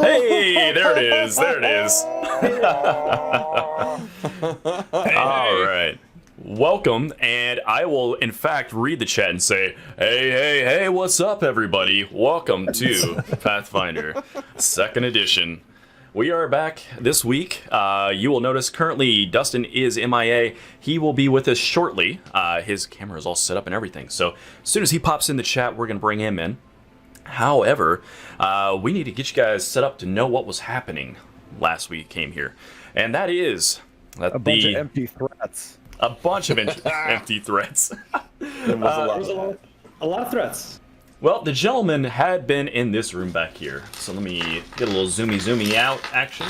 Hey, there it is. There it is. All right. Welcome, and I will, in fact, read the chat and say, hey, what's up, everybody? Welcome to Pathfinder, 2nd edition. We are back this week. You will notice currently Dustin is MIA. He will be with us shortly. His camera is all set up and everything. So as soon as he pops in the chat, we're going to bring him in. However, we need to get you guys set up to know what was happening last week came here. And that is that a bunch of empty threats. A bunch of empty threats. There was a lot of threats. Well, the gentleman had been in this room back here. So let me get a little zoomy out action.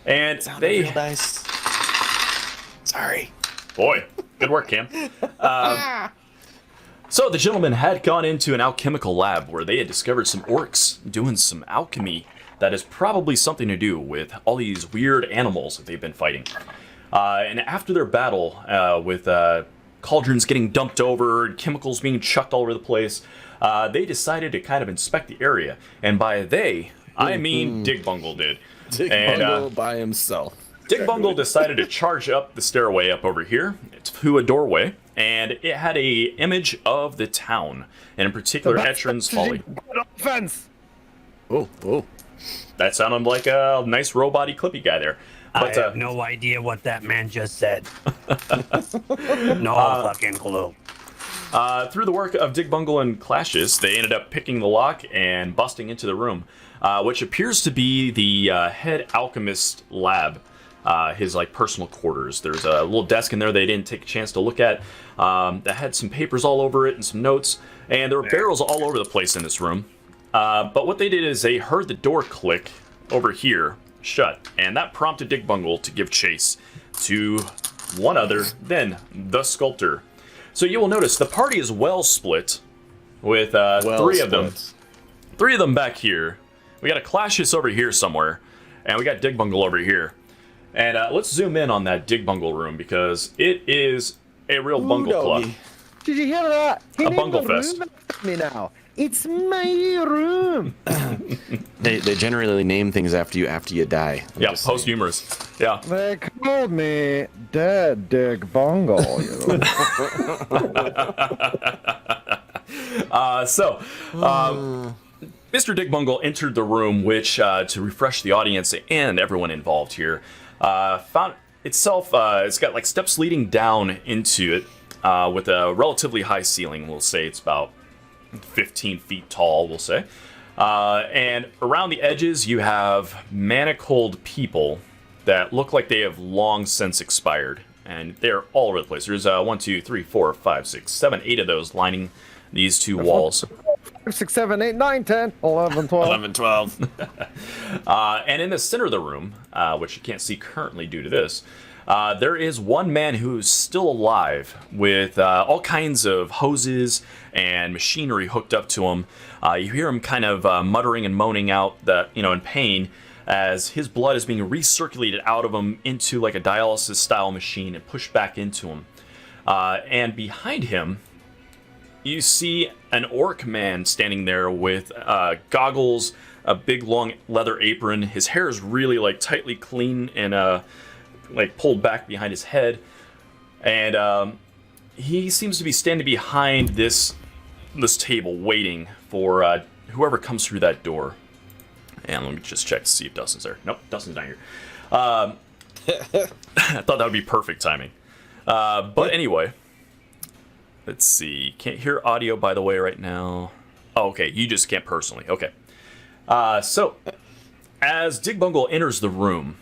And they... real nice. Sorry. Boy, good work, Cam. So the gentleman had gone into an alchemical lab where they had discovered some orcs doing some alchemy that is probably something to do with all these weird animals that they've been fighting. And after their battle with cauldrons getting dumped over, chemicals being chucked all over the place, they decided to kind of inspect the area. And by they, I mean Digbungle did. Digbungle by himself. Digbungle decided to charge up the stairway up over here to a doorway, and it had a image of the town, and in particular Etrin's Folly. Offense. Oh. That sounded like a nice robot-y clippy guy there. But, I have no idea what that man just said. No fucking clue. Through the work of Digbungle and Clashes, they ended up picking the lock and busting into the room, which appears to be the head alchemist lab, his personal quarters. There's a little desk in there they didn't take a chance to look at that had some papers all over it and some notes, and there were barrels all over the place in this room. But what they did is they heard the door click over here shut, and that prompted Digbungle to give chase to one other than the Sculptor. So you will notice the party is well split with three of them. Three of them back here. We got a Clashes over here somewhere, and we got Digbungle over here. And let's zoom in on that Digbungle room because it is a real bungle club. Did you hear that? A bungle fest. Me now. It's my room. They generally name things after you die. Yeah, posthumous. Yeah. They called me Dead Digbungle. Mr. Digbungle entered the room, which, to refresh the audience and everyone involved here, found itself, it's got steps leading down into it with a relatively high ceiling. We'll say it's about 15 feet tall, we'll say. And around the edges, you have manacled people that look like they have long since expired. And they're all over the place. There's 1, 2, 3, 4, 5, 6, 7, 8 of those lining these two walls. 5, 6, 7, 8, 9, 10, 11, 12. 11, 12. And in the center of the room, which you can't see currently due to this, there is one man who's still alive with all kinds of hoses and machinery hooked up to him. You hear him kind of muttering and moaning out that, in pain as his blood is being recirculated out of him into a dialysis style machine and pushed back into him. And behind him, you see an orc man standing there with goggles, a big long leather apron. His hair is really tightly clean and pulled back behind his head, and he seems to be standing behind this table waiting for whoever comes through that door. And let me just check to see if Dustin's there. Nope, Dustin's not here. I thought that would be perfect timing. But anyway, let's see. Can't hear audio, by the way, right now. Oh, okay, you just can't personally. Okay. So, as Digbungle enters the room,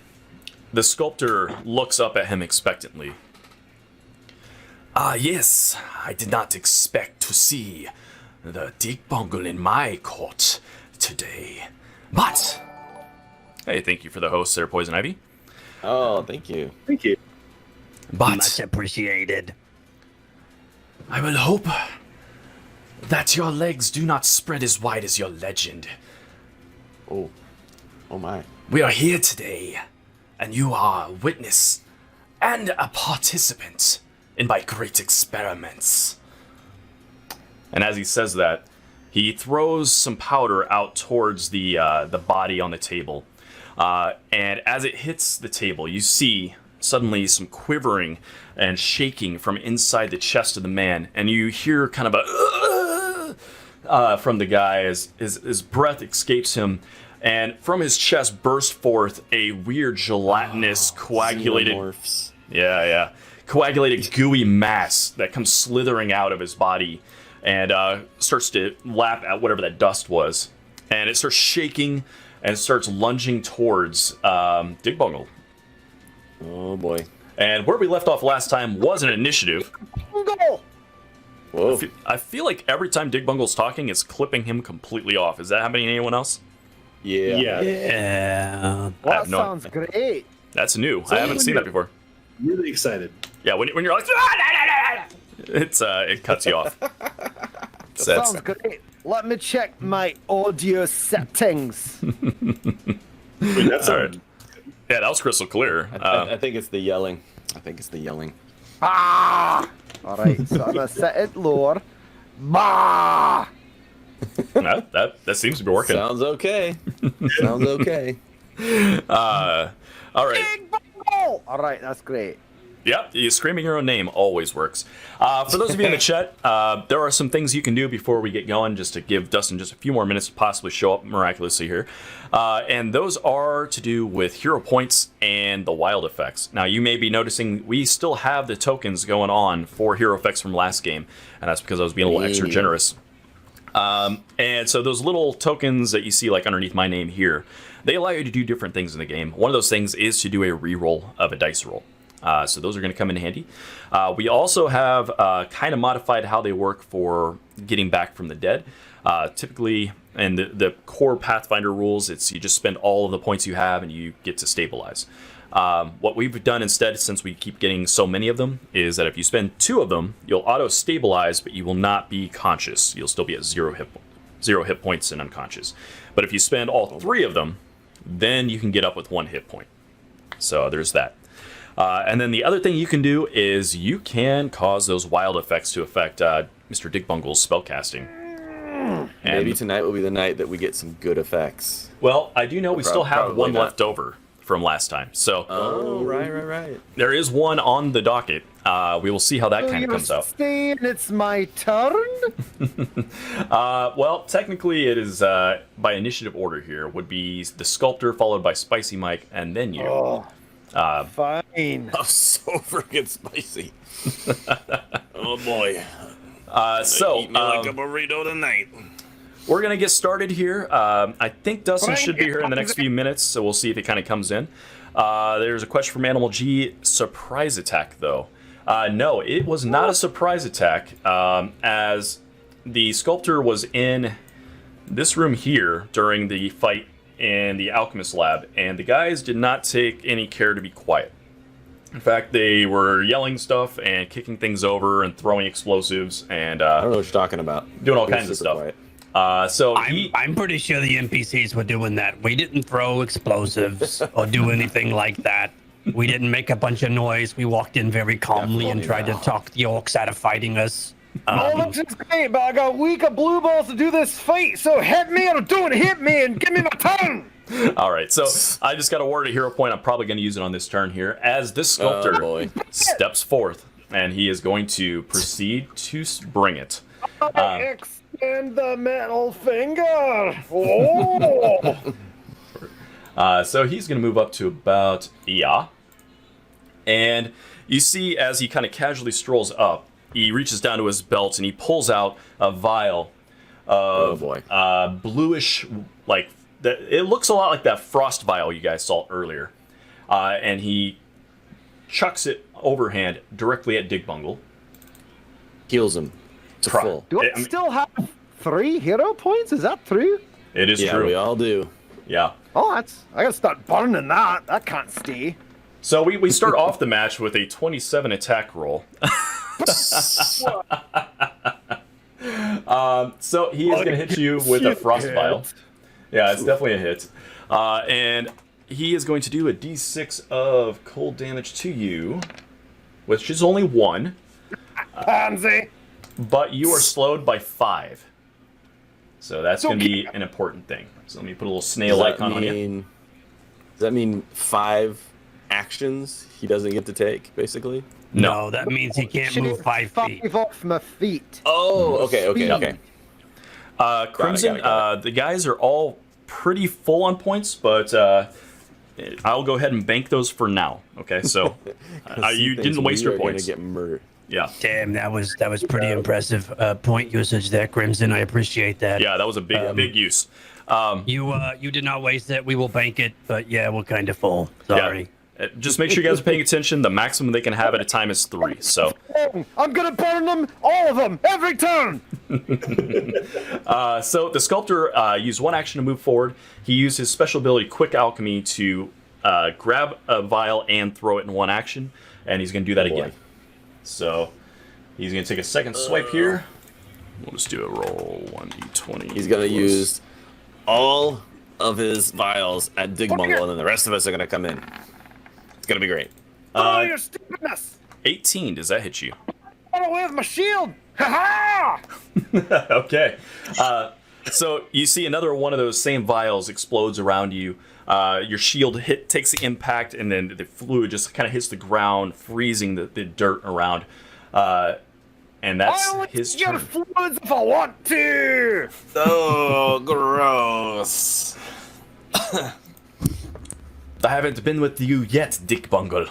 the Sculptor looks up at him expectantly. Yes, I did not expect to see the Digbungle in my court today. But, hey, thank you for the host there, Poison Ivy. Oh, thank you. Thank you. But Much appreciated. I will hope that your legs do not spread as wide as your legend. Oh my. We are here today, and you are a witness and a participant in my great experiments. And as he says that, He throws some powder out towards the body on the table. And as it hits the table, you see suddenly some quivering and shaking from inside the chest of the man. And you hear kind of a from the guy as his breath escapes him. And from his chest burst forth a weird gelatinous coagulated... Xenomorphs. Yeah. Coagulated gooey mass that comes slithering out of his body and starts to lap at whatever that dust was. And it starts shaking and starts lunging towards Digbungle. Oh boy. And where we left off last time was an initiative. Whoa. I feel like every time Digbungle's talking, it's clipping him completely off. Is that happening to anyone else? Yeah. Yeah. That no- sounds great. That's new. I haven't seen that before. Really excited. Yeah, when you're like, it cuts you off. Sounds great. Let me check my audio settings. Wait, that's All right. Yeah, that was crystal clear. I think it's the yelling. Ah! Alright, so I'm gonna set it lower. Bah! That seems to be working. Sounds okay. Sounds okay. All right. Alright, that's great. Yep, screaming your own name always works. For those of you in the chat, there are some things you can do before we get going, just to give Dustin just a few more minutes to possibly show up miraculously here. And those are to do with hero points and the wild effects. Now, you may be noticing we still have the tokens going on for hero effects from last game, and that's because I was being a little extra generous. And so those little tokens that you see like underneath my name here, they allow you to do different things in the game. One of those things is to do a reroll of a dice roll. So those are going to come in handy. We also have kind of modified how they work for getting back from the dead. Typically, in the core Pathfinder rules, it's you just spend all of the points you have and you get to stabilize. What we've done instead, since we keep getting so many of them, is that if you spend 2 of them, you'll auto-stabilize, but you will not be conscious. You'll still be at 0 hit points and unconscious. But if you spend all 3 of them, then you can get up with 1 hit point. So there's that. And then the other thing you can do is you can cause those wild effects to affect Mr. Digbungle's spellcasting. And, Maybe tonight will be the night that we get some good effects. well, I do know we still have Probably one not. left over from last time. So Oh, right. there is one on the docket. We will see how that kind of comes out. Saying it's my turn? Well, technically it is by initiative order here. Would be the Sculptor, followed by Spicy Mike, and then you. Oh, fine. Oh, so freaking spicy. Oh boy. So Eat me like a burrito tonight. we're going to get started here. I think Dustin should be here in the next few minutes, so we'll see if he kind of comes in. There's a question from Animal G. Surprise attack, though. No, it was not a surprise attack, as the Sculptor was in this room here during the fight in the Alchemist Lab, and the guys did not take any care to be quiet. In fact, they were yelling stuff and kicking things over and throwing explosives and I don't know what you're talking about. doing all You're kinds of super stuff. quiet. So I'm pretty sure the NPCs were doing that. We didn't throw explosives or do anything like that. We didn't make a bunch of noise. We walked in very calmly and tried to talk the orcs out of fighting us. Oh, this is great, but I got a week of blue balls to do this fight, so hit me or don't hit me and give me my turn! all right, so I just got a word of hero point. I'm probably going to use it on this turn here as this Oh Sculptor boy. steps forth, and he is going to proceed to bring it. I extend the metal finger! Oh! So he's going to move up to about and you see as he kind of casually strolls up, he reaches down to his belt and he pulls out a vial of bluish, like it looks a lot like that frost vial you guys saw earlier, and he chucks it overhand directly at Digbungle. Heals him to full. Do I still have 3 hero points? Is that true? It is Yeah, true. we all do. Yeah. Oh, I gotta start burning that. That can't stay. So we start off the match with a 27 attack roll. So he is going to hit you with a frost vial. Yeah, it's definitely a hit. And he is going to do a d6 of cold damage to you, which is only 1. Pansy! But you are slowed by 5. So that's going to be an important thing. So let me put a little snail icon on you. Does that mean 5 actions he doesn't get to take, basically? No, that means he can't move 5 feet. 5 off my feet. Oh, okay. Crimson, got it. the guys are all pretty full on points, but I'll go ahead and bank those for now. Okay, so you didn't waste your points. Get murdered. Yeah. Damn, that was pretty impressive point usage there, Crimson. I appreciate that. Yeah, that was a big use. You did not waste it. We will bank it, but yeah, we're kind of full. Sorry. Yeah. Just make sure you guys are paying attention. The maximum they can have at a time is 3. So I'm gonna burn them, all of them, every turn. So the Sculptor used 1 action to move forward. He used his special ability, Quick Alchemy, to grab a vial and throw it in 1 action, and he's going to do that again. So he's going to take a second swipe here. We'll just do a roll 1d20. He's going to use all of his vials at Dig Bungle, and then the rest of us are going to come in. It's going to be great. Your stupidness. 18, does that hit you? Run away with my shield. Ha ha! Okay. So you see another one of those same vials explodes around you. Your shield takes the impact, and then the fluid just kind of hits the ground, freezing the dirt around. And that's his turn. I'll get fluids if I want to. Oh, gross. I haven't been with you yet, Dick Bungle.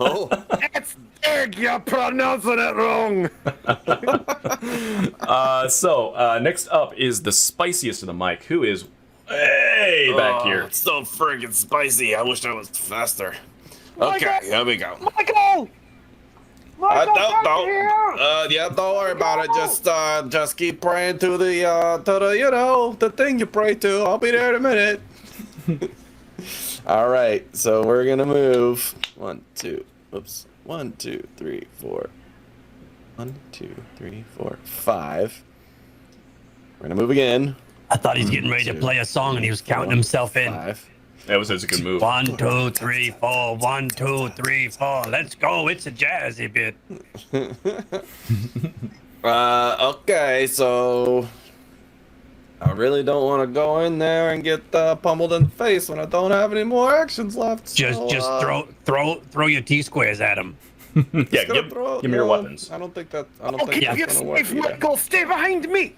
Oh. It's Dig, you're pronouncing it wrong. So next up is the spiciest of the mic, who is way back here. It's so friggin' spicy. I wish I was faster. Okay, here we go. Michael! Yeah, don't worry about it. Just keep praying to the thing you pray to. I'll be there in a minute. All right, so we're gonna move 1, 2, 3, 4. 1, 2, 3, 4, 5. We're gonna move again. I thought he's getting ready to play a song and he was counting himself in. 5. That's a good move. 1, 2, 3, 4. 1, 2, 3, 4. Let's go. It's a jazzy bit. Okay, so I really don't want to go in there and get pummeled in the face when I don't have any more actions left. Just throw your T-squares at him. Yeah, give me your weapons. I don't think that's I'll keep you gonna work safe, either. Michael. Stay behind me.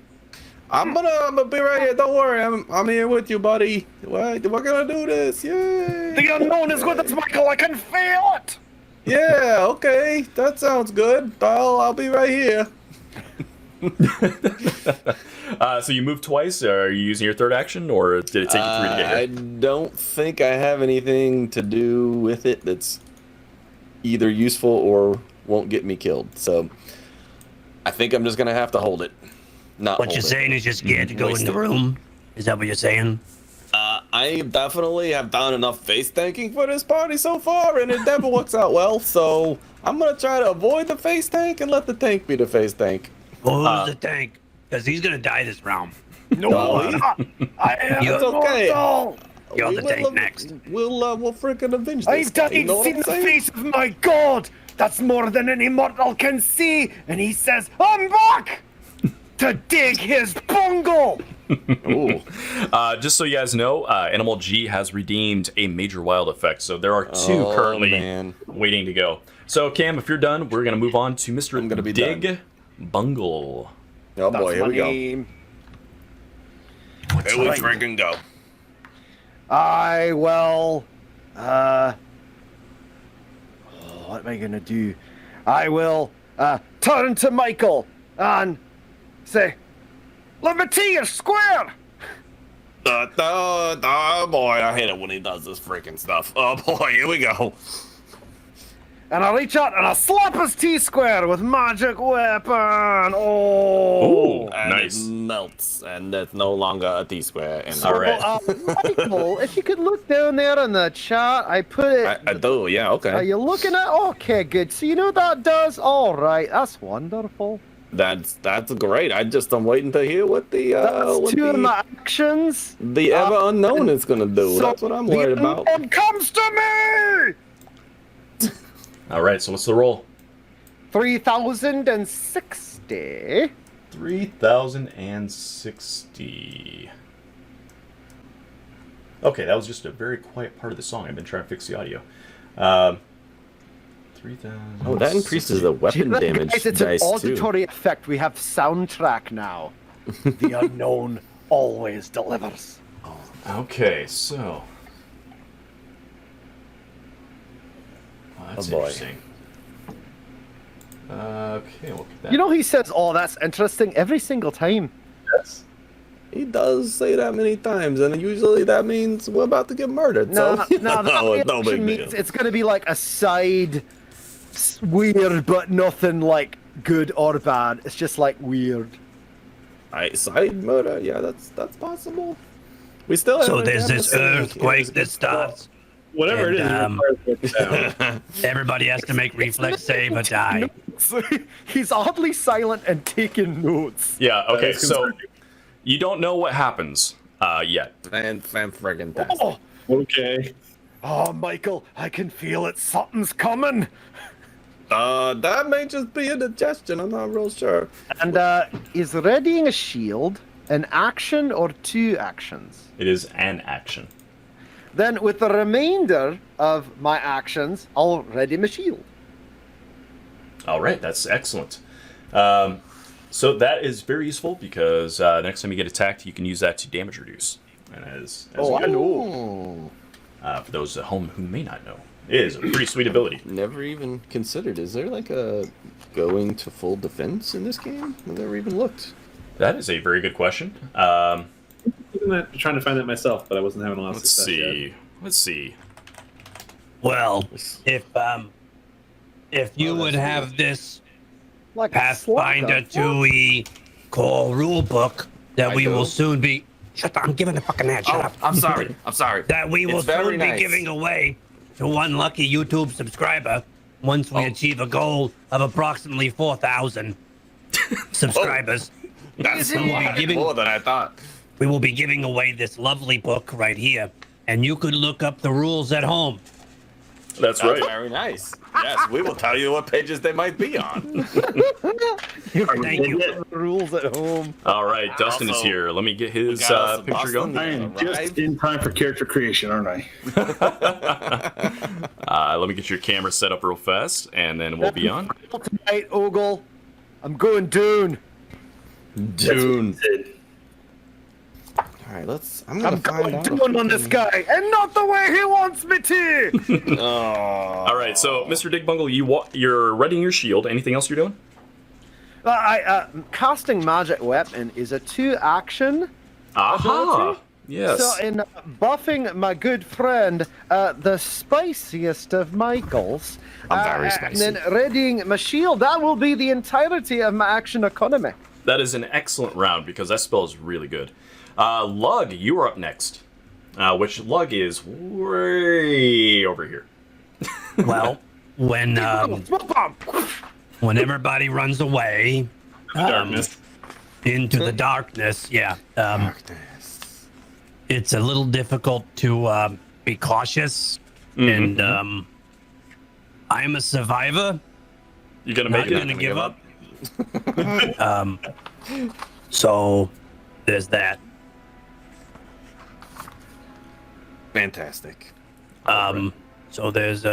I'm gonna be right here. Don't worry, I'm here with you, buddy. We're gonna do this. Yay! The unknown is with us, Michael. I can feel it. Yeah. Okay, that sounds good. I'll be right here. So you moved twice. Are you using your third action, or did it take you 3 to get I here? don't think I have anything to do with it that's either useful or won't get me killed. So I think I'm just gonna have to hold it. What you're saying is you're scared to go in the room? Is that what you're saying? I definitely have done enough face tanking for this party so far, and it never works out well. So I'm gonna try to avoid the face tank and let the tank be the face tank. Who's the tank? Because he's gonna die this round. No, I'm not. I am It's okay. immortal. You're the tank next. We'll freaking avenge this. I've guy, died you know what in I'm the saying? face of my god. That's more than any mortal can see. And he says, I'm back to dig his bungle. Ooh. Just so you guys know, Animal G has redeemed a major wild effect, so there are 2 currently man. waiting to go. So Cam, if you're done, we're gonna move on to Mr. I'm gonna be Dig done. Bungle. Oh boy, here we go. Name. Here we freaking go. I will. What am I gonna do? I will turn to Michael and say, "Let me see your square." Oh boy, I hate it when he does this freaking stuff. Oh boy, here we go. And I reach out and I slap his T-square with magic weapon. Oh. Ooh, And nice. it melts, and it's no longer a T-square. And All right. Michael, if you could look down there in the chat, I put it. I do, yeah, okay. Are you looking at? Okay, good. So you know what that does? All right, that's wonderful. That's great. I just am waiting to hear what the That's 2 of my actions. the ever unknown is gonna do. So That's what I'm worried the about. unknown comes to me. All right. So what's the roll? 3,060. 3,060. Okay, that was just a very quiet part of the song. I've been trying to fix the audio. 3,000. Oh, that increases the weapon damage Guys, it's dice an too. auditory effect. We have soundtrack now. The unknown always delivers. Okay, so. Oh, that's Oh, boy. interesting. Okay, we'll get that. You know, he says, "Oh, that's interesting," every single time. Yes. He does say that many times, and usually that means we're about to get murdered. No, so no, no, it's no actually big means deal. it's going to be like a side, weird, but nothing like good or bad. It's just like weird. Side murder, yeah, that's possible. We still So haven't there's gotten this to see- earthquake that starts. Whatever And, it is, it requires down. Everybody has to make reflex save or die. He's oddly silent and taking notes. Yeah, okay, is so concerning. you don't know what happens yet. fan friggin' tastic. Oh, Okay. oh, Michael, I can feel it. Something's coming. That may just be a digestion. I'm not real sure. And is readying a shield an action or two actions? It is an action. Then, with the remainder of my actions, I'll ready my shield. All right, that's excellent. So that is very useful because next time you get attacked, you can use that to damage reduce. And as Oh, you I know, know. for those at home who may not know, it is a pretty sweet ability. Never even considered. Is there like a going to full defense in this game? I've never even looked. That is a very good question. Trying to find that myself, but I wasn't having a lot of Let's success yet. see. Let's see. Well, if you would that's have this Like a Pathfinder slugger. 2e core rulebook that I we do. will soon be. Shut up! I'm giving a fucking ad. Shut up! I'm sorry. I'm sorry. That we will It's very soon be nice. giving away to one lucky YouTube subscriber once we achieve a goal of approximately 4,000 subscribers. That's We will be giving more than I thought. we will be giving away this lovely book right here, and you could look up the rules at home. That's That's right. very nice. Yes, we will tell you what pages they might be on. You Are we Thank you. dead yet? rules at home. All right, Dustin is Also, here. Let me get his got us a picture Boston going. I am Arrived. just in time for character creation, aren't I? Let me get your camera set up real fast, and then we'll be on. Tonight, Ogle. I'm going Dune. Dune. All right, I'm gonna I'm find going out. Dune on this guy, and not the way he wants me to. All right, so Mr. Digbungle, you're readying your shield. Anything else you're doing? Casting magic weapon is a 2-action. Aha! Ability? Yes. So in buffing my good friend, the spiciest of Michaels, I'm very spicy. and then readying my shield, that will be the entirety of my action economy. That is an excellent round because that spell is really good. Lug, you are up next. Which Lug is way over here. Well, when everybody runs away Darkness. into the darkness, Darkness. it's a little difficult to be cautious. Mm-hmm. And I'm a survivor, You gonna not make it? gonna give up. So there's that. Fantastic. So there's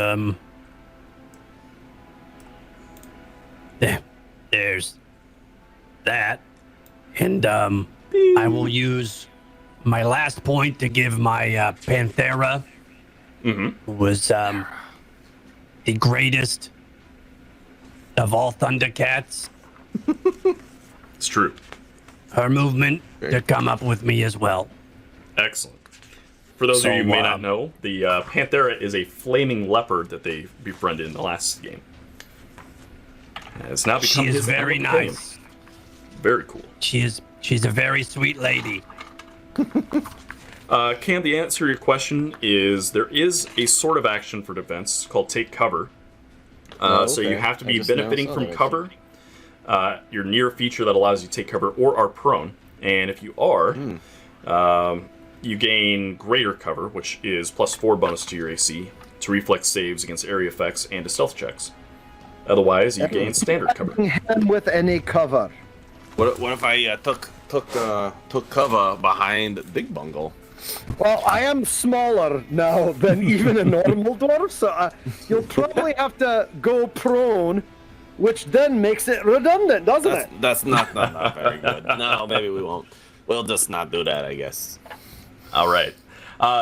there's that, and I will use my last point to give my Panthera, who was the greatest of all Thundercats, It's true. her movement to come up with me as well. Excellent. For those So, of you who may not know, the Panthera is a flaming leopard that they befriended in the last game. And it's now become She is his very emblem of fame. nice. Very cool. She's a very sweet lady. Cam, the answer to your question is there is a sort of action for defense called take cover. So you okay. have to I be just now benefiting saw from that, cover. You're near a feature that allows you to take cover or are prone. And if you are, you gain greater cover, which is +4 bonus to your AC, to reflex saves against area effects and to stealth checks. Otherwise, you gain standard cover. Him with any cover. What if I took cover behind Big Bungle? Well, I am smaller now than even a normal dwarf, so you'll probably have to go prone, which then makes it redundant, doesn't it? That's not very good. No, maybe we won't. We'll just not do that, I guess. All right.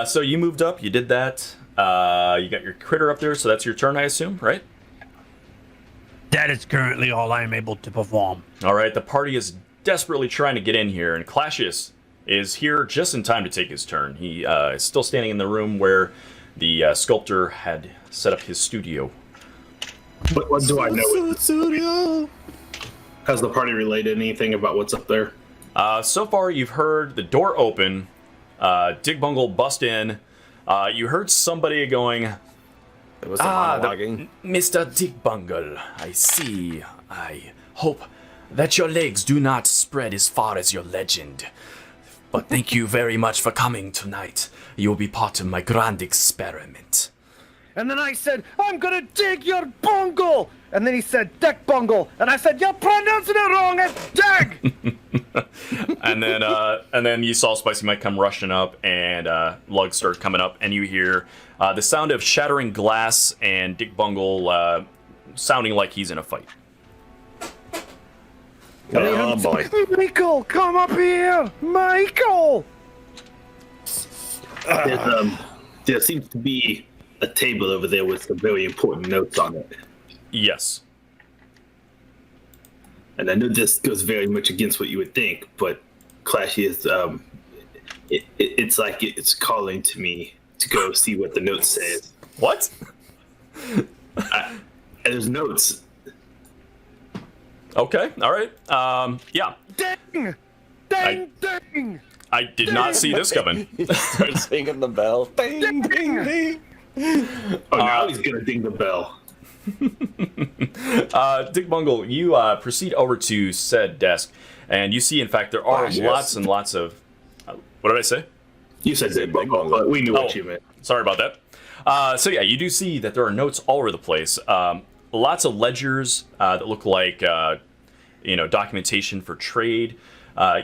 So you moved up. You did that. You got your critter up there, so that's your turn, I assume, right? That is currently all I am able to perform. All right. The party is desperately trying to get in here, and Clashius is here just in time to take his turn. He is still standing in the room where the sculptor had set up his studio. What do I know? Studio. Has the party relayed anything about what's up there? So far, you've heard the door open, Dig Bungle bust in. You heard somebody going, It was a monologuing. Mr. Dig Bungle, I see. I hope that your legs do not spread as far as your legend. But thank you very much for coming tonight. You will be part of my grand experiment. And then I said, I'm gonna dig your bungle! And then he said, Dick Bungle! And I said, you're pronouncing it wrong, it's dig! and then you saw Spicy Mike come rushing up, and Lug start coming up, and you hear the sound of shattering glass and Dick Bungle sounding like he's in a fight. Oh boy. Michael, come up here! Michael! There seems to be a table over there with some very important notes on it. Yes. And I know this goes very much against what you would think, but Clashy is, it's like it's calling to me to go see what the note says. What? There's notes. Okay, all right. Yeah. Ding! Ding, ding! I did not see this coming. Start singing the bell. Ding, ding, ding. Oh, now he's gonna ding the bell. Dick Bungle, you proceed over to said desk, and you see, in fact, there are lots and lots of... what did I say? You said Big Bungle, but we knew what you meant. Sorry about that. So yeah, you do see that there are notes all over the place. Lots of ledgers that look like documentation for trade.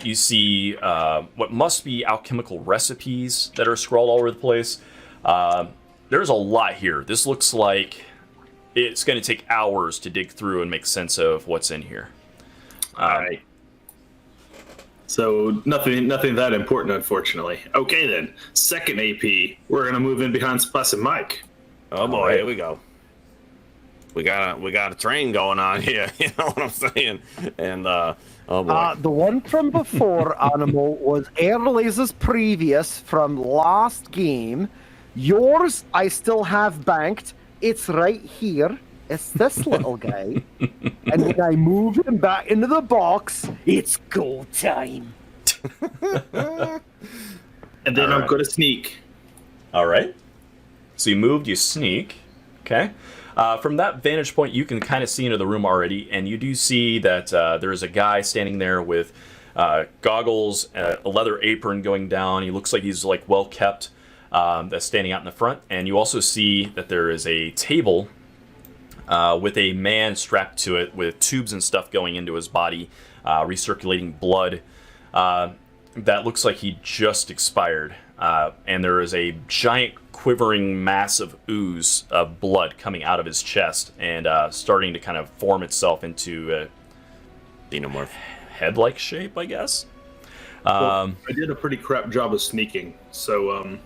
You see what must be alchemical recipes that are scrawled all over the place. There's a lot here. This looks like it's going to take hours to dig through and make sense of what's in here. All right. So nothing that important, unfortunately. Okay then. Second AP, we're gonna move in behind Spuss and Mike. Oh boy, here we go. We got a train going on here. You know what I'm saying? And oh boy. The one from before, Animal, was Airlaser's previous from last game. Yours, I still have banked. It's right here. It's this little guy. And when I move him back into the box, it's go time. And then I'm gonna sneak. All right. So you moved, you sneak. Okay. From that vantage point, you can kind of see into the room already, and you do see that there is a guy standing there with goggles, a leather apron going down. He looks like he's like well kept. That's standing out in the front, and you also see that there is a table with a man strapped to it with tubes and stuff going into his body, recirculating blood. That looks like he just expired, and there is a giant quivering mass of ooze of blood coming out of his chest and starting to kind of form itself into a Xenomorph head-like shape, I guess. Well, I did a pretty crap job of sneaking, so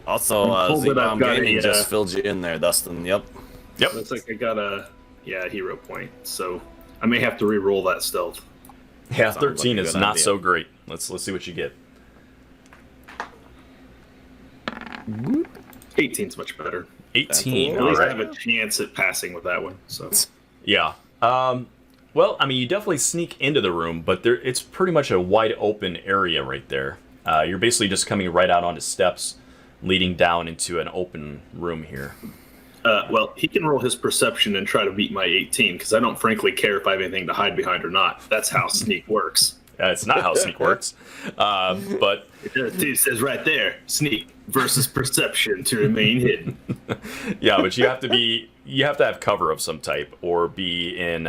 Also, told that I've Z-Bomb got Gaming a, just filled you in there, Dustin. Yep. looks like I got a hero point. So I may have to re-roll that stealth. Yeah, Sounds 13 like a is good not idea. so great. Let's see what you get. 18's much better. 18. At All least I right. have a chance at passing with that one. So Yeah. Well, I mean, you definitely sneak into the room, but it's pretty much a wide open area right there. You're basically just coming right out onto steps leading down into an open room here. well, he can roll his perception and try to beat my 18 because I don't frankly care if I have anything to hide behind or not. That's how sneak works. It's not how sneak works, but It does too. It says right there, sneak versus perception to remain hidden. yeah, but you have to have cover of some type or be in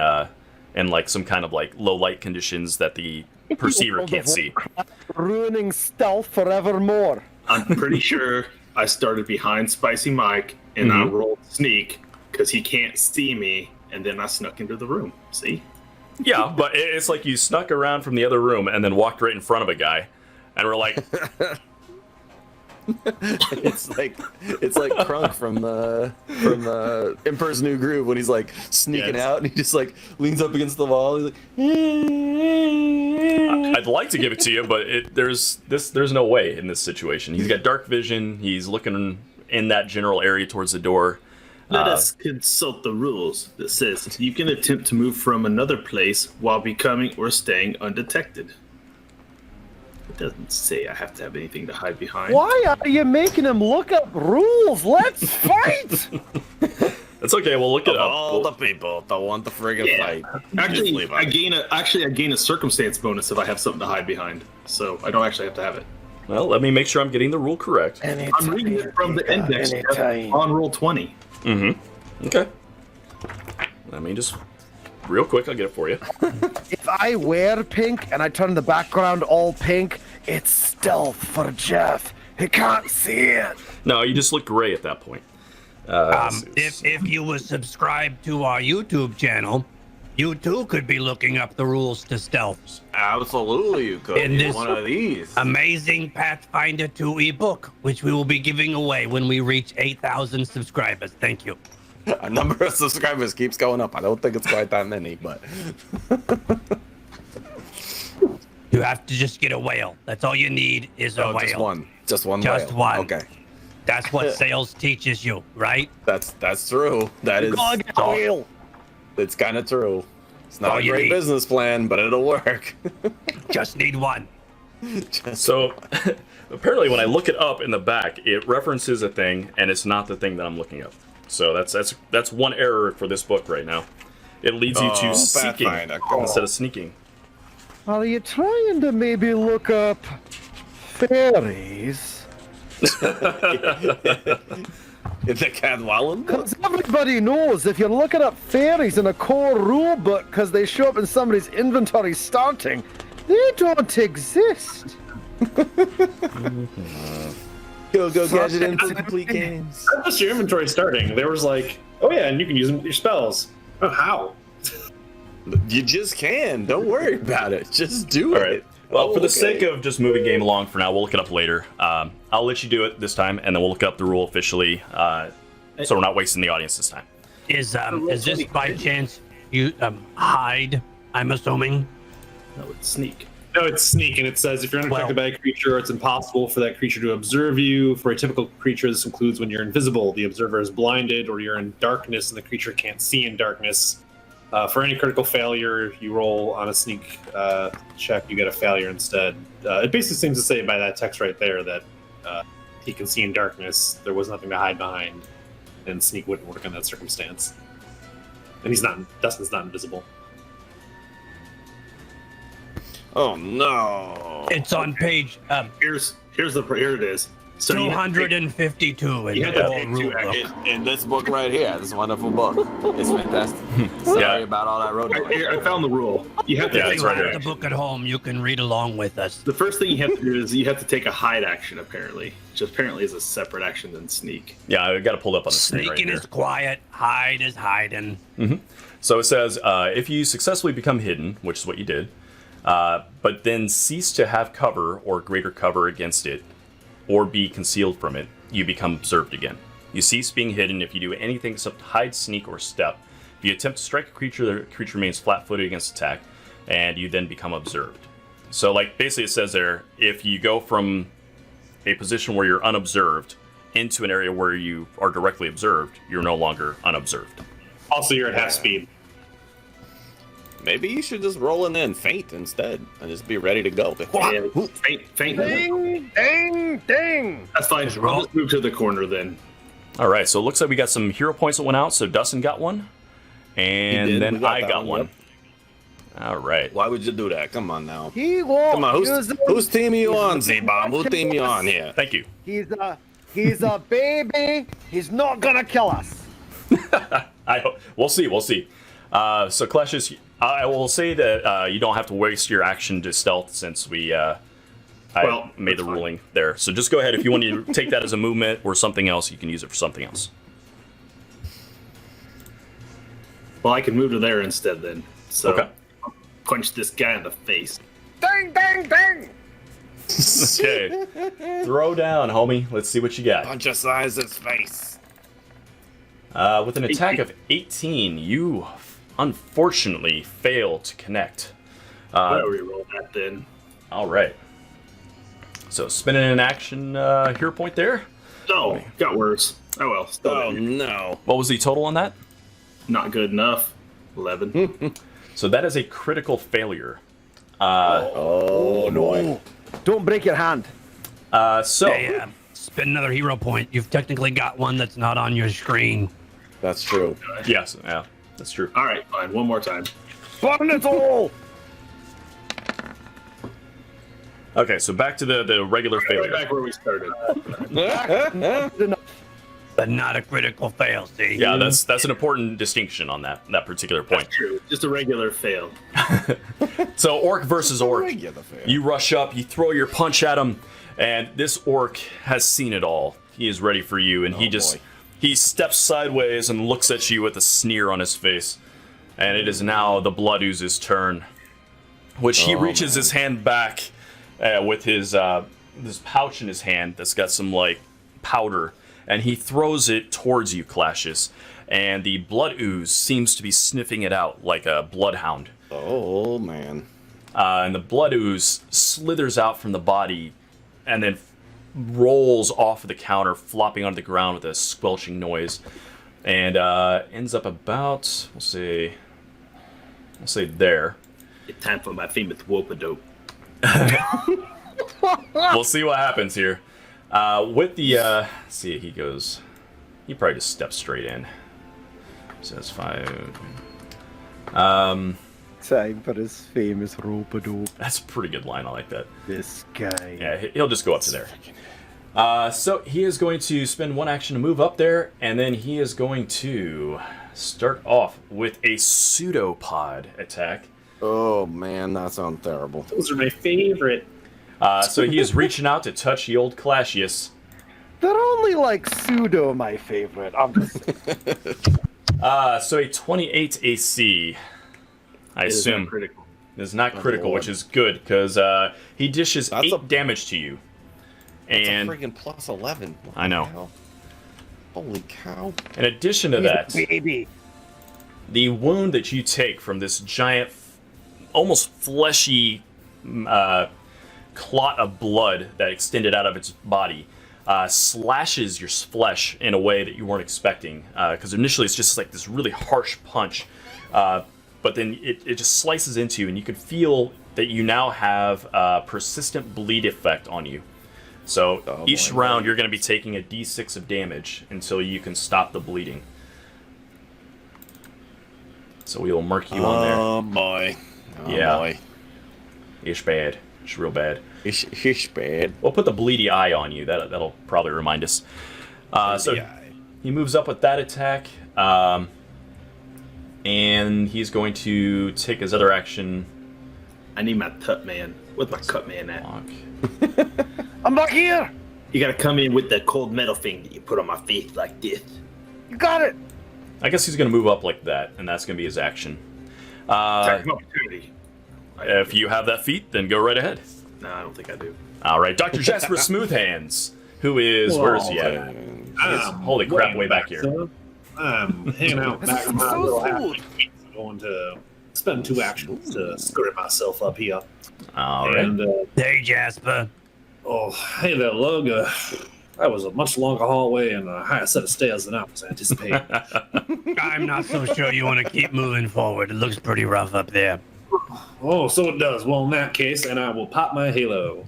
in like some kind of like low light conditions that the perceiver can't see. Ruining stealth forevermore. I'm pretty sure I started behind Spicy Mike and I rolled sneak because he can't see me, and then I snuck into the room. See? Yeah, but it's like you snuck around from the other room and then walked right in front of a guy, and we're like, it's like Crunk from Emperor's New Groove when he's like sneaking out and he just like leans up against the wall. He's like, I'd like to give it to you, but there's no way in this situation. He's got dark vision. He's looking in that general area towards the door. Let us consult the rules that says you can attempt to move from another place while becoming or staying undetected. It doesn't say I have to have anything to hide behind. Why are you making him look up rules? Let's fight! It's okay. We'll look it up. all the people that want the friggin' fight. Actually, I gain a circumstance bonus if I have something to hide behind, so I don't actually have to have it. Well, let me make sure I'm getting the rule correct. I'm reading it from the index on roll 20. Okay. Let me just real quick. I'll get it for you. If I wear pink and I turn the background all pink, it's stealth for Jeff. He can't see it. No, you just look gray at that point. If you were subscribed to our YouTube channel, you too could be looking up the rules to stealth. Absolutely, you could. In this one of these. amazing Pathfinder 2 ebook, which we will be giving away when we reach 8,000 subscribers. Thank you. Our number of subscribers keeps going up. I don't think it's quite that many, but You have to just get a whale. That's all you need is a whale. just one. Just one. Just whale. one. Okay. That's what sales teaches you, right? That's true. That is. Go get the wheel. It's kind of true. It's not all a you great need. business plan, but it'll work. Just need one. So apparently, when I look it up in the back, it references a thing, and it's not the thing that I'm looking up. So that's one error for this book right now. It leads you to seeking Pathfinder, come instead on. of sneaking. Are you trying to maybe look up fairies? In the Cadwallon book? Because everybody knows if you're looking up fairies in a core rulebook because they show up in somebody's inventory starting, they don't exist. Go gadget and complete games. That's just your inventory starting. There was like, oh yeah, and you can use them with your spells. Oh, how? You just can. Don't worry about it. Just do All it. right. Well, Oh, for the okay. sake of just moving game along for now, we'll look it up later. I'll let you do it this time, and then we'll look up the rule officially, so we're not wasting the audience this time. Is this by chance you hide? I'm assuming. No, it's sneak. No, it's sneak, and it says if you're undetected by a creature, it's impossible for that creature to observe you. For a typical creature, this includes when you're invisible, the observer is blinded, or you're in darkness and the creature can't see in darkness. For any critical failure you roll on a sneak check, you get a failure instead. It basically seems to say by that text right there that he can see in darkness. There was nothing to hide behind, and sneak wouldn't work in that circumstance. And Dustin's not invisible. Oh no. It's on page Here it is. So you have to take- 252 in you have the to whole take two rule book. actions. In this book right here, this wonderful book. It's fantastic. Sorry Yeah. about all that road. Here, I found the rule. You have to Yeah, take it's You right have here. the book at home. You can read along with us. The first thing you have to do is you have to take a hide action, apparently, which apparently is a separate action than sneak. Yeah, I got to pull it up on the screen right Sneaking here. is quiet. Hide is hiding. So it says, if you successfully become hidden, which is what you did, but then cease to have cover or greater cover against it, or be concealed from it, you become observed again. You cease being hidden if you do anything except hide, sneak, or step. If you attempt to strike a creature, the creature remains flat-footed against attack, and you then become observed. So, like, basically it says there, if you go from a position where you're unobserved into an area where you are directly observed, you're no longer unobserved. Also, you're at half speed. Maybe you should just roll in and faint instead, and just be ready to go. Yeah, faint. Ding, ding, ding. That's fine. I'll just move to the corner then. All right, so it looks like we got some hero points that went out. So Dustin got one, and He did. then We got I that got one, one. All right. Why would you do that? Come on now. He won't Come on, use them. who's team you on, Z-Bomb? Who team you on here? Thank you. He's a baby. He's not gonna kill us. We'll see. So Clash's I will say that you don't have to waste your action to stealth since we I made the ruling there. So just go ahead. If you want to take that as a movement or something else, you can use it for something else. Well, I can move to there instead then. So Okay. I'll punch this guy in the face. Ding, ding, ding! Okay. Throw down, homie. Let's see what you got. Punch a size's face. With an attack of 18, you unfortunately fail to connect. I'll reroll that then. All right. So spinning an action hero point there. Oh, got worse. Oh well. Still Oh there. no. What was the total on that? Not good enough. 11. So that is a critical failure. Oh no. Don't break your hand. So Hey, spin another hero point. You've technically got one that's not on your screen. That's true. yes, yeah, that's true. All right, fine. One more time. Burn it all! Okay, so back to the regular Right failure. back where we started. But not a critical fail, see? Yeah, that's an important distinction on that particular point. That's true. Just a regular fail. So orc versus orc. Regular fail. You rush up, you throw your punch at him, and this orc has seen it all. He is ready for you, and boy. he steps sideways and looks at you with a sneer on his face. And it is now the Blood Ooze's turn, which he reaches his hand back with his this pouch in his hand that's got some like powder, and he throws it towards you, Clashes. And the Blood Ooze seems to be sniffing it out like a bloodhound. Oh man. And the Blood Ooze slithers out from the body and then rolls off of the counter, flopping onto the ground with a squelching noise, and ends up about, we'll say there. It's time for my famous whoop-a-dope. We'll see what happens here. With the, let's see, he probably just steps straight in. Says 5. Time for his famous rope-a-dope. That's a pretty good line. I like that. This guy. Yeah, he'll just go up to there. So he is going to spend one action to move up there, and then he is going to start off with a pseudopod attack. Oh man, that sounds terrible. Those are my favorite. So he is reaching out to touch the old Clashius. They're only like pseudo my favorite. I'm just So a 28 AC, I It is not assume, critical. is not critical, Lord. which is good, because he dishes That's 8 damage to you. It's And a friggin' plus 11. What I know. the hell? Holy cow. in addition to that, baby. the wound that you take from this giant, almost fleshy clot of blood that extended out of its body slashes your flesh in a way that you weren't expecting. Because initially it's just like this really harsh punch, but then it just slices into you, and you can feel that you now have a persistent bleed effect on you. So Oh, each boy. round you're going to be taking a d6 of damage until you can stop the bleeding. So we will mark you on there. Oh boy. Oh Yeah. boy. Ish bad. It's real bad. Hish bad. We'll put the bleedy eye on you. That'll probably remind us. So Yeah. he moves up with that attack, and he's going to take his other action. I need my tut man. Where's my cut man at? Fuck. I'm back here. You gotta come in with the cold metal thing that you put on my face like this. You got it. I guess he's going to move up like that, and that's going to be his action. Attack of opportunity. If you have that feat, then go right ahead. No, I don't think I do. All right, Dr. Jasper Smoothhands, who is where is he at? Holy crap, way back here. I'm hanging out back in my So little smooth. half. I'm going to spend 2 actions to skirt myself up here. All right. And, Hey, Jasper. oh, hey there, Lug. That was a much longer hallway and a higher set of stairs than I was anticipating. I'm not so sure you want to keep moving forward. It looks pretty rough up there. Oh, so it does. Well, in that case, and I will pop my halo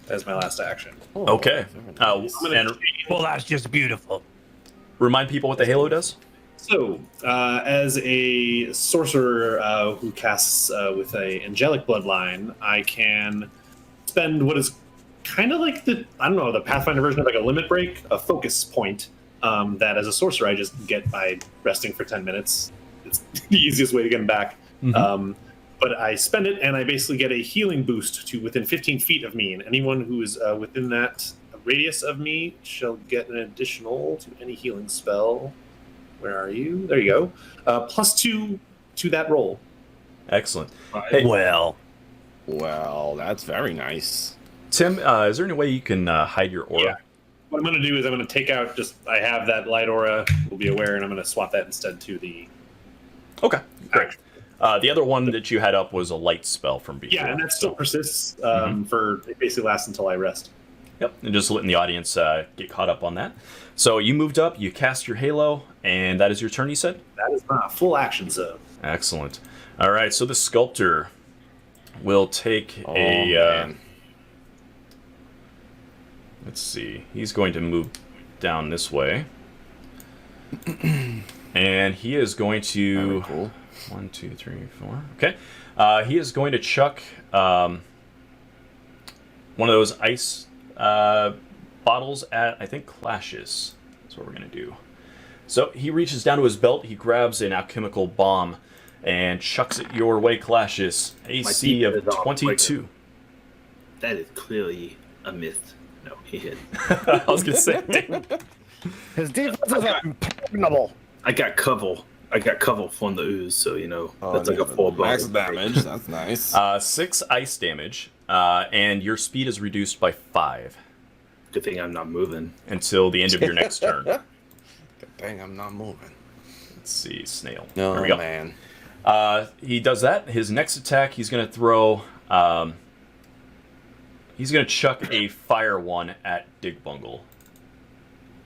as my last action. Okay. And Well, that's just beautiful. remind people what the Halo does. So, as a sorcerer who casts with a angelic bloodline, I can spend what is kind of like the Pathfinder version of like a limit break, a focus point that as a sorcerer I just get by resting for 10 minutes. It's the easiest way to get them back. But I spend it, and I basically get a healing boost to within 15 feet of me, and anyone who is within that radius of me shall get an additional to any healing spell. Where are you? There you go. +2 to that roll. Excellent. Hey, Well, that's very nice. Tim, is there any way you can hide your aura? Yeah. What I'm going to do is I'm going to take out I have that light aura, will be aware, and I'm going to swap that instead to the... Okay, great. The other one that you had up was a light spell from before. Yeah, and that still persists for... It basically lasts until I rest. Yep, and just letting the audience get caught up on that. So you moved up, you cast your halo, and that is your turn, you said? That is my full action zone. Excellent. All right, so the Sculptor will take let's see. He's going to move down this way. And he is going to... Very cool. 1, 2, 3, 4. Okay. He is going to chuck one of those ice bottles at, I think, Clashes. That's what we're going to do. So he reaches down to his belt. He grabs an alchemical bomb and chucks it your way, Clashes. AC of 22. That is clearly a myth. No, he hit. I was going to say, damn. His defenses are impregnable. I got cover from the ooze, so that's like a full max bonus. damage. That's nice. 6 ice damage, and your speed is reduced by 5 Good thing I'm not moving. until the end of your next turn. Good thing I'm not moving. Let's see, Snail. No, There we go. man. He does that. His next attack, he's going to throw... he's going to chuck a fire one at Digbungle.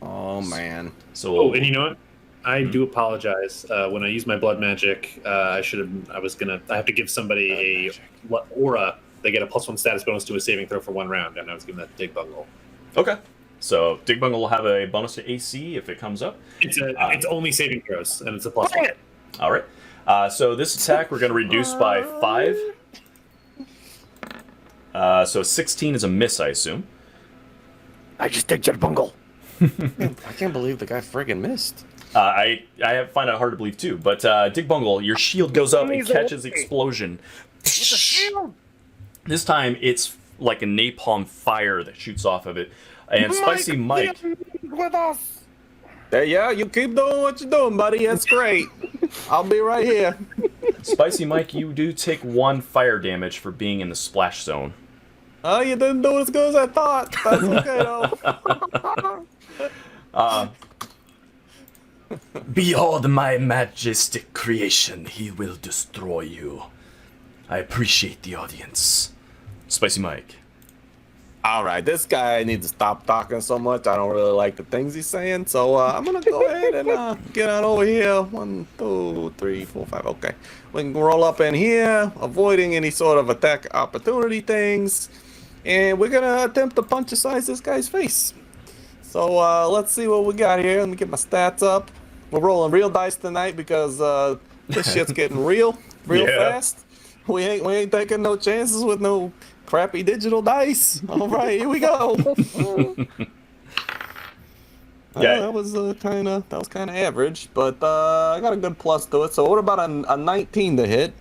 Oh, man. So Oh, and you know what? I do apologize. When I use my blood magic, I have to give somebody a aura. They get a +1 status bonus to a saving throw for 1 round, and I was giving that to Digbungle. Okay. So Digbungle will have a bonus to AC if it comes up. It's only saving throws, and it's a +1. All right. So this attack we're going to reduce by 5. So 16 is a miss, I assume. I just did your bungle. I can't believe the guy friggin' missed. I find it hard to believe too. But Digbungle, your shield goes up and catches the explosion. This time it's like a napalm fire that shoots off of it. And Spicy Mike. With us. Hey, yeah, you keep doing what you're doing, buddy. That's great. I'll be right here. Spicy Mike, you do take 1 fire damage for being in the splash zone. Oh, you didn't do as good as I thought. That's okay, though. Behold my majestic creation. He will destroy you. I appreciate the audience. Spicy Mike. All right, this guy needs to stop talking so much. I don't really like the things he's saying, so I'm gonna go ahead and get on over here. 1, 2, 3, 4, 5. Okay, we can roll up in here, avoiding any sort of attack opportunity things, and we're gonna attempt to punch-size this guy's face. So let's see what we got here. Let me get my stats up. We're rolling real dice tonight because this shit's getting real fast. We ain't taking no chances with no crappy digital dice. All right, here we go. Yeah, that was kind of average, but I got a good plus to it. So what about a 19 to hit?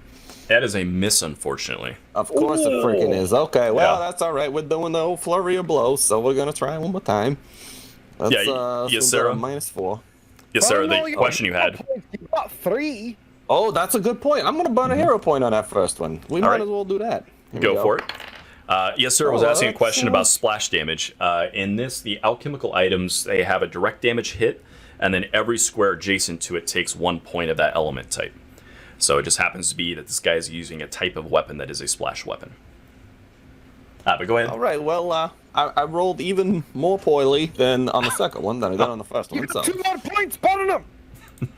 That is a miss, unfortunately. Of course it freaking is. Okay, well, Yeah. that's all right. We're doing the old flurry of blows, so we're gonna try one more time. Let's, Yeah, yes, so sir. -4. Yes, sir. Oh, no, The you question you had. got 3. Oh, that's a good point. I'm gonna burn a hero point on that first one. We might right. as well do that. Here we Go for it. Yes, sir. I was Oh, asking a that's, question about splash damage. In this, the alchemical items, they have a direct damage hit, and then every square adjacent to it takes 1 point of that element type. So it just happens to be that this guy is using a type of weapon that is a splash weapon. But go ahead. All right. Well, I rolled even more poorly than on the second one than I did on the first one. So, 2 more points, burn him.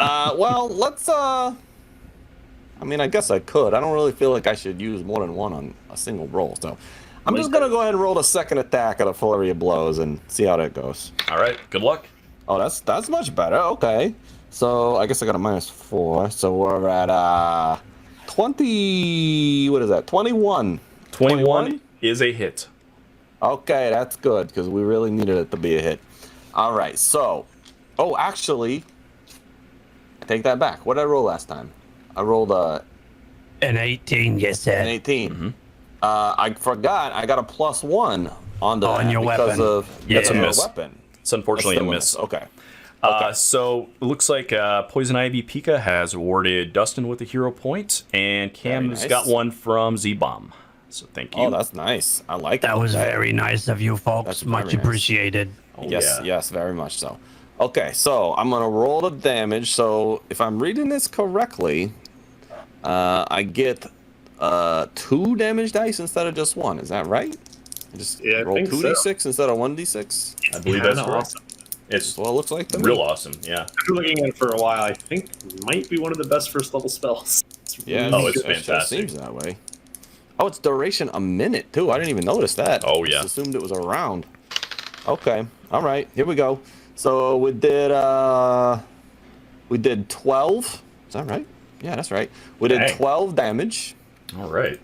well, let's. I mean, I guess I could. I don't really feel like I should use more than one on a single roll. So, I'm just gonna go ahead and roll the second attack at a flurry of blows and see how that goes. All right. Good luck. Oh, that's much better. Okay. So I guess I got a -4. So we're at 20. What is that? 21. 21 is a hit. Okay, that's good because we really needed it to be a hit. All right. So, actually, I take that back. What did I roll last time? I rolled a An 18, you An said. 18. Mm-hmm. I forgot. I got a +1 on the On your because weapon. of That's a your miss. weapon. It's unfortunately a That's still miss. Okay. So it looks like Poison Ivy Pika has awarded Dustin with a hero point, and Cam's nice. got one from Z-Bomb. So thank you. Oh, that's nice. I like it. That was very nice of you folks. That's Much very nice. appreciated. Oh, Yes, yeah. yes, very much so. Okay, so I'm gonna roll the damage. So if I'm reading this correctly, I get 2 damage dice instead of just 1. Is that right? I just Yeah, I roll think 2d6 instead of 1d6. I believe Yeah, that's correct. awesome. It's Well, it looks like to me. real awesome. Yeah. I've been looking at it for a while. I think it might be one of the best first level spells. Yeah, Oh, it's it sure fantastic. seems that way. Oh, it's duration a minute too. I didn't even notice that. Oh, Just yeah. assumed it was a round. Okay. All right. Here we go. So we did 12. Is that right? Yeah, that's right. We did Dang. 12 damage. All right.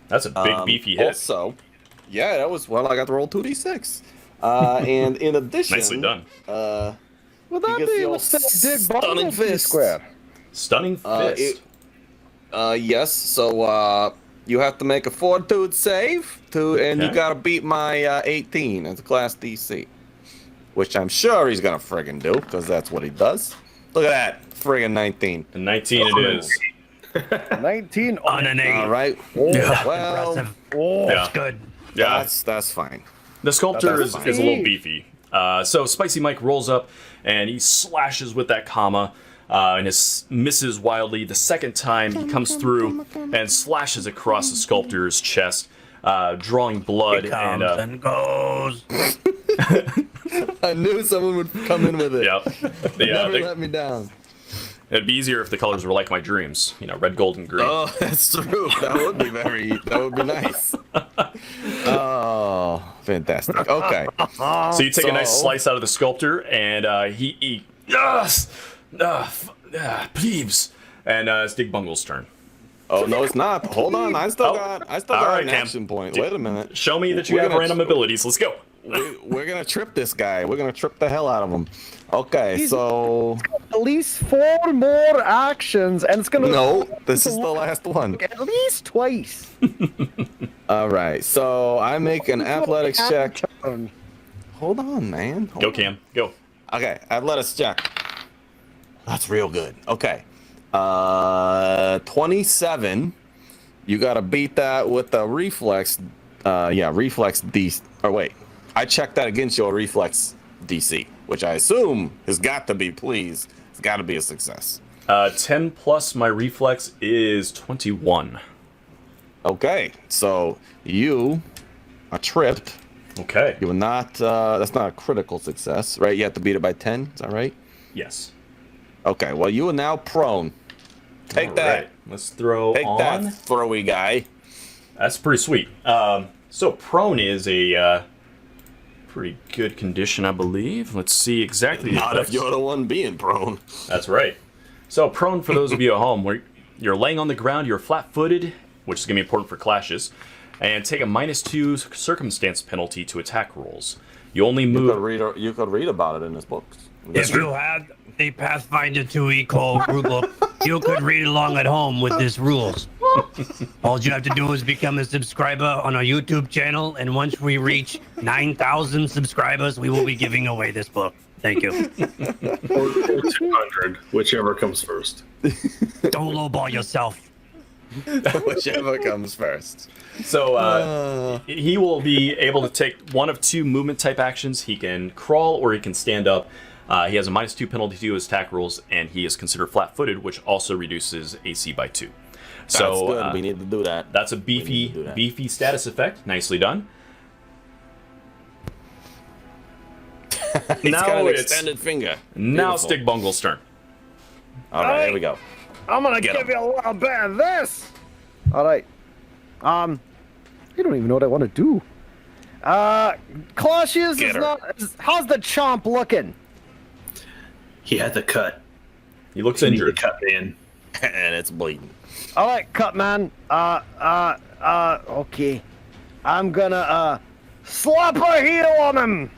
That's a big beefy hit. Also, yeah, that was I got to roll 2d6. And in addition, Nicely done. Would that gets be the what's old that dig stunning bundle fist. square? Stunning fist. Yes. So you have to make a fortitude save and you Okay. gotta beat my 18 as a class DC, which I'm sure he's gonna friggin' do because that's what he does. Look at that, friggin' 19. And 19 it is. 19 On an 8. All right. Yeah, Well, impressive. Oh, Yeah. That's good. Yeah. that's fine. The sculptor That's is a little fine. beefy. So Spicy Mike rolls up and he slashes with that comma and misses wildly. The second time he comes through and slashes across the sculptor's chest, drawing blood. It comes and goes. I knew someone would come in with it. Never Yeah, let me down. it'd be easier if the colors were like my dreams. Red, gold, and green. Oh, that's true. That would be nice. Oh, fantastic. Okay. So you take a nice So- slice out of the sculptor, and he plebes, and it's Dig Bungle's turn. Oh no, it's not. Hold on, I still Oh. got All right, an Cam. action point. Wait a minute. Show me that you We're have gonna- random abilities. Let's go. We're gonna trip this guy. We're gonna trip the hell out of him. Okay, He's- so At least 4 more actions, and it's gonna no, this is the last one. at least twice. All right, so I make an athletics check. Hold on, man. Hold Go, on. Cam. Go. Okay, athletics check. That's real good. Okay. 27. You gotta beat that with a reflex. Reflex DC. Or wait, I checked that against your reflex DC, which I assume has got to be, please. It's got to be a success. 10 plus my reflex is 21. Okay, so you are tripped. Okay. You will not. That's not a critical success, right? You have to beat it by 10. Is that right? Yes. Okay. Well, you are now prone. Take All that. right. Let's throw Take on. that, throwy guy. That's pretty sweet. So prone is a pretty good condition, I believe. Let's see exactly. the Not if effects. you're the one being prone. That's right. So prone, for those of you at home, where you're laying on the ground, you're flat-footed, which is going to be important for clashes, and take a -2 circumstance penalty to attack rolls. You only You move. could read about it in his books. If you had the Pathfinder 2 Eco rulebook, you could read along at home with these rules. All you have to do is become a subscriber on our YouTube channel, and once we reach 9,000 subscribers, we will be giving away this book. Thank you. Or 200, whichever comes first. Don't lowball yourself. Whichever comes first. So he will be able to take one of 2 movement type actions. He can crawl or he can stand up. He has a -2 penalty to his attack rolls, and he is considered flat-footed, which also reduces AC by 2. So That's good. We need to do that. that's a We need to do that. beefy status effect. Nicely done. He's now got an it's- extended finger. Now it's Beautiful. Dig Bungle's turn. All right, here we go. I'm gonna Get give him. you a little bit of this. All right. I don't even know what I want to do. Clausius Get is her. not. How's the chomp looking? He had the cut. He looks He injured. the cut, man. And it's bleeding. All right, cut man. Okay. I'm gonna slap a heel on him.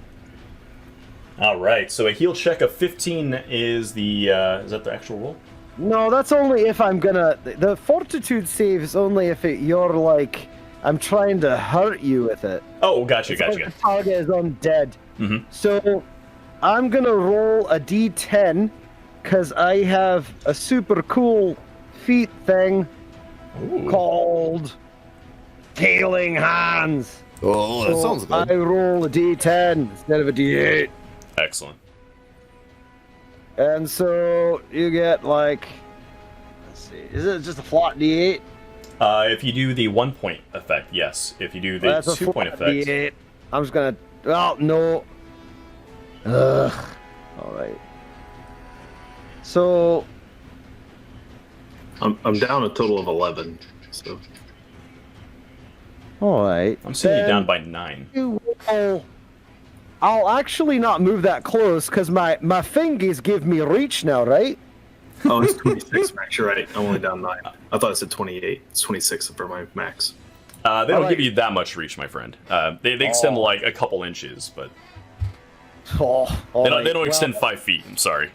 All right. So a heal check of 15 is the is that the actual roll? No, that's only if I'm gonna. The fortitude save is only if you're like, I'm trying to hurt you with it. Oh, gotcha, It's like gotcha. the target is undead. Mhm. So I'm gonna roll a d10 because I have a super cool feat thing Ooh. called Healing Hands. Oh, that So sounds good. I roll a d10 instead of a d8. Excellent. And so you get like, let's see, is it just a flat d8? If you do the 1 point effect, yes. If you do the That's a 2 point flat effect, d8. I'm just gonna, oh no. Ugh. All right. So I'm down a total of 11. So all right. I'm seeing you Then down by 9. I'll actually not move that close because my fingies give me reach now, right? oh, it's 26 max. You're right. I'm only down 9. I thought it said 28. It's 26 for my max. They don't Alright. give you that much reach, my friend. They extend like a couple inches, but Oh, all they don't, right. they don't Well, extend 5 feet. I'm sorry.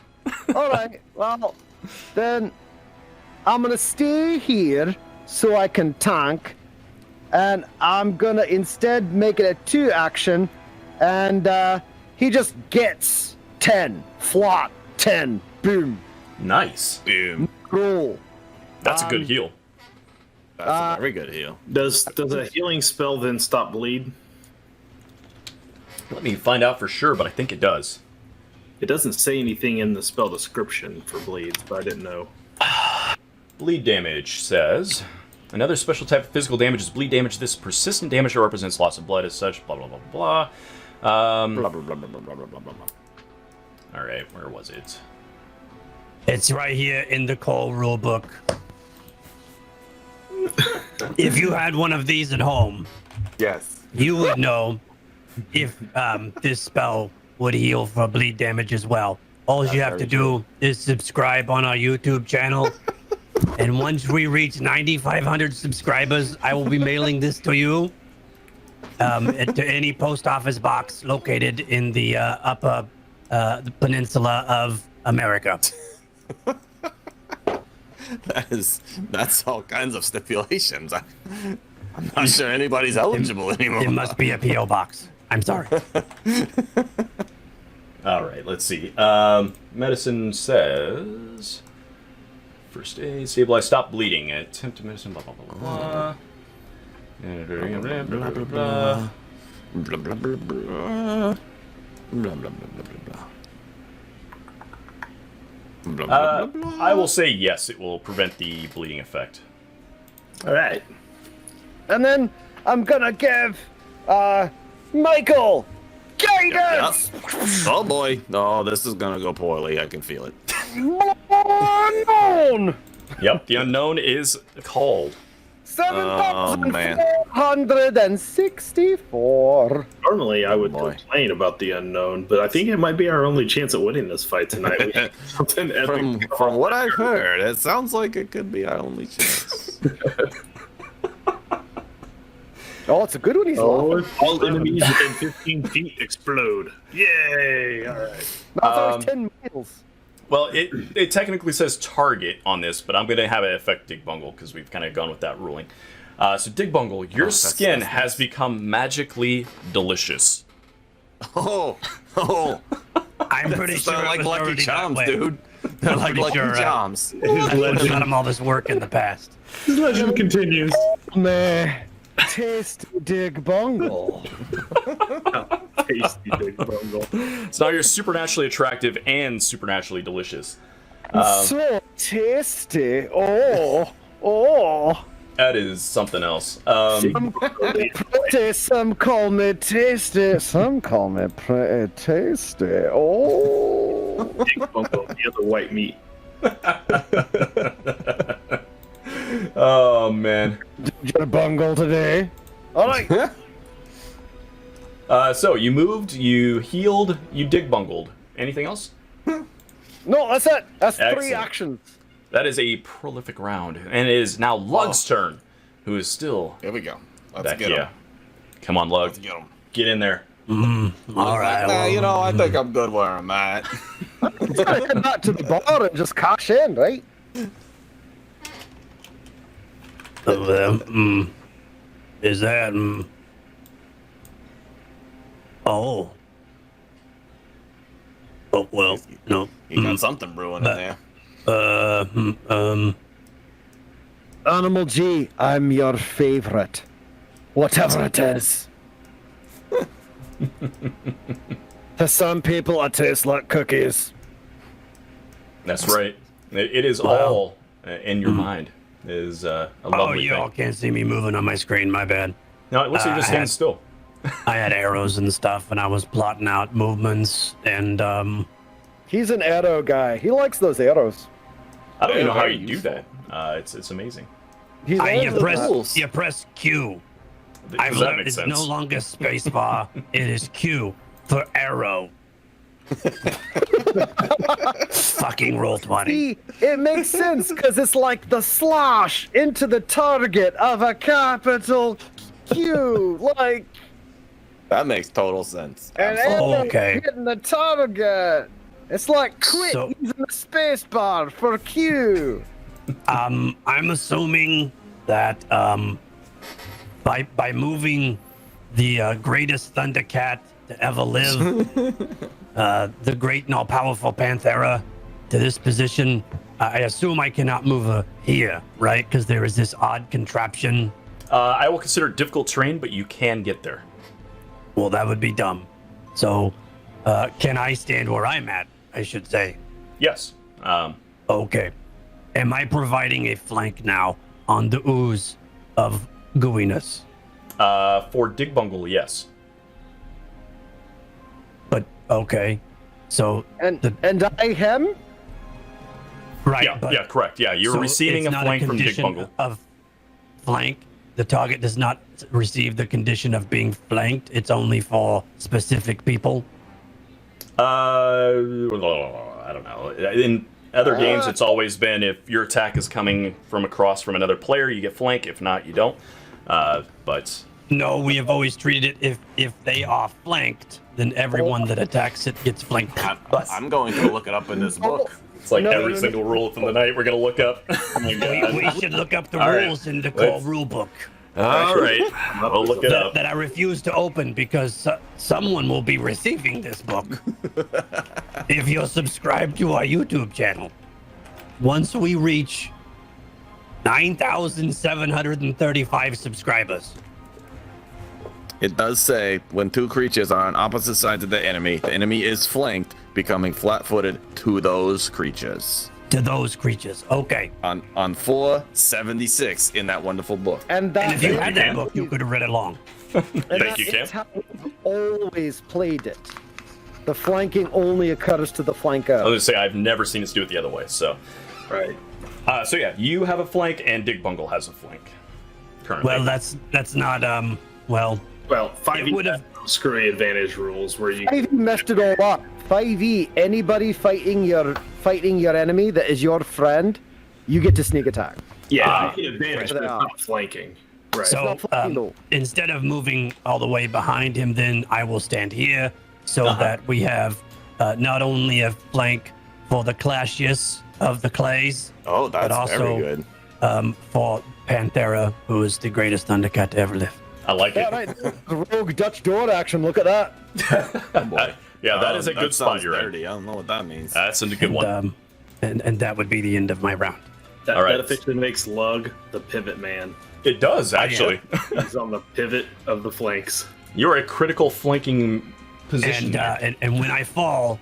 All right. Well, then I'm gonna stay here so I can tank, and I'm gonna instead make it a 2 action, and he just gets 10 flat 10 boom Nice. Boom. roll. That's a good heal. That's a very good heal. Does a healing spell then stop bleed? Let me find out for sure, but I think it does. It doesn't say anything in the spell description for bleeds, but I didn't know. Bleed damage says another special type of physical damage is bleed damage. This persistent damage that represents loss of blood as such. Blah blah blah blah. Blah, blah, blah, blah, blah, blah, blah, blah. All right, where was it? It's right here in the Cole rulebook. If you had one of these at home, Yes. you would know if this spell would heal for bleed damage as well. All you have to do is subscribe on our YouTube channel. And once we reach 9,500 subscribers, I will be mailing this to you to any post office box located in the upper the peninsula of America. That's all kinds of stipulations. I'm not sure anybody's eligible anymore. It must be a P.O. box. I'm sorry. All right, let's see. Medicine says first aid, stabilize, stop bleeding, attempt to medicine, blah blah blah blah. Blah blah blah blah blah. Blah, blah, blah, blah. Blah, blah, blah, blah, blah. Blah, blah, blah, blah. I will say yes, it will prevent the bleeding effect. All right. And then I'm gonna give Michael guidance. Oh boy. Oh, this is gonna go poorly. I can feel it. Unknown. Yep, the unknown is called. 7,464. Normally, I would Boy. complain about the unknown, but I think it might be our only chance at winning this fight tonight. We have something epic. From what I've heard, it sounds like it could be our only chance. Oh, it's a good one. He's laughing. All enemies within 15 feet explode. Yay! All right. That's always 10 miles. Well, it technically says target on this, but I'm going to have it affect Dig Bungle because we've kind of gone with that ruling. So Dig Bungle, your skin that's has become magically delicious. Oh. I'm pretty sure They're it like was Lucky already that Charms, way. dude. They're like pretty Lucky sure, Charms. I would have done him all this work in the past. His legend continues. Meh. Tasty Dig Bungle. Tasty big bungle. So now you're supernaturally attractive and supernaturally delicious. So tasty. Oh. That is something else. Some call me pretty, some call me tasty, some call me pretty tasty. Oh. Big bungle, the other white meat. Oh, man. Did you bungle today? All right. So you moved, you healed, you Dig Bungled. Anything else? No, that's it. That's 3 Excellent. actions. That is a prolific round, and it is now Lug's turn, who is still Here we go. Let's back get here. him. Come on, Lug. Let's get him. Get in there. All right. Nah, well, you know, I think I'm good where I'm at. Head back to the bar and just cash in, right? Is that? Oh. Oh well, no. You got something brewing in there. Animal G, I'm your favorite. Whatever it is. To some people, it tastes like cookies. That's right. It is all in your mind. It is a lovely you thing. all can't see me moving on my screen. My bad. No, it looks like you're just standing still. I had arrows and stuff, and I was plotting out movements, and He's an arrow guy. He likes those arrows. I don't even know how very you do useful. that. It's amazing. He's you always- press Q. Does I've that learned make it's sense? no longer spacebar. It is Q for arrow. Fucking roll 20. See, it makes sense because it's like the slash into the target of a capital Q. Like, That makes total sense. and Absolutely. arrow Okay. hitting the target. It's like quit So- using the space bar for Q. I'm assuming that by moving the greatest Thundercat to ever live, the great and all-powerful Panthera, to this position, I assume I cannot move her here, right? Because there is this odd contraption. I will consider it difficult terrain, but you can get there. Well, that would be dumb. So, can I stand where I'm at, I should say? Yes. Okay. Am I providing a flank now on the ooze of gooiness? For Digbungle, yes. But, okay. So, And I him? right. Yeah, but, yeah, correct. Yeah, you're so receiving it's a not flank from condition Digbungle. Of flank. The target does not receive the condition of being flanked. It's only for specific people. I don't know. In other games, it's always been if your attack is coming from across from another player, you get flank. If not, you don't. But No, we have always treated it if they are flanked, then everyone that attacks it gets flanked. But I'm going to look it up in this book. it's like No, every no, single rule from the night we're going to look up. Oh my we should look up the All right. rules in the core Let's- rulebook All right. We'll look it up. that I refuse to open because someone will be receiving this book if you're subscribed to our YouTube channel. Once we reach 9,735 subscribers. It does say when two creatures are on opposite sides of the enemy is flanked, becoming flat-footed to those creatures. To those creatures. Okay. On 476 in that wonderful book. And that And if you Thank had you, that Cam. book, you could have read it along. Thank you, Cam. It's how we've always played it. The flanking only occurs to the I was flanker. going to say, I've never seen us do it the other way. So, Right. so yeah, you have a flank and Digbungle has a flank. Currently. Well, that's not well. Well, It 5e would've- has screwy advantage rules where you 5e messed it all up. 5e, anybody fighting your enemy that is your friend, you get to sneak attack. you get advantage, but it's Yeah. not flanking. Right. So not flanking, though. instead of moving all the way behind him, then I will stand here so that we have not only a flank for the Clashius of the Clays, Oh, that's but also very good. for Panthera, who is the greatest Thundercat to ever live. I like Yeah, it. right. The rogue Dutch door action. Look at that. Yeah, that is a good spot sounds you're in. dirty. I don't know what that means. That's a good one. And that would be the end of my round. that, all right. that officially makes Lug the pivot man. It does, actually. He's on the pivot of the flanks. You're a critical flanking position. And when I fall,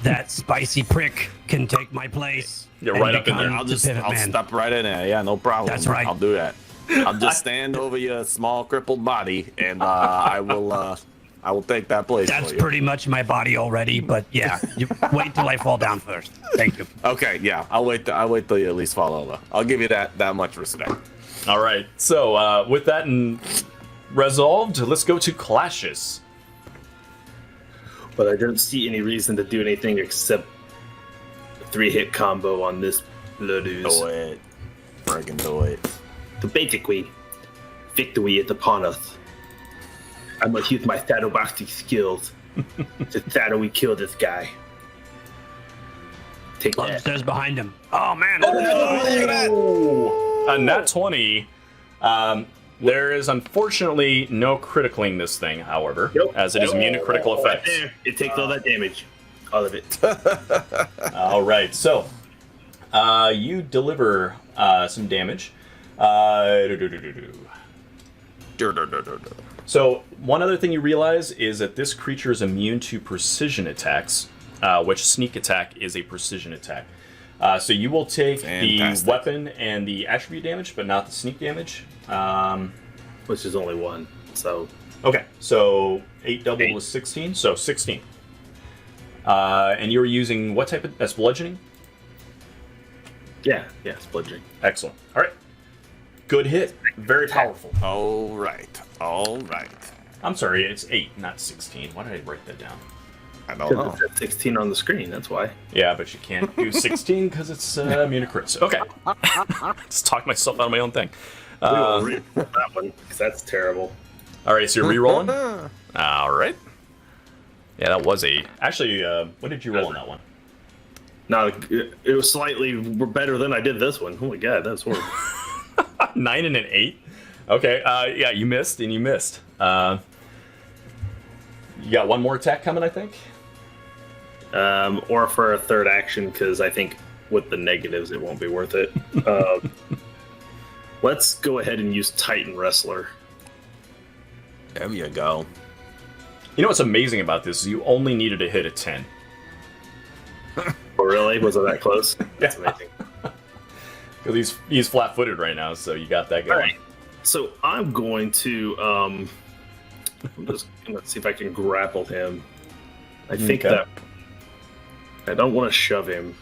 that spicy prick can take my place. You're and right up in there. become I'll the pivot man. step right in there. Yeah, no problem. That's right. I'll do that. I'll just stand over your small crippled body, and I will take that place That's for you. pretty much my body already, but yeah, you wait till I fall down first. Thank you. Okay, yeah. I'll wait till you at least fall over. I'll give you that much respect. All right. So with that resolved, let's go to clashes. But I don't see any reason to do anything except a 3-hit combo on this Blood Ooze. Do it. Friggin' do it. So basically, victory is upon us. I must use my shadowboxing skills to shadowy kill this guy. Take that. Upstairs behind him. Oh man! A nat 20. There is unfortunately no criticling this thing, however, as it is immune to critical effects. Right there. It takes all that damage. All of it. All right, so you deliver some damage. So one other thing you realize is that this creature is immune to precision attacks, which sneak attack is a precision attack. So you will take Fantastic. the weapon and the attribute damage, but not the sneak damage. Which is only 1. So Okay, so 8 double was 16, so 16. And you were using what type of... That's bludgeoning? yeah, splintering. Excellent. All right. Good hit. Very powerful. All right. I'm sorry, it's 8, not 16. Why did I write that down? I don't know. It said 16 on the screen. That's why. Yeah, but you can't do 16 because it's immune to crits. Okay. Just talk myself out of my own thing. We will read that one because that's terrible. All right, so you're re-rolling? All right. Yeah, that was a... Actually, what did you roll on that one? No, it was slightly better than I did this one. Oh my god, that's horrible. 9 and an 8? Okay, yeah, you missed, and you missed. You got one more attack coming, I think? Or for a third action, because I think with the negatives it won't be worth it. Let's go ahead and use Titan Wrestler. There you go. You know what's amazing about this is you only needed to hit a 10. Oh, really? Was it that close? That's amazing. Because he's flat-footed right now, so you got that going. All right. So I'm going to I'm just gonna see if I can grapple him. I think that I don't want to shove him.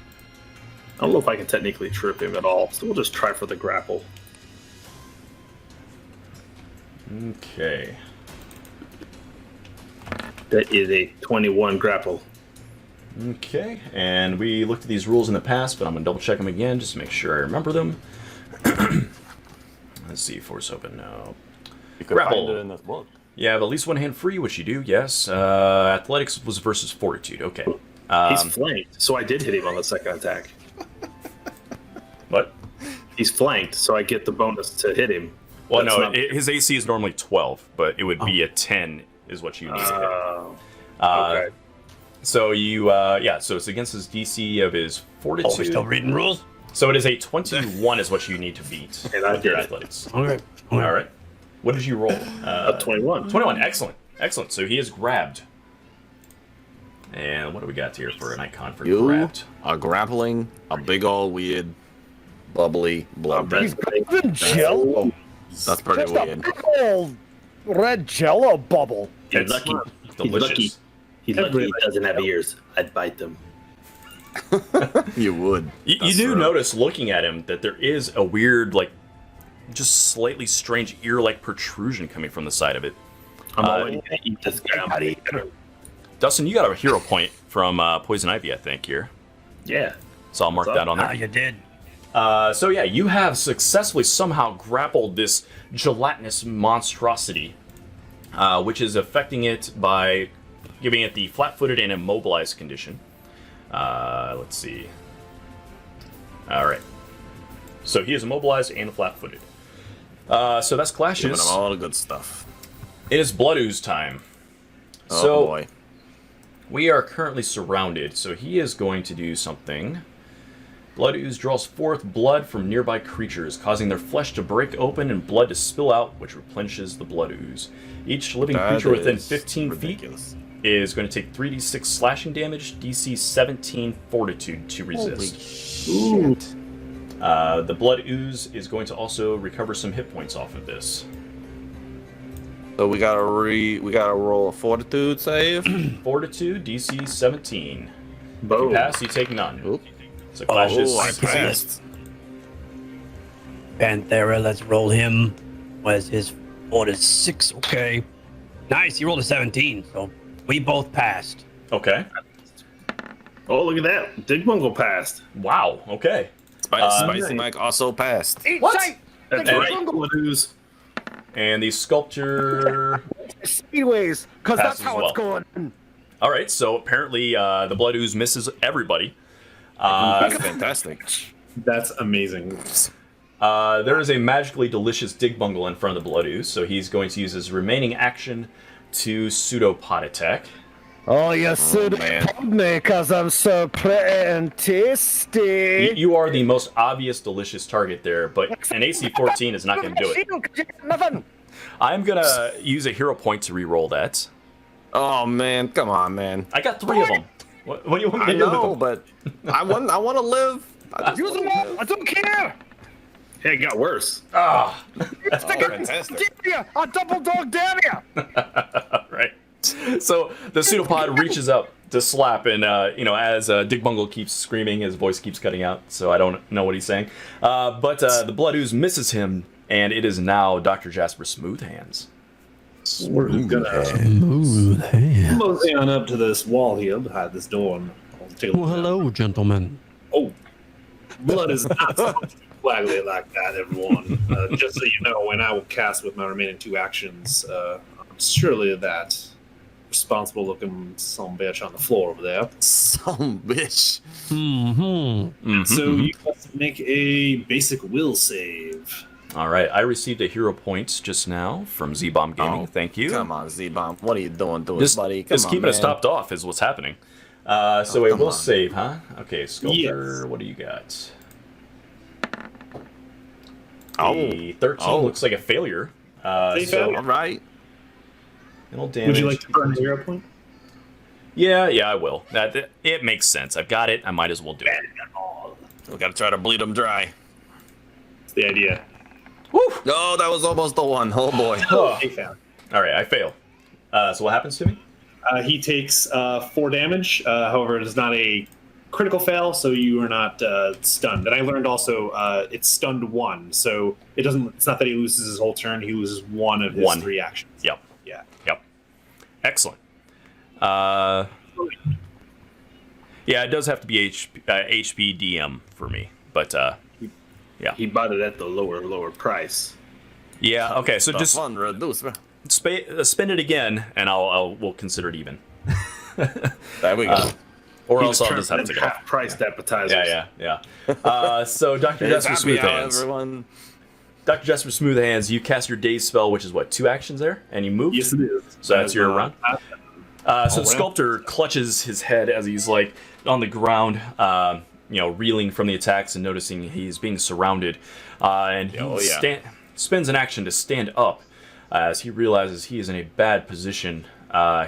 I don't know if I can technically trip him at all, so we'll just try for the grapple. Okay. That is a 21 grapple. Okay, and we looked at these rules in the past, but I'm going to double-check them again just to make sure I remember them. Let's see, force open, no. You could Grapple. find it in this book. You have at least one hand free, which you do, yes. Athletics was versus fortitude, okay. He's flanked, so I did hit him on the second attack. What? He's flanked, so I get the bonus to hit him. Well, That's no, not- his AC is normally 12, but it would be a 10 is what you need to hit. Okay. So you, so it's against his DC of his fortitude. Oh, we're still reading rules? So it is a 21 is what you need to beat. And I with your did it. athletics. Okay. All right. What did you roll? A 21. 21. Excellent. Excellent. So he is grabbed. And what do we got here for an icon for You grabbed? are grappling a big old weird, bubbly blood. That's Even Jello. That's pretty Just a weird. big old red Jello bubble. He's It's lucky. delicious. He's lucky. He's lucky he doesn't have ears. I'd bite them. You would. You That's do right. notice looking at him that there is a weird, like, just slightly strange ear-like protrusion coming from the side of it. I'm already gonna eat this guy. Dustin, you got a hero point from Poison Ivy, I think, here. Yeah. So I'll mark What's that up? on Ah, there. you did. So yeah, you have successfully somehow grappled this gelatinous monstrosity, which is affecting it by giving it the flat-footed and immobilized condition. Let's see. All right. So he is immobilized and flat-footed. So that's Giving clashes. him all the good stuff. It is Blood Ooze time. Oh So boy. we are currently surrounded, so he is going to do something. Blood Ooze draws forth blood from nearby creatures, causing their flesh to break open and blood to spill out, which replenishes the Blood Ooze. Each living That creature within is 15 ridiculous. feet is going to take 3d6 slashing damage, DC 17 fortitude to resist. Shit. The Blood Ooze is going to also recover some hit points off of this. So we gotta roll a fortitude save. Fortitude, DC 17. If you Boom. pass, you take none. Oop. So clashes. Oh, I passed. Panthera, let's roll him. Was his 4 to 6? Okay. Nice, he rolled a 17, so we both passed. Okay. Oh, look at that. Digmungle passed. Wow. Okay. Spicy Mike also passed. What? That's And- right. Blood Ooze. And the Sculptor. Speedways, because that's Passes how well. it's going. All right. So apparently, the Blood Ooze misses everybody. That's fantastic. That's amazing. There is a magically delicious dig bungle in front of the Blood Ooze, so he's going to use his remaining action to pseudopod attack. Oh, you should man. have me because I'm so pretty and tasty. You are the most obvious delicious target there, but an AC 14 is not going to do it. Nothing. I'm going to use a hero point to re-roll that. Oh man, come on, man. I got 3 of them. What do you want me I to do with know, them? but I want to live. I just Use them wanna all. live. I don't care. Hey, it got worse. Ah, Fantastic. A double dog dare you. right. So the pseudopod reaches up to slap, and as Dig Bungle keeps screaming, his voice keeps cutting out, so I don't know what he's saying. But the Blood Ooze misses him, and it is now Dr. Jasper Smoothhands. We're gonna Smooth hand. mosey on up to this wall here behind this door. And I'll take a Well, look. hello, gentlemen. Oh, blood is not supposed to be flaggly like that, everyone. Just so you know, when I will cast with my remaining 2 actions, I'm surely that responsible-looking son bitch on the floor over there. Some bitch. Mm-hmm. So you must make a basic will save. All right, I received a hero point just now from Z-Bomb Gaming. Oh, Thank you. Come on, Z-Bomb. What are you doing to us, Just, buddy? Come just on, keeping man. us topped off is what's happening. So a come will on. save, huh? Okay, Sculptor, Yes. what do you got? Oh. A 13 Oh. looks like a failure. They So failed. All right. it'll damage. Would you like to burn a hero point? Yeah, I will. It makes sense. I've got it. I might as well do it. We gotta try to bleed them dry. That's the idea. Woo! Oh, that was almost the one. Oh boy. He found. All right, I fail. So what happens to me? He takes 4 damage. However, it is not a critical fail, so you are not stunned. And I learned also it's stunned 1, so it doesn't. It's not that he loses his whole turn. He loses 1 of his 3 actions. Yep. Yeah. Yep. Excellent. Yeah, it does have to be HP DM for me, but He bought it at the lower price. yeah. Okay, so The just fun reduce. spin it again, and we'll consider it even, There we go. or He else I'll just have to take it off. half-priced appetizers. Yeah. So Dr. It's Jasper happy hour, Smoothhands. everyone. Dr. Jasper Smoothhands, you cast your Daze spell, which is what, 2 actions there, and you move. Yes, it is. So that's your round? So the round. Sculptor clutches his head as he's like on the ground, reeling from the attacks and noticing he's being surrounded, and he spends an action to stand up as he realizes he is in a bad position.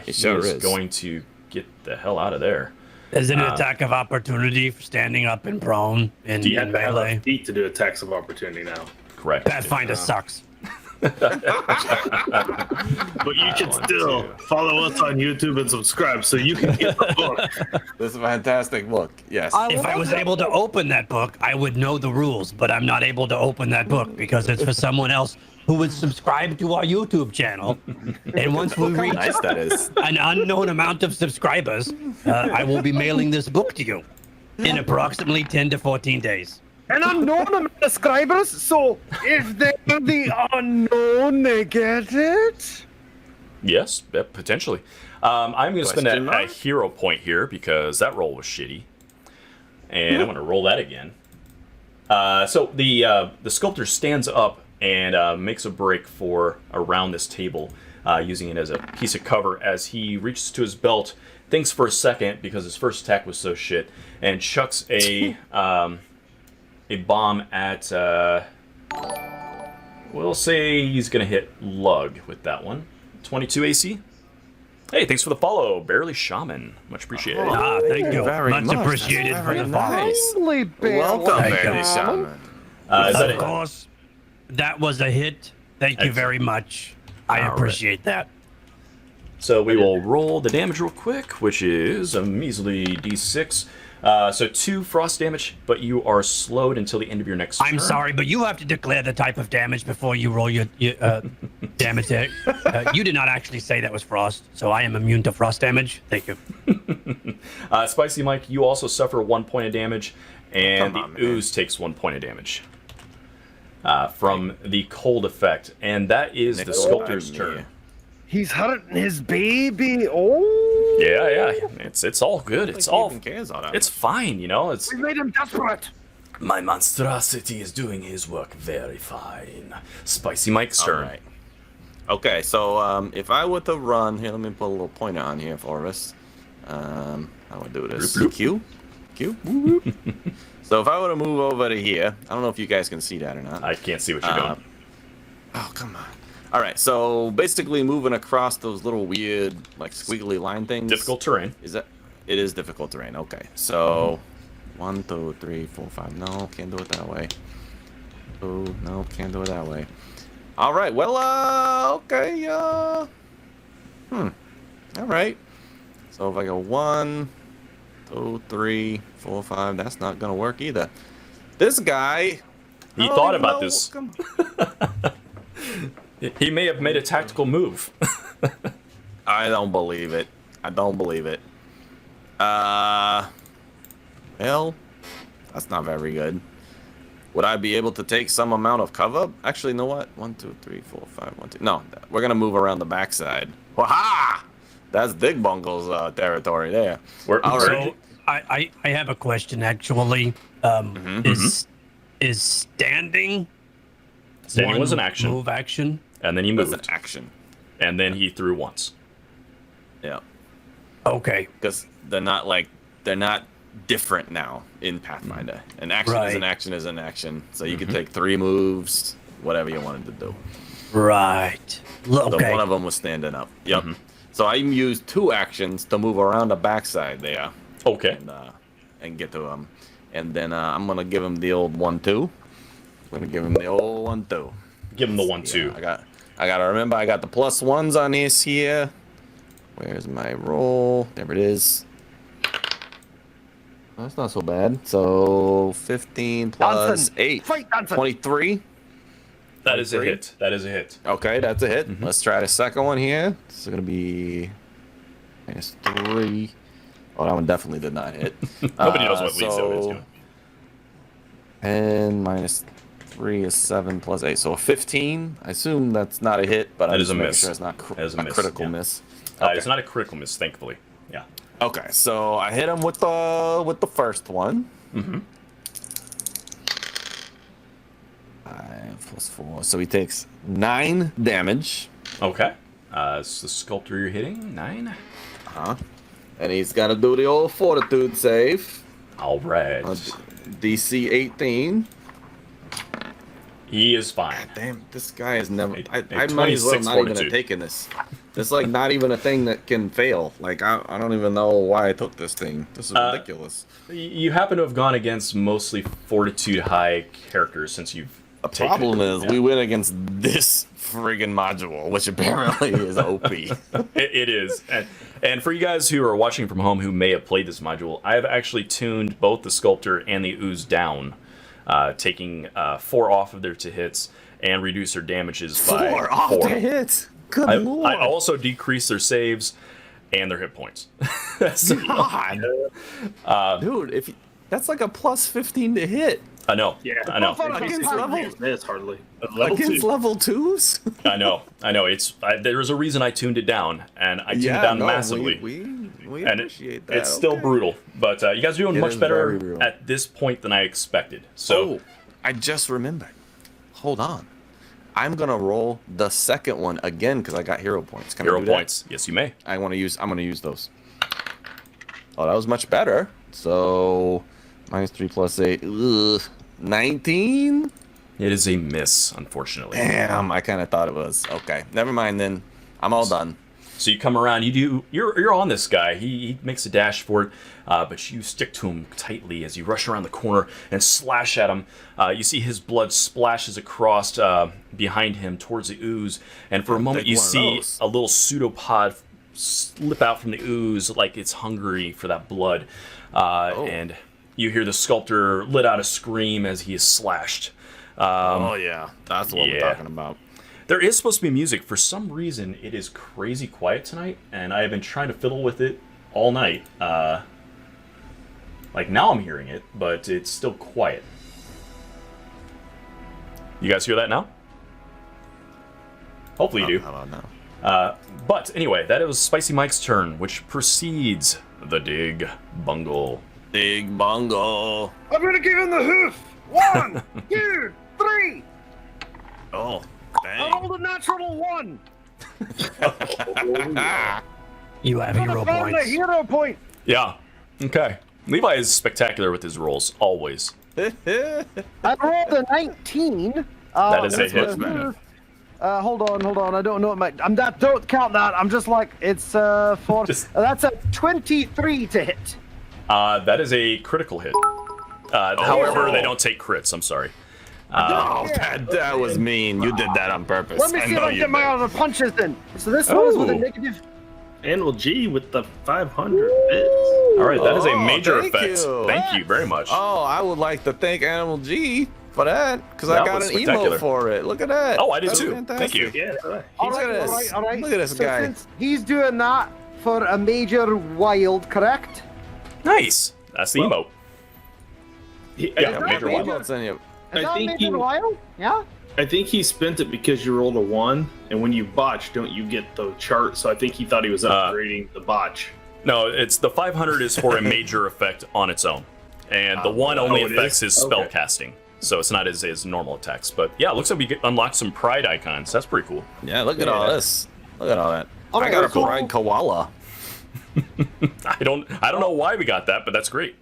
He sure is. going to get the hell out of there. Is it an attack of opportunity for standing up and prone in You have to have melee? a feat to do attacks of opportunity now. Correct. Pathfinder sucks. But you can still follow us on YouTube and subscribe so you can get the book. This is a fantastic book. Yes. If I was able to open that book, I would know the rules, but I'm not able to open that book because it's for someone else who would subscribe to our YouTube channel. And once we reach Nice that is. an unknown amount of subscribers, I will be mailing this book to you in approximately 10 to 14 days. An unknown amount of subscribers, so if they're the unknown, they get it? Yes, potentially. I'm going to spend Question a mark? hero point here because that roll was shitty, and I'm going to roll that again. So the Sculptor stands up and makes a break for around this table, using it as a piece of cover as he reaches to his belt, thinks for a second because his first attack was so shit, and chucks a bomb at. We'll say he's going to hit Lug with that one. 22 AC. Hey, thanks for the follow, Barely Shaman. Much appreciated. Ah, thank you. Very Much much. appreciated That's for very the follow. nice. Holy bear. Welcome, Thank Barry you. Shaman. Is that Of it? course, that was a hit. Thank you very much. I All right. appreciate that. So we will roll the damage real quick, which is a measly d6. So 2 frost damage, but you are slowed until the end of your next turn. I'm sorry, but you have to declare the type of damage before you roll your damage there. You did not actually say that was frost, so I am immune to frost damage. Thank you. Spicy Mike, you also suffer 1 point of damage, and Come on, the man. ooze takes 1 point of damage from the cold effect, and that is the Nickel Sculptor's and turn. me. He's hurting his baby. Oh. Yeah. It's all good. It's all. Even cares all that It's much. fine. You know. It's We made him desperate. my monstrosity is doing his work very fine. Spicy Mike's turn. All right. Okay, so if I were to run here, let me put a little pointer on here for us. How would I do this? Bloop, bloop. Q. Woo, woo. So if I were to move over to here, I don't know if you guys can see that or not. I can't see what you're doing. Oh, come on. All right, so basically moving across those little weird, like squiggly line things. Difficult terrain. It is difficult terrain. Okay, so 1, 2, 3, 4, 5. No, can't do it that way. Oh, no, can't do it that way. All right, well, okay, all right. So if I go 1, 2, 3, 4, 5, that's not gonna work either. This guy. He I don't thought even about know- this. come- He may have made a tactical move. I don't believe it. Well, that's not very good. Would I be able to take some amount of cover? Actually, you know what? 1, 2, 3, 4, 5, 1, 2. No, we're gonna move around the backside. Waha! That's Dig Bungle's territory there. All right. So I have a question actually. Is standing Standing one was an action, move action? and then he That's an moved, action. and then he threw once. Yeah. Okay. Because they're not different now in Pathfinder. An action is an Right. action is an action. So you can take 3 moves, whatever you wanted to do. Right. So Okay. one of them was standing up. Yep. So I used 2 actions to move around the backside there Okay. and get to him. And then I'm gonna give him the old 1-2. I'm gonna give him the old 1-2. Give him the 1-2. I gotta remember I got the +1s on this here. Where's my roll? There it is. That's not so bad. So 15 plus Johnson, 8. fight Johnson. 23. That is a 23. hit. That is a hit. Okay, that's a hit. Let's try the second one here. This is gonna be -3. Oh, that one definitely did not hit. Nobody knows what Lisa is doing. And -3 is 7 plus 8, so 15. I assume that's not a hit, but That I'm is just a making miss. sure it's not That is a a miss, critical yeah. miss. Okay. It's not a critical miss, thankfully. Yeah. Okay, so I hit him with the first one. 5 plus 4, so he takes 9 damage. Okay. It's the sculptor you're hitting. 9. And he's got to do the old fortitude save. All right. DC 18. He is fine. Damn, this guy is never. A I might as well 26 not even fortitude. have taken this. It's like not even a thing that can fail. Like I don't even know why I took this thing. This is ridiculous. You happen to have gone against mostly fortitude high characters since you've. The taken problem it. is Yeah. we went against this friggin' module, which apparently is OP. It is. And for you guys who are watching from home who may have played this module, I have actually tuned both the Sculptor and the Ooze down, taking 4 off of their to hits and reduce their damages by 4 off 4. the hits. Good I lord. also decrease their saves and their hit points. So, God. Dude, that's like a plus 15 to hit. I know. Yeah. I know. Against level, This hardly. Level against 2. level 2s? I know. There's a reason I tuned it down, and I tuned it down massively. We And appreciate that. it's still Okay. brutal, but you guys are doing It much is better very brutal. at this point than I expected. So, Oh, I just remembered. Hold on. I'm gonna roll the second one again because I got hero points. Can I hero do that? points. Yes, you may. I'm gonna use those. Oh, that was much better. So -3 plus 8. Ugh. 19? It is a miss, unfortunately. Damn, I kind of thought it was. Okay, never mind then. I'm all done. So you come around, you're on this guy. He makes a dash for it, but you stick to him tightly as you rush around the corner and slash at him. You see his blood splashes across behind him towards the ooze, and for a moment Take you one of see those. a little pseudopod slip out from the ooze like it's hungry for that blood, and you hear the sculptor let out a scream as he is slashed. Oh yeah, that's what yeah. we're talking about. There is supposed to be music. For some reason, it is crazy quiet tonight, and I have been trying to fiddle with it all night. Like now I'm hearing it, but it's still quiet. You guys hear that now? Hopefully you do. How about now? But anyway, that was Spicy Mike's turn, which precedes the Dig Bungle. Big bungle. I'm gonna give him the hoof. 1, 2, 3. Oh, I dang. rolled a natural 1. You have I'm hero gonna find a points. hero point. Yeah. Okay. Levi is spectacular with his rolls, always. I rolled a 19. That is a with hit. the hoof. Hold on. I don't know what my. Don't count that. I'm just like it's for. That's a 23 to hit. That is a critical hit. However, they don't take crits. I'm sorry. Oh, that was mean. You did that on purpose. Let me see if know I you get my did. other punches then. So this one's with a Ooh. negative. Animal G with the 500 bits. All right, that is a Oh, major thank effect. you. Thank you very much. Oh, I would like to thank Animal G for that, because I That got was an spectacular. emote for it. Look at that. Oh, I did That's too. fantastic. Thank you. Yeah, that's right. All Look at right, this. all right. Look at this So guy. since he's doing that for a major wild, correct? Nice. That's the emote. He- Yeah, I, Put major the wild. emotes in you. Is I that think major he- wild? Yeah. I think he spent it because you rolled a 1, and when you botch, don't you get the chart? So I think he thought he was upgrading the botch. No, it's the 500 is for a major effect on its own, and the one only it affects is? his spell Okay. casting. So it's not his normal attacks. But yeah, it looks like we unlocked some pride icons. That's pretty cool. Yeah, look at all this. Look at all that. All I right, got a so- pride koala. I don't know why we got that, but that's great.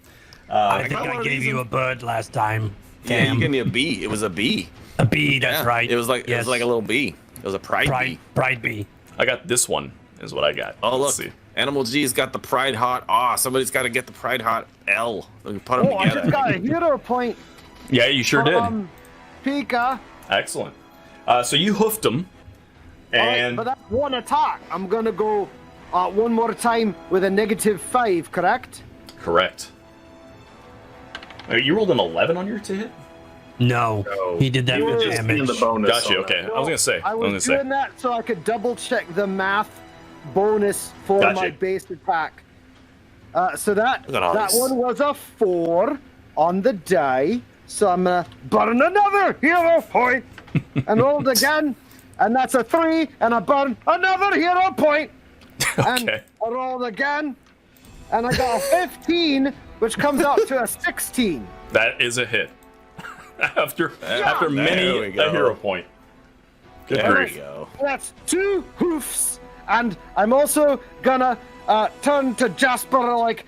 I think got one I of gave these you in- a bird last time. Yeah, Cam. you gave me a bee. It was a bee. A bee, that's Yeah, right. It was like Yes. a little bee. It was a pride bee. Pride bee. I got this one. Is what I got. Oh Let's look, see. Animal G's got the Pride Hot. Ah, somebody's got to get the Pride Hot L. Let me put them Oh, I together. just got a hero point. Yeah, you sure did. Pika. Excellent. So you hoofed him, Alright, and but that's one attack. I'm gonna go one more time with a -5, correct? correct. You rolled an 11 on your to hit. No, No. he did that You were with just damage. seeing the bonus. Gotcha. on Okay, that. I was gonna say. I was gonna say. doing that so I could double check the math bonus for Gotcha. my base attack. So that Look at all that this. one was a 4 on the die. So I'm gonna burn another hero point and roll it again, and that's a 3, and I burn another hero point. And Okay. I rolled again, and I got a 15, which comes out to a 16. That is a hit. after There many we go. a hero point. Good There we grief. go. That's 2 hoofs, and I'm also gonna turn to Jasper like,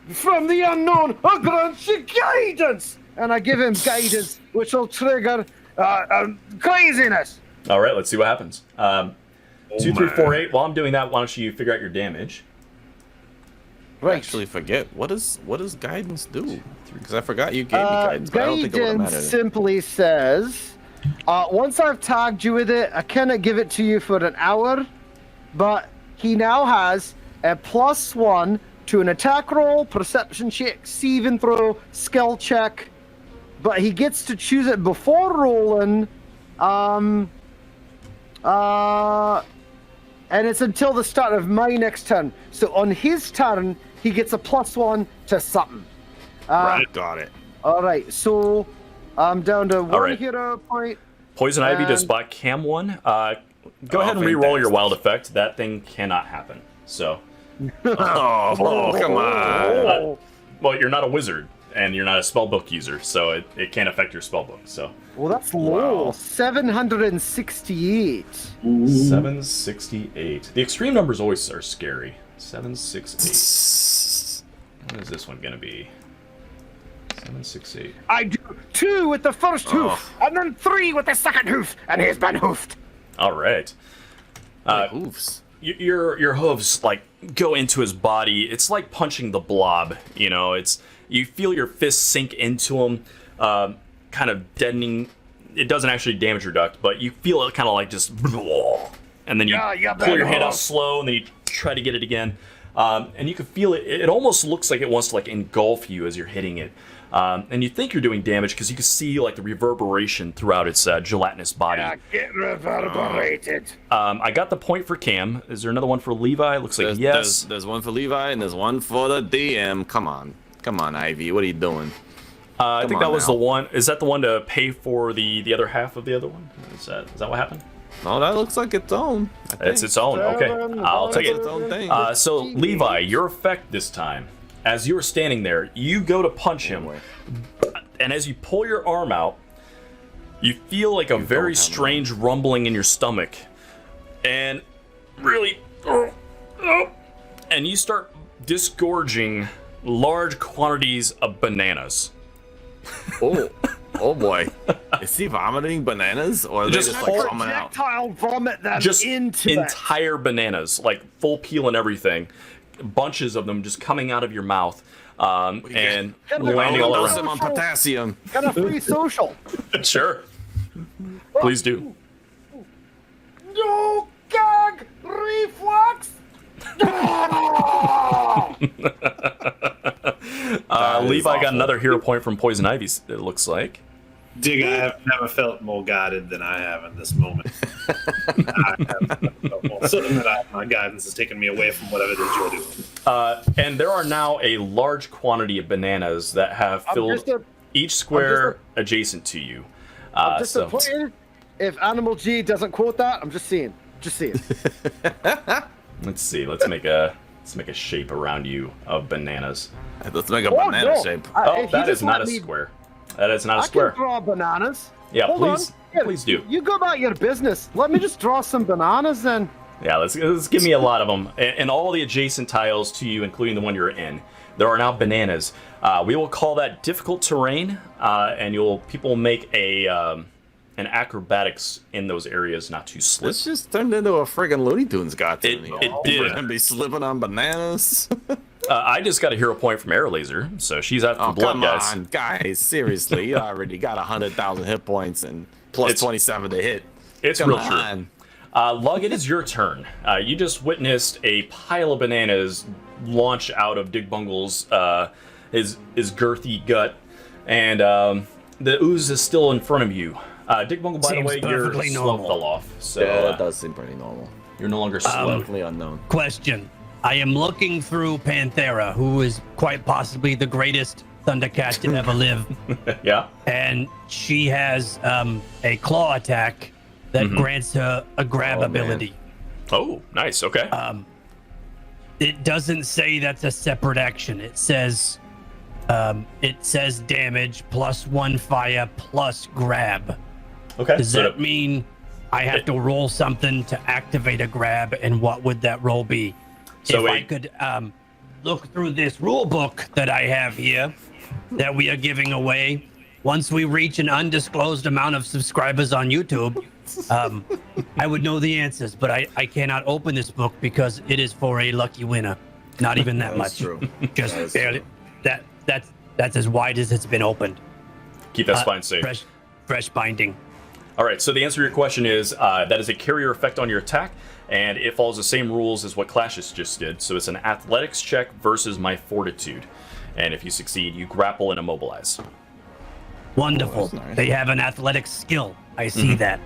from the unknown, I grant you guidance, and I give him guidance, which will trigger craziness. All right, let's see what happens. 2, 3, 4, 8. While I'm doing that, why don't you figure out your damage? I actually forget what does guidance do? Because I forgot you gave me guidance, but I don't think it would have Guidance mattered. simply says, once I've tagged you with it, I cannot give it to you for an hour, but he now has a +1 to an attack roll, perception check, saving throw, skill check, but he gets to choose it before rolling, and it's until the start of my next turn. So on his turn, he gets a +1 to something. Right, got it. All right, so I'm down to one right. hero point. Poison Ivy to And- spot Cam 1. Go ahead and re-roll your fantastic. wild effect. That thing cannot happen. So, Oh, come on. well, you're not a wizard, and you're not a spellbook user, so it can't affect your spellbook. So, Well, that's low. Wow. 768. 768. The extreme numbers always are scary. 768. What is this one gonna be? 768. I do 2 with the first hoof, and then 3 with the second hoof, and he's been hoofed. All right. Hoofs. Your hooves like go into his body. It's like punching the blob. You know, you feel your fists sink into him, kind of deadening. It doesn't actually damage your duct, but you feel it kind of like just, and then you pull your hand out slow, and then you try to get it again, and you can feel it. It almost looks like it wants to like engulf you as you're hitting it, and you think you're doing damage because you can see like the reverberation throughout its gelatinous body. Get reverberated. I got the point for Cam. Is there another one for Levi? Looks like yes. There's one for Levi and there's one for the DM. Come on, Ivy. What are you doing? I think on that was now. the one. Is that the one to pay for the other half of the other one? Is that what happened? No, that looks like its own. It's its own. Okay, I'll take It's it. its own thing. So Levi, your effect this time, as you were standing there, you go to punch him, and as you pull your arm out, you feel like a very strange rumbling in your stomach, and really, and you start disgorging large quantities of bananas. Oh boy. Is he vomiting bananas, or are they just like coming out? Projectile vomit them Just into entire bananas, like full peel and everything, bunches of them just coming out of your mouth, and landing all Overdose around. him on potassium. Got a free social. Sure, please do. No gag reflux. Levi got another hero point from Poison Ivy, it looks like. Dig, I have never felt more guided than I have in this moment. I have never felt more certain that my guidance is taking me away from whatever it is you're doing. And there are now a large quantity of bananas that have filled each square adjacent to you. Disappointed if Animal G doesn't quote that. I'm just seeing. Let's see. Let's make a shape around you of bananas. Let's make a banana shape. Oh, that is not a square. That is not a square. I can draw bananas. Yeah, Hold please, on. please do. You go about your business. Let me just draw some bananas then. Yeah, let's give me a lot of them. And all the adjacent tiles to you, including the one you're in, there are now bananas. We will call that difficult terrain, and people make an acrobatics in those areas not to slip. This just turned into a friggin' Looney Tunes cartoon. It did. We're gonna be slipping on bananas. I just got a hero point from Air Laser, so she's after the blood, come guys. on, guys, seriously, you already got 100,000 hit points and plus 27 to hit. It's Come real on. true. Lug, it is your turn. You just witnessed a pile of bananas launch out of Dig Bungle's his girthy gut, and the ooze is still in front of you. Dig Bungle, by the way, your slow fell off, so Yeah, that does seem pretty normal. you're no longer slow. Definitely unknown. Question. I am looking through Panthera, who is quite possibly the greatest Thundercat to ever live. Yeah. And she has a claw attack that grants her a grab ability. Oh, nice. Okay. It doesn't say that's a separate action. It says damage plus 1 fire plus grab. Okay. Does that mean I have to roll something to activate a grab, and what would that roll be? So if I could look through this rule book that I have here that we are giving away, once we reach an undisclosed amount of subscribers on YouTube, I would know the answers, but I cannot open this book because it is for a lucky winner. Not even that much. True. Just barely. That's as wide as it's been opened. Keep that spine safe. Fresh binding. All right, so the answer to your question is that is a carrier effect on your attack, and it follows the same rules as what Clashes just did. So it's an athletics check versus my fortitude. And if you succeed, you grapple and immobilize. Wonderful. Oh, nice. They have an athletics skill. I see that.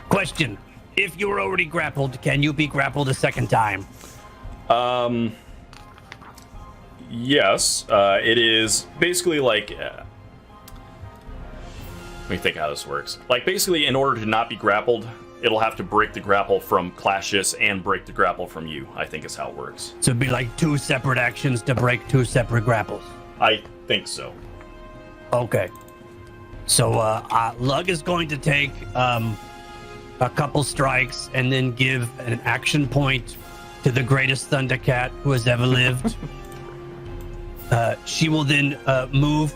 Question. If you were already grappled, can you be grappled a second time? Yes. It is basically like... let me think how this works. Like, basically, in order to not be grappled, it'll have to break the grapple from Clashes and break the grapple from you, I think is how it works. So it'd be like 2 separate actions to break 2 separate grapples. I think so. Okay. So Lug is going to take a couple strikes and then give an action point to the greatest Thundercat who has ever lived. She will then move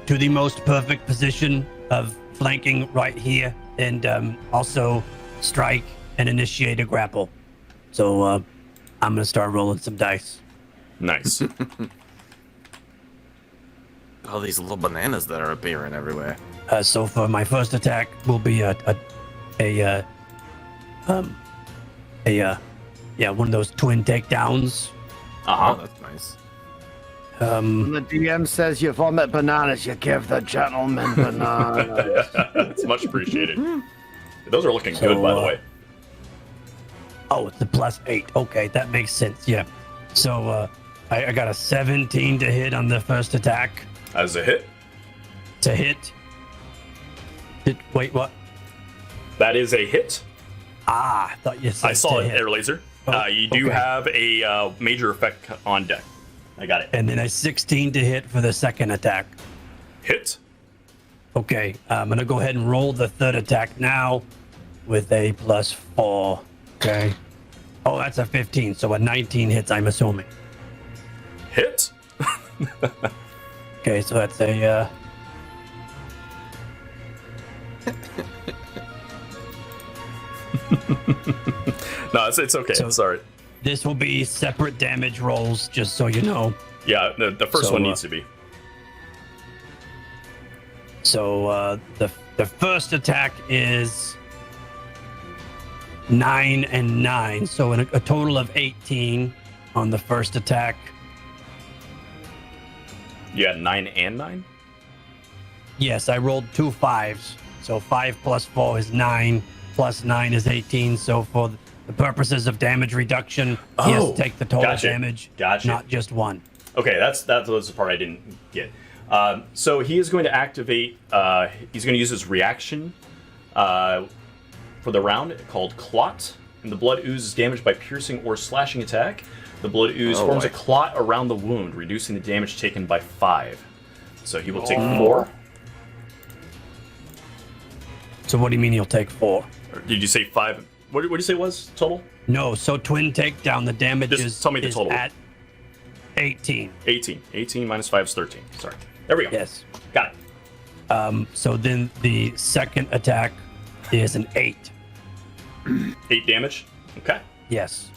to the most perfect position of flanking right here and also strike and initiate a grapple. So I'm going to start rolling some dice. Nice. All these little bananas that are appearing everywhere. So for my first attack will be one of those twin takedowns. Uh-huh. Oh, that's nice. When the DM says you vomit bananas, you give the gentleman bananas. It's much appreciated. Those are looking good, by the way. Oh, it's a +8. Okay, that makes sense. Yeah. So I got a 17 to hit on the first attack. As a hit, To hit. Wait, what? that is a hit. I thought you said I saw to it, hit. air laser. Oh, You do okay. have a major effect on deck. I got it. And then a 16 to hit for the second attack. Hit. Okay, I'm gonna go ahead and roll the third attack now with a +4. Okay. Oh, that's a 15, so a 19 hits, I'm assuming. Hit. Okay, so that's a No, it's okay. So- Sorry. this will be separate damage rolls, just so you know. Yeah, the first So, one needs to be. So the first attack is 9 and 9, so a total of 18 on the first attack. Yeah, 9 and 9. Yes, I rolled 2 5s, so 5 plus 4 is 9, plus 9 is 18. So for the purposes of damage reduction, he has Oh, to take the total gotcha. damage, Gotcha. not just one. Okay, that's the part I didn't get. So he is going to activate. He's going to use his reaction for the round called Clot, and the Blood Ooze is damaged by piercing or slashing attack. The Blood Ooze forms a clot around the wound, reducing the damage taken by 5. So he will take 4. So what do you mean you'll take 4? Or did you say 5? What did you say it was total? No, so twin takedown, the damage Just is, tell me the is total. at 18. 18. 18 minus 5 is 13. Sorry. There we go. Yes. Got it. So then the second attack is an 8. 8 damage. Okay. Yes.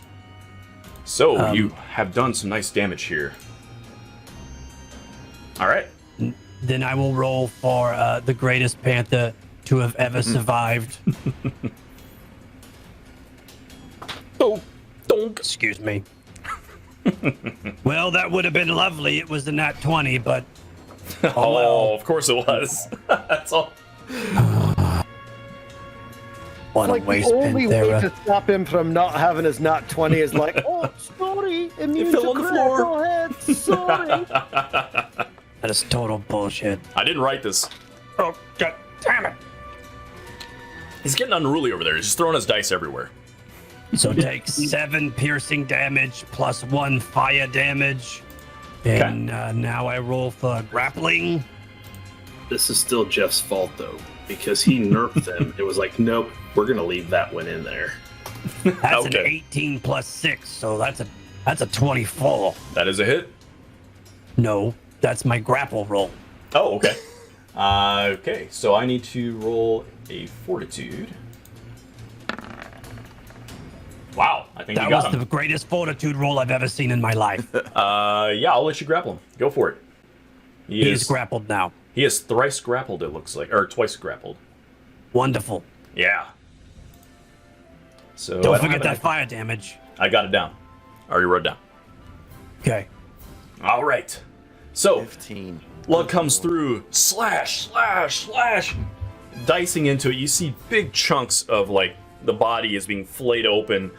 So you have done some nice damage here. All right. Then I will roll for the greatest panther to have ever survived. Donk. Excuse me. Well, that would have been lovely. It was the nat 20, but Oh, well. of course it was. That's all. what Like a the waste, only way Panthera. to stop him from not having his nat 20 is like, oh, sorry, immune fell to on the floor." critical hits, sorry. That is total bullshit. I didn't write this. Oh, God damn it. He's getting unruly over there. He's just throwing his dice everywhere. So take 7 piercing damage plus 1 fire damage. And now I roll for grappling. This is still Jeff's fault though, because he nerfed them. It was like, nope, we're gonna leave that one in there. That's an Okay. 18 plus 6, so that's a 24. That is a hit. No, that's my grapple roll. Oh, okay. Okay, so I need to roll a fortitude. Wow, I think That you was got the him. greatest fortitude roll I've ever seen in my life. Yeah, I'll let you grapple him. Go for it. He is grappled now. He is thrice grappled, it looks like. Or twice grappled. Wonderful. Yeah. So I Don't have forget an that icon. fire damage. I got it down. I already wrote it down. Okay. All right. So 15. Lug comes through, slash, slash, slash, dicing into it. You see big chunks of like the body is being flayed open,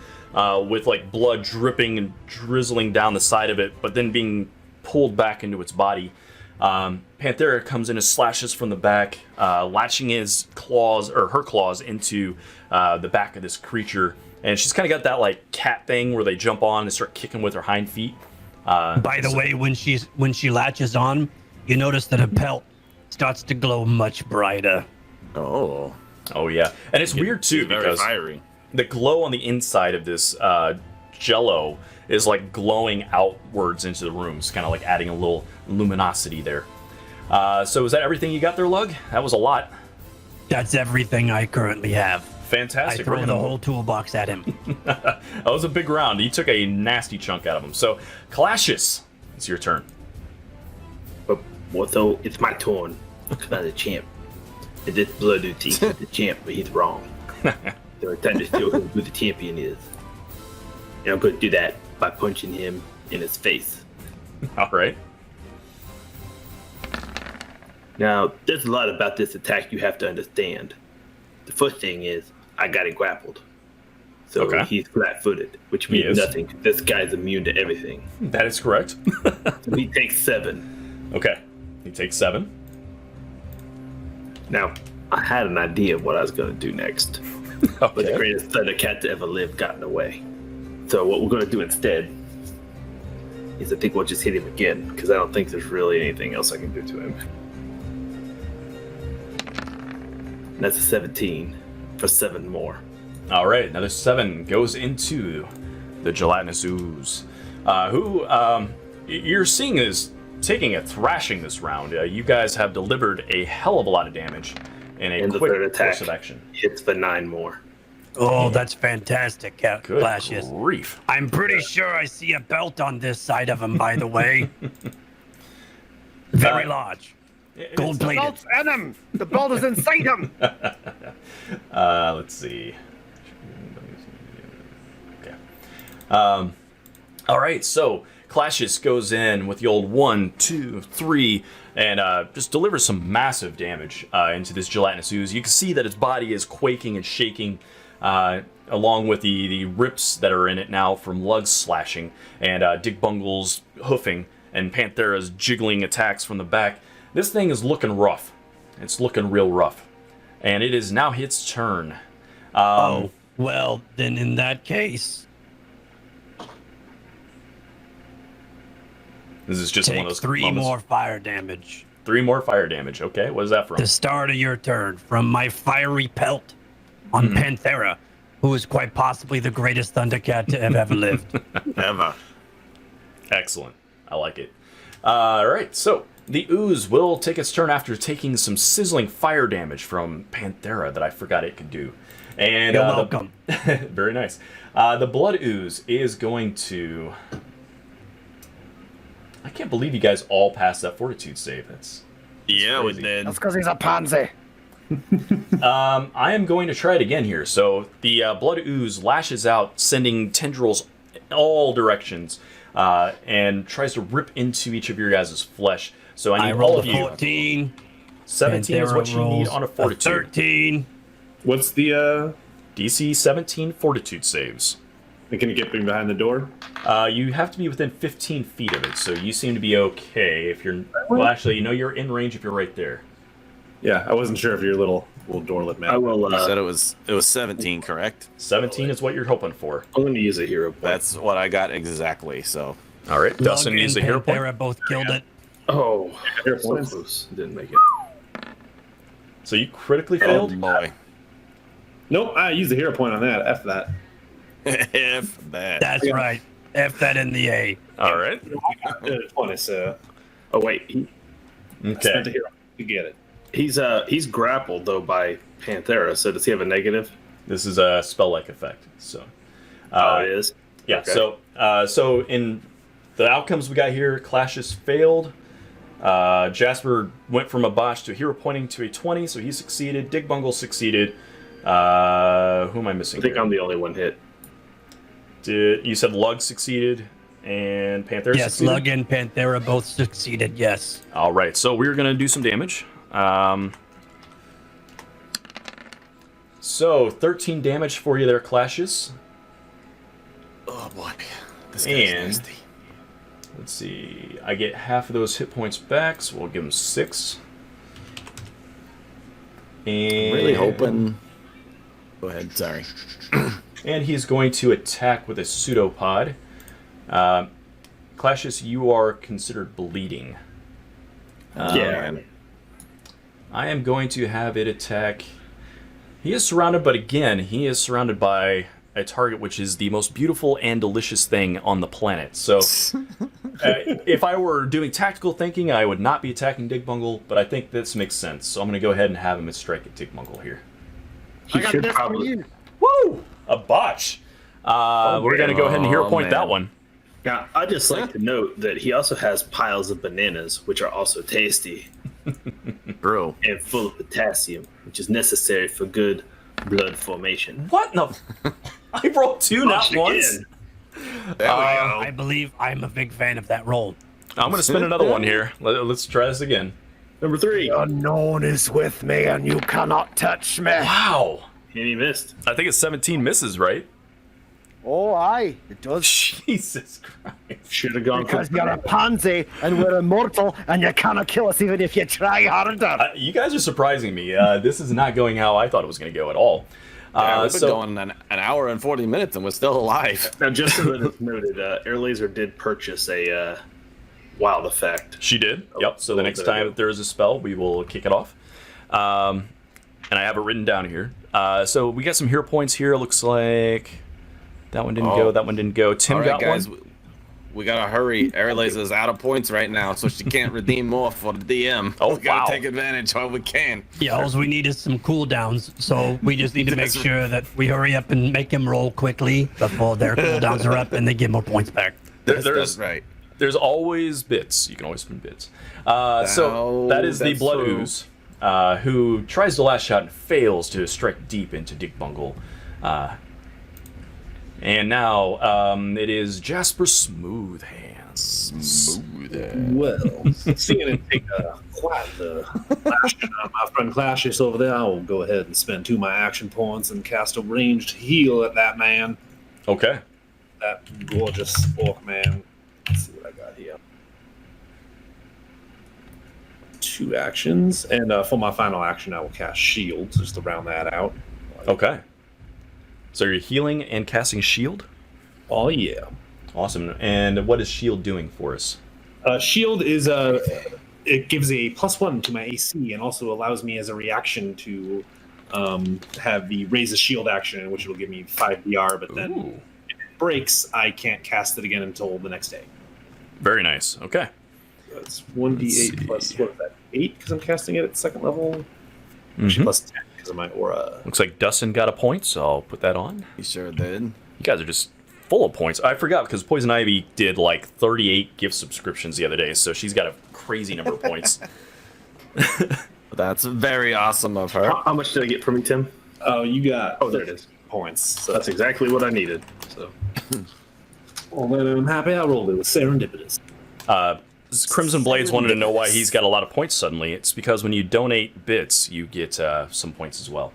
with like blood dripping and drizzling down the side of it, but then being pulled back into its body. Panthera comes in and slashes from the back, latching his claws or her claws into the back of this creature, and she's kind of got that like cat thing where they jump on and start kicking with their hind feet. By the way, when she latches on, you notice that her pelt starts to glow much brighter. Oh. Oh yeah, and it's weird too Very because fiery. the glow on the inside of this jello is like glowing outwards into the room. It's kind of like adding a little luminosity there. So is that everything you got there, Lug? That was a lot. That's everything I currently have. I Fantastic. throw We're the gonna- whole toolbox at him. That was a big round. You took a nasty chunk out of him. So, Calashes, it's your turn. But what though? It's my turn. I'm the champ. And this Blood Ooze is the champ, but he's wrong. There are times to show who the champion is. And I'm going to do that by punching him in his face. All right. Now, there's a lot about this attack you have to understand. The first thing is, I got it grappled. So Okay. he's flat-footed, which He means is. nothing. This guy's immune to everything. That is correct. So he takes 7. Okay. He takes 7. Now, I had an idea of what I was going to do next. But the greatest Thundercat to ever live got in the way. So what we're going to do instead is I think we'll just hit him again, because I don't think there's really anything else I can do to him. And that's a 17 for 7 more. All right, another 7 goes into the Gelatinous Ooze, who you're seeing is taking a thrashing this round. You guys have delivered a hell of a lot of damage in a And the quick third attack course of action. hits for 9 more. Oh, that's fantastic, Good Flashes. grief. I'm pretty sure I see a belt on this side of him, by the way. Very large. Gold plated. Belt's in him. The belt is inside him. Let's see. Okay. All right, so Clashes goes in with the old 1, 2, 3, and just delivers some massive damage into this Gelatinous Ooze. You can see that its body is quaking and shaking, along with the rips that are in it now from Lug's slashing, and Dick Bungle's hoofing, and Panthera's jiggling attacks from the back. This thing is looking rough. It's looking real rough. And it is now its turn. Well, then in that case, This is just one of take those 3 moments. more fire damage. 3 more fire damage. Okay, what is that from? The start of your turn from my fiery pelt on Panthera, who is quite possibly the greatest Thundercat to have ever lived. Ever. Excellent. I like it. All right, so the Ooze will take its turn after taking some sizzling fire damage from Panthera that I forgot it could do. And You're welcome. very nice. The Blood Ooze is going to... I can't believe you guys all passed that Fortitude save. That's Yeah, we crazy. did. That's because he's a pansy. I am going to try it again here. So the Blood Ooze lashes out, sending tendrils in all directions, and tries to rip into each of your guys' flesh. So I I need all rolled of a you. 14. 17 is Panthera what you need rolls on a Fortitude. 13. What's the DC 17 Fortitude saves. can you get me behind the door? You have to be within 15 feet of it, so you seem to be okay if you're... Well, actually, you're in range if you're right there. Yeah, I wasn't sure if your little doorlet man. I will. You said it was 17, correct? 17 is what you're hoping for. I'm going to use a hero point. That's what I got exactly. So All right, Lug Dustin and needs a hero point. Panthera both killed it. Oh, Hero so points. close. Didn't make it. So you critically oh failed? boy, Nope, I used a hero point on that. F that. if that. That's right. F that in the A. All right. 20, so Oh, wait. I Okay. spent a hero to get it. He's grappled, though, by Panthera, so does he have a negative? This is a spell-like effect. So, Oh, it is? yeah. Okay. So in the outcomes we got here, Clashes failed. Jasper went from a botch to a hero pointing to a 20, so he succeeded. Dick Bungle succeeded. Who am I missing? I think here? I'm the only one hit. You said Lug succeeded and Panther Yes, succeeded? Lug and Panthera both succeeded, yes. All right, so we're going to do some damage. So 13 damage for you there, Clashes. Oh boy, this guy's And nasty. let's see, I get half of those hit points back, so we'll give him 6. And Really hoping. Go ahead. Sorry. And he's going to attack with a pseudopod. Clashes, you are considered bleeding. Yeah. I am going to have it attack. He is surrounded, but again, he is surrounded by a target which is the most beautiful and delicious thing on the planet. So, if I were doing tactical thinking, I would not be attacking Dick Bungle, but I think this makes sense. So I'm going to go ahead and have him strike at Dick Bungle here. He I got should this for probably. you. Woo! A botch. We're going to go ahead and hero Oh, point man. that one. Now, I'd just like to note that he also has piles of bananas, which are also tasty True. and full of potassium, which is necessary for good blood formation. What in the... I rolled 2 not Again. once. There we I go. believe I'm a big fan of that roll. I'm going to spin another one here. Let's try this again. Number 3. The unknown is with me, and you cannot touch me. Wow. And he missed. I think it's 17 misses, right? Oh, aye, it does. Jesus Christ. Should have gone Because for you're a pansy, and we're immortal, and you cannot kill us even if you try harder. You guys are surprising me. This is not going how I thought it was going to go at all. Yeah, we've been so going an hour and 40 minutes and we're still alive. Now, just so that it's noted, Air Laser did purchase a wild effect. she did. Yep. So the next time that there is a spell, we will kick it off. And I have it written down here. So we got some hero points here. Looks like that one didn't go. That one didn't go. Tim All right, got guys, one. we gotta hurry. Air Laser's out of points right now, so she can't redeem more for the DM. Oh, we gotta wow. take advantage while we can. Yeah, all we need is some cooldowns, so we just need to make sure that we hurry up and make them roll quickly before their cooldowns are up and they get more points back. That's right. There's always bits. You can always spend bits. So that is the that's Blood true. Ooze, who tries to lash out and fails to strike deep into Dick Bungle. And now it is Jasper Smoothhands. Well, seeing it take quite the lash on my friend Clashes over there, I will go ahead and spend 2 of my action points and cast a ranged heal at that man. Okay. That gorgeous orc man. Let's see what I got here. 2 actions, and for my final action, I will cast Shield just to round that out. Okay. So you're healing and casting shield? Oh yeah. Awesome. And what is shield doing for us? Shield is it gives a +1 to my AC, and also allows me as a reaction to have the raise a shield action, which will give me 5 DR. But then Ooh. if it breaks, I can't cast it again until the next day. Very nice. Okay. That's 1d8 plus what is that? 8 because I'm casting it at 2nd level. Mhm. Actually, plus 10 because of my aura. Looks like Dustin got a point, so I'll put that on. He sure did. You guys are just full of points. I forgot because Poison Ivy did like 38 gift subscriptions the other day, so she's got a crazy number of points. That's very awesome of her. How much did I get from you, Tim? Oh, you got Oh, there it is. points. So That's exactly what I needed. So well, then I'm happy I rolled it with serendipitous. Crimson Blades wanted to know why he's got a lot of points suddenly. It's because when you donate bits, you get some points as well.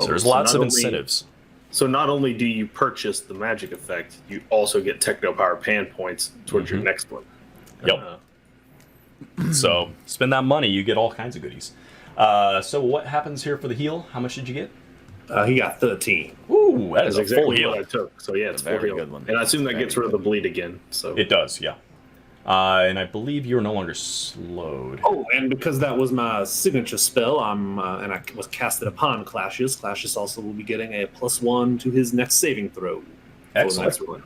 So there's lots of incentives. So not only do you purchase the magic effect, you also get Techno Power Pan points towards your next one. Yep. So spend that money, you get all kinds of goodies. So what happens here for the heal? How much did you get? He got 13. Ooh, that is That's a full exactly heal. what I took. So yeah, it's full Very heal. good one. And I assume that Very gets rid of the bleed again. So It does, yeah. And I believe you're no longer slowed. Oh, and because that was my signature spell, and I was casted upon Clashes. Clashes also will be getting a +1 to his next saving throw. Excellent. For the next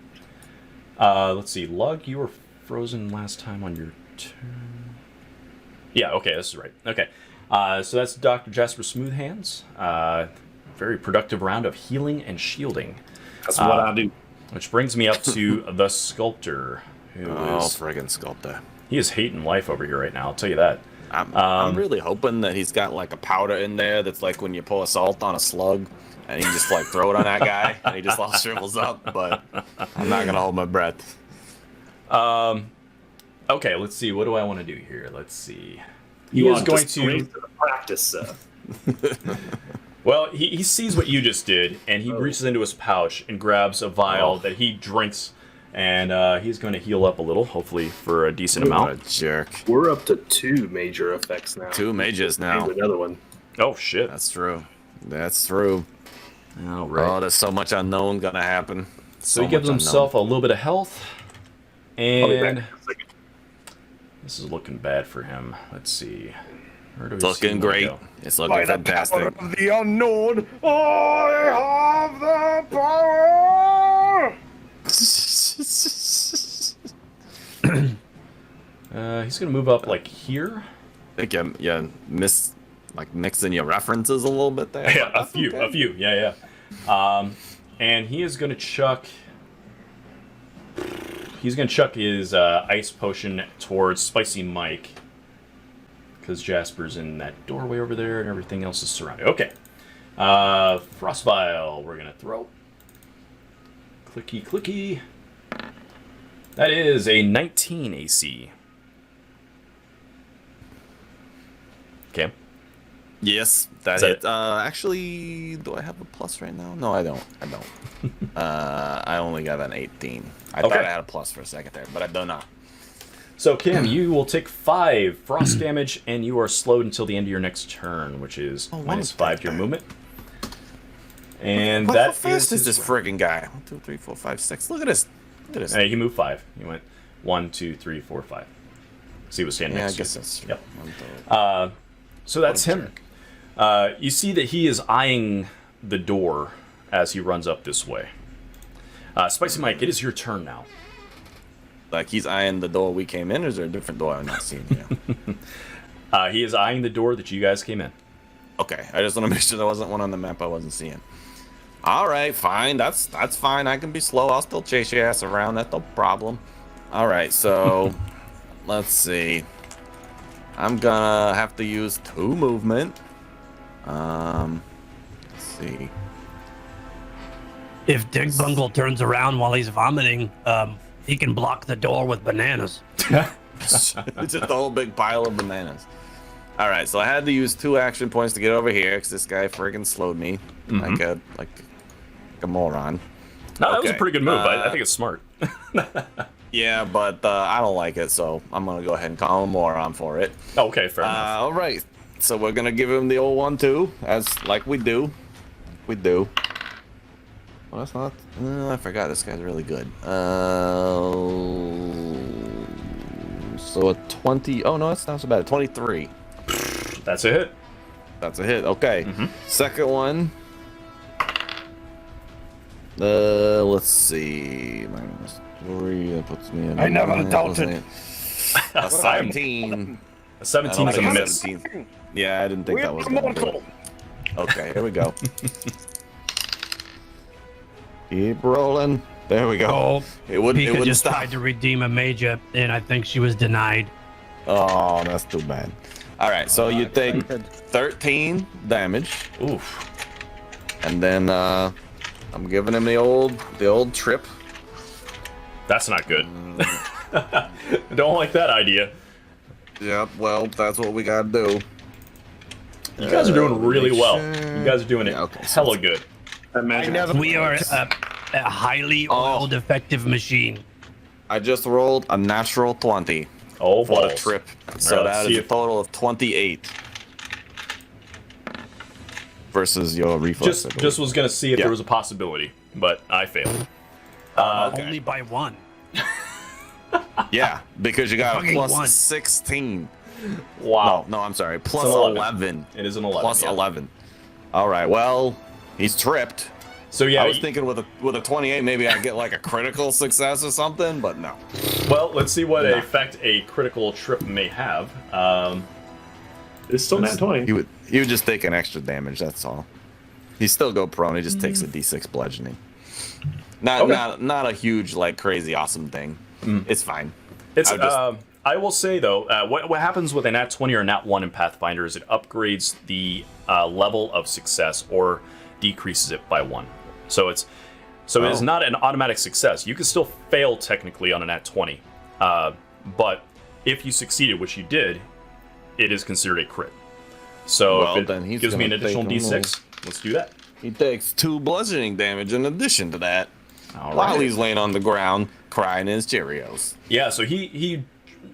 one. Let's see. Lug, you were frozen last time on your turn. Yeah, okay, this is right. Okay. So that's Dr. Jasper Smoothhands. Very productive round of healing and shielding. That's what I do. Which brings me up to the Sculptor, who is friggin' Sculptor. he is hating life over here right now, I'll tell you that. I'm really hoping that he's got like a powder in there that's like when you pour salt on a slug and you just like throw it on that guy and he just all shrivels up, but I'm not gonna hold my breath. Okay, let's see. What do I want to do here? Let's see. You is are going disgraced to the practice. Well, he sees what you just did, and he reaches into his pouch and grabs a vial that he drinks, and he's going to heal up a little, hopefully for a decent What amount. a jerk. we're up to 2 major effects now. 2 mages now. And another one. Oh, shit. That's true. That's true. All right. Oh, there's so much unknown gonna happen. So he gives himself a little bit of health, I'll be back and in a second. this is looking bad for him. Let's see. Where do we It's see looking him great. go? It's looking fantastic. Of the unknown, I have the power. He's going to move up like here. I think you miss like mixing your references a little bit there. Yeah, a few. Yeah. And he is going to chuck. He's going to chuck his ice potion towards Spicy Mike, because Jasper's in that doorway over there, and everything else is surrounded. Okay. Frost Vial, we're going to throw. Clicky, clicky. That is a 19 AC. Okay. Yes, that Is that hit. it? Actually, do I have a plus right now? No, I don't. I only got an 18. I thought Okay. I had a plus for a second there, but I do not. So, Kim, you will take 5 frost damage, and you are slowed until the end of your next turn, which is -5 to your movement. And How that fast is his this friggin' guy? 1, 2, 3, 4, 5, 6. Look at this. Look at this. He moved 5. He went 1, 2, 3, 4, 5. So he was standing Yeah, I next guess to you. that's true. Yep. So that's him. You see that he is eyeing the door as he runs up this way. Spicy Mike, it is your turn now. Like he's eyeing the door we came in, or is there a different door I'm not seeing here? He is eyeing the door that you guys came in. Okay, I just want to make sure there wasn't one on the map I wasn't seeing. All right, fine. That's fine. I can be slow. I'll still chase your ass around. That's no problem. All right, so let's see. I'm gonna have to use 2 movement. Let's see. If Dig Bungle turns around while he's vomiting, he can block the door with bananas. It's just a whole big pile of bananas. All right, so I had to use 2 action points to get over here because this guy friggin' slowed me like a moron. No, that was a Okay, pretty good move. I think it's smart. Yeah, but I don't like it, so I'm gonna go ahead and call him a moron for it. Okay, fair enough. All right, so we're gonna give him the old 1-2 as like we do. Well, that's not. I forgot this guy's really good. So a 20. Oh no, that's not so bad. A 23. That's a hit. That's a hit. Okay. Second one. Let's see. -3. That puts me in. I never doubted. A 17. A 17 is a miss. 17. Yeah, I didn't think that was going to do it. Okay, here we go. Keep rolling. There we go. Oh, It wouldn't just stop. tried to redeem a major, and I think she was denied. Oh, that's too bad. All right, so you take 13 damage, Oof. and then I'm giving him the old trip. That's not good. Don't like that idea. Yep. Well, that's what we gotta do. You guys are doing really well. You guys are doing it okay, hella good. That magic. We are a highly oiled, effective machine. I just rolled a natural 20 Oh, for the balls. trip, All so right, let's that see is a if- total of 28 versus your reflex. Just was gonna see if Yeah. there was a possibility, but I failed. Only by 1. Yeah, because you got a Fucking plus one. 16. Wow. No, I'm sorry. Plus an 11. 11. It is an 11. Plus yeah. 11. All right. Well, he's tripped. So yeah, I was thinking with a 28, maybe I get like a critical success or something, but no. well, let's see what effect a critical trip may have. It's still nat 20. He would just take an extra damage. That's all. He still go prone. He just takes a d6 bludgeoning. Not a huge like crazy awesome thing. It's fine. It's I would just- I will say though, what happens with a nat 20 or a nat 1 in Pathfinder is it upgrades the level of success or decreases it by 1. So it is not an automatic success. You can still fail technically on a nat 20, but if you succeeded, which you did, it is considered a crit. So Well, if then it he's gives me an gonna additional take a d6, let's do that. He takes 2 bludgeoning damage in addition to that. All While right. he's laying on the ground crying his Cheerios. Yeah, so he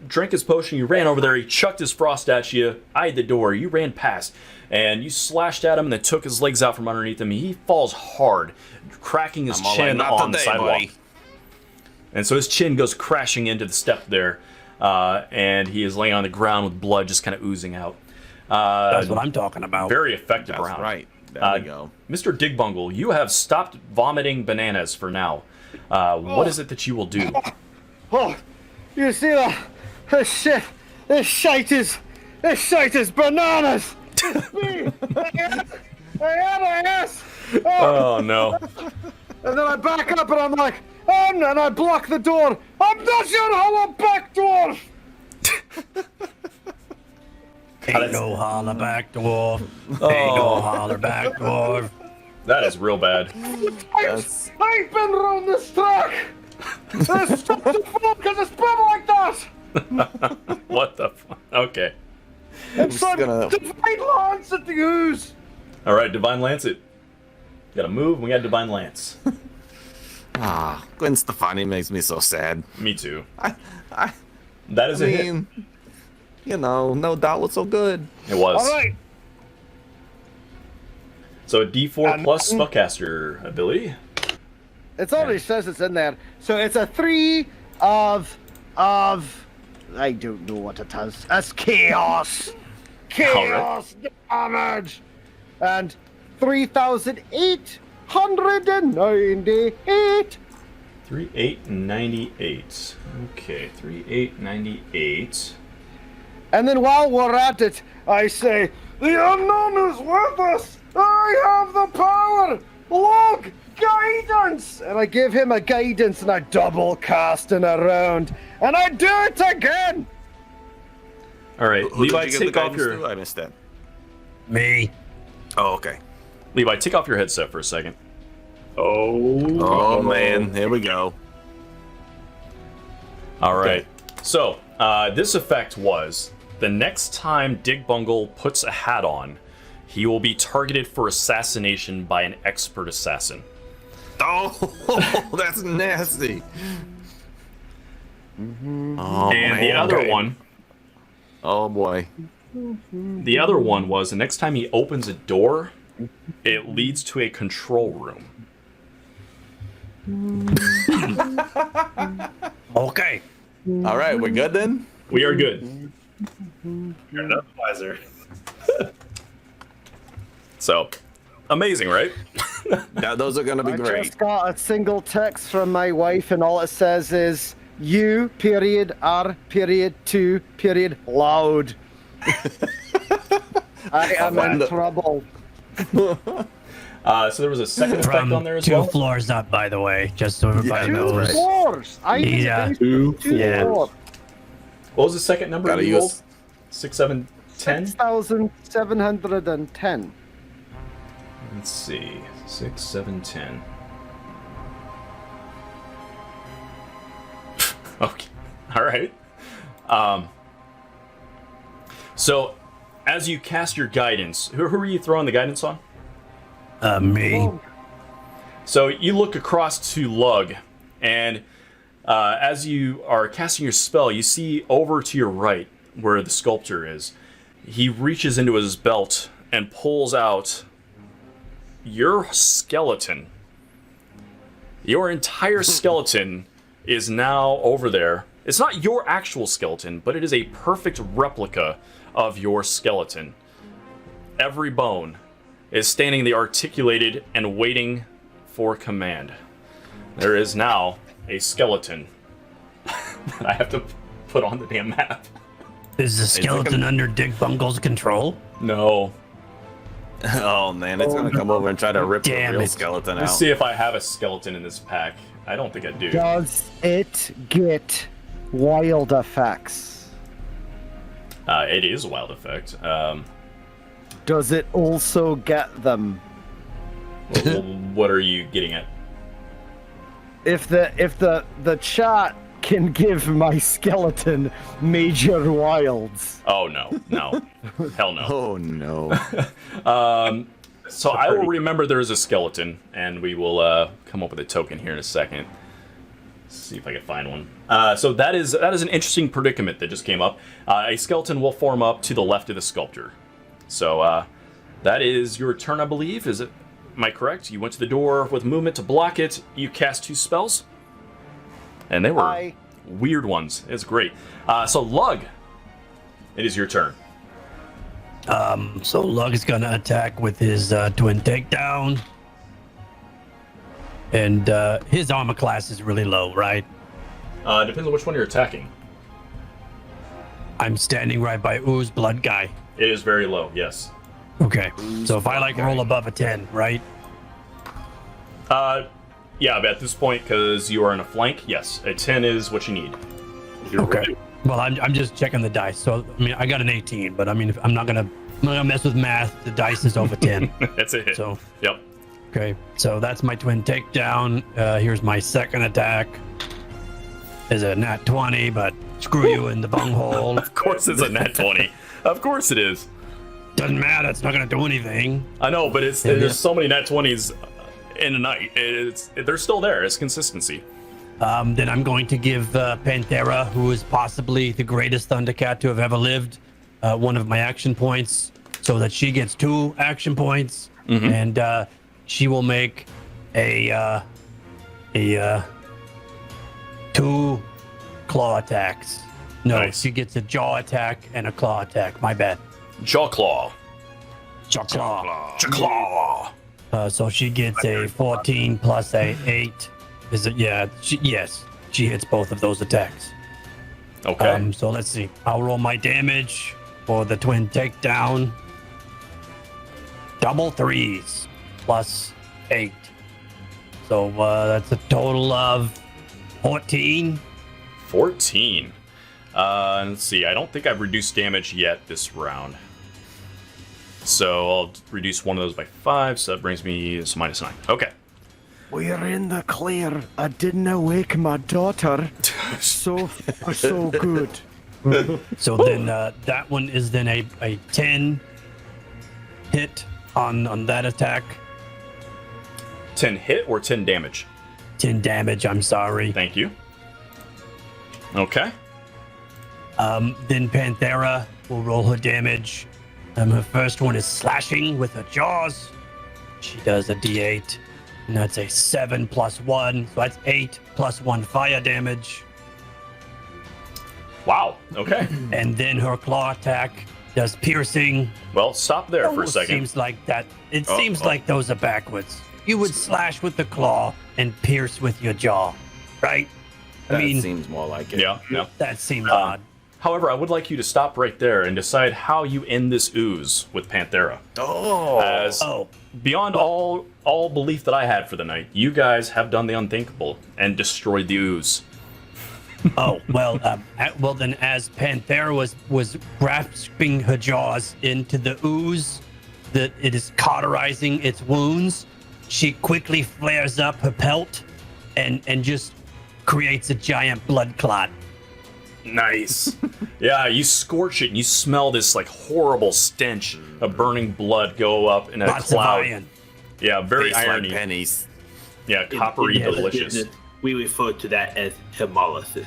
drank his potion, you ran over there, he chucked his frost at you, eyed the door, you ran past, and you slashed at him and then took his legs out from underneath him. He falls hard, cracking his I'm all chin like, "Not on the today, sidewalk. buddy." And so his chin goes crashing into the step there, and he is laying on the ground with blood just kind of oozing out. That's what I'm talking about. Very effective That's round. right. There we go. Mr. Digbungle, you have stopped vomiting bananas for now. What is it that you will do? Oh, you see that? This shit. This shite is bananas. Me, I am ass. Oh no. And then I back up and I'm like, and I block the door. I'm not your hollow back door. Ain't no holler back dwarf. Ain't no holler back dwarf. That is real bad. That's- I've been around this track. This stop the phone because it's been like that. What the fuck? Okay. It's like gonna- divine lance at the ooze. All right, Divine Lance it. Gotta move, and we got Divine Lance. Gwen Stefani makes me so sad. Me too. I That is a hit. mean, you know, no doubt was so good. It was. All right. So a D4 plus spellcaster ability. It already says it's in there. So it's a 3 of I don't know what it is. It's chaos. Chaos damage. And 3,898. 3,898. Okay, 3,898. And then while we're at it, I say, the unknown is with us. I have the power. Log guidance. And I give him a guidance and I double cast in a round. And I do it again. All right, Who Levi, did you give take the off guidance your to? I missed that. Me. Oh, okay. Levi, take off your headset for a second. Oh man, here we go. All right. So this effect was the next time Digbungle puts a hat on, he will be targeted for assassination by an expert assassin. Oh, that's nasty. Oh, And the other one, Oh boy. the other one was the next time he opens a door, it leads to a control room. Okay. All right, we're good then. We are good. You're enough wiser. So, amazing, right? Now, those are gonna be I great. just got a single text from my wife, and all it says is "you period r period 2 period loud." I am in trouble. So there was a second effect From on there as 2 well. floors up, by the way, just so everybody Yeah, Two knows. right. floors. I Yeah. Two Yeah. floors. What was the second number Gotta you use- rolled? 6, 7, 10? 6,710. Let's see. 6, 7, 10. Okay. All right. So, as you cast your guidance, who are you throwing the guidance on? Me. So you look across to Lug, and as you are casting your spell, you see over to your right where the Sculptor is. He reaches into his belt and pulls out your skeleton. Your entire skeleton is now over there. It's not your actual skeleton, but it is a perfect replica of your skeleton. Every bone is standing there articulated and waiting for command. There is now a skeleton that I have to put on the damn map. Is the skeleton under Digbungle's control? No. Oh man, it's gonna come over and try to rip the Damn real it. skeleton out. Let's see if I have a skeleton in this pack. I don't think I do. Does it get wild effects? It is a wild effect. Does it also get them? What are you getting at? If the chat can give my skeleton major wilds. Oh no, hell no. Oh no. So I will remember there is a skeleton, and we will come up with a token here in a second. Let's see if I can find one. So that is an interesting predicament that just came up. A skeleton will form up to the left of the Sculptor. So that is your turn, I believe. Is it? Am I correct? You went to the door with movement to block it. You cast 2 spells, and they were weird ones. It's great. So Lug, it is your turn. So Lug is gonna attack with his twin takedown. And his armor class is really low, right? Depends on which one you're attacking. I'm standing right by Ooze Blood Guy. It is very low. Yes. Okay. So if I roll above a 10, right? Yeah, but at this point, because you are in a flank, yes, a 10 is what you need. Okay. Well, I'm just checking the dice. So I mean, I got an 18, but I mean, if I'm not gonna mess with math. The dice is over 10. That's a hit. So Yep. okay. So that's my twin takedown. Here's my second attack. Is a nat 20, but screw you in the bunghole. Of course it's a nat 20. Of course it is. Doesn't matter. It's not gonna do anything. I know, but Yeah. there's so many nat 20s in a night. They're still there. It's consistency. Then I'm going to give Panthera, who is possibly the greatest Thundercat to have ever lived, one of my action points, so that she gets 2 action points. and she will make a 2 claw attacks. No, Nice. she gets a jaw attack and a claw attack. My bad. Jaw claw. Jaw claw. Jaw claw. So she gets a 14 plus a 8. Is it? Yeah. Yes. She hits both of those attacks. Okay. So let's see. I'll roll my damage for the twin takedown. Double 3s plus 8. So that's a total of 14. 14. Let's see. I don't think I've reduced damage yet this round. So I'll reduce one of those by 5, so that brings me to -9. Okay. We're in the clear. I didn't awake my daughter. So good. So then that one is then a 10 hit on that attack. 10 hit or 10 damage? 10 damage, I'm sorry. Thank you. Okay. Then Panthera will roll her damage. Her first one is slashing with her jaws. She does a d8, and that's a 7 plus 1, so that's 8 plus 1 fire damage. Wow. Okay. And then her claw attack does piercing. Well, stop there for a Almost second. seems like that. It seems like those are backwards. You would slash with the claw and pierce with your jaw, right? That I mean, seems more like it. Yeah. Yeah. that seems odd. However, I would like you to stop right there and decide how you end this ooze with Panthera. Oh. As Oh, beyond all belief that I had for the night, you guys have done the unthinkable and destroyed the ooze. oh, well, well then, as Panthera was grasping her jaws into the ooze, that it is cauterizing its wounds, she quickly flares up her pelt and just creates a giant blood clot. Nice. Yeah, you scorch it and you smell this like horrible stench of burning blood go up in a Lots of cloud. iron. Yeah, very Tastes like irony. pennies. Yeah, coppery, Yeah. delicious. We refer to that as hemolysis.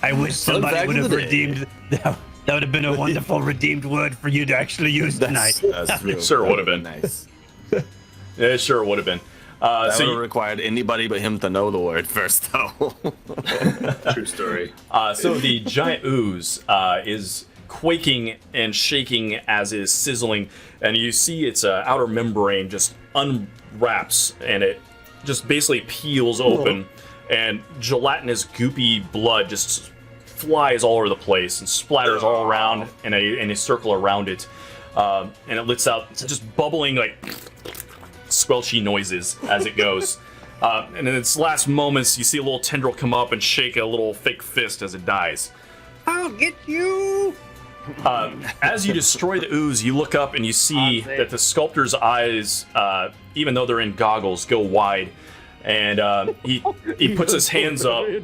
I wish somebody back would in have the day. redeemed that. That would have been a wonderful redeemed word for you to actually use tonight. That's real. Sure would have been. Nice. Yeah, it sure would have been. That So would have you- required anybody but him to know the word first, though. True story. So the giant ooze is quaking and shaking as it is sizzling, and you see its outer membrane just unwraps, and it just basically peels open, and gelatinous, goopy blood just flies all over the place and splatters all around in a circle around it, and it lets out just bubbling like squelchy noises as it goes. And in its last moments, you see a little tendril come up and shake a little fake fist as it dies. I'll get you. As you destroy the ooze, you look up and you see that the sculptor's eyes, even though they're in goggles, go wide. And he puts his hands up. You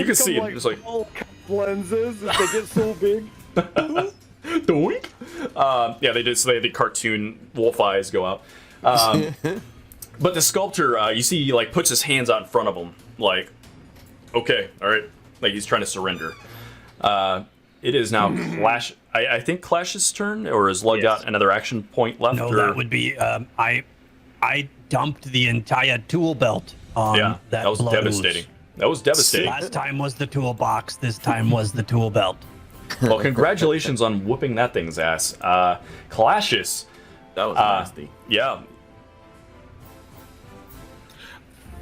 can see it, just like- lenses as they get so big. Doink. Yeah, they just the cartoon wolf eyes go out. But the sculptor, you see, he like puts his hands out in front of him, like, okay, all right, like he's trying to surrender. It is now Clash. I think Clash's turn, or has Lug got another action point left? No, or? that would be. I dumped the entire tool belt on Yeah, that. that was Blood Ooze. devastating. That was devastating. Last time was the toolbox. This time was the tool belt. Well, congratulations on whooping that thing's ass. Clash's. That was nasty. Yeah.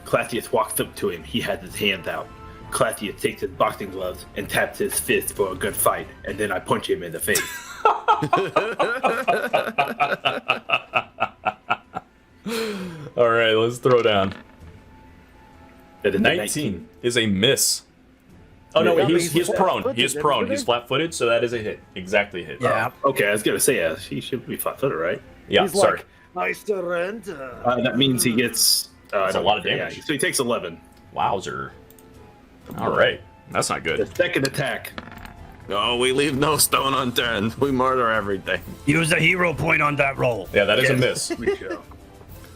Classius walks up to him. He has his hands out. Classius takes his boxing gloves and taps his fist for a good fight, and then I punch him in the face. All right, let's throw down. That is a 19 is a miss. Oh no, wait, he's prone. He is prone. He's flat-footed, so that is a hit. Exactly a hit. Yeah. Okay, I was gonna say, he should be flat-footed, right? Yeah. He's Sorry. like, I surrender. That means he gets. That's a lot of damage. Yeah, so he takes 11. Wowzer. All right, that's not The good. second attack. No, we leave no stone unturned. We murder everything. Use a hero point on that roll. Yeah, that is a Yes, miss. we shall.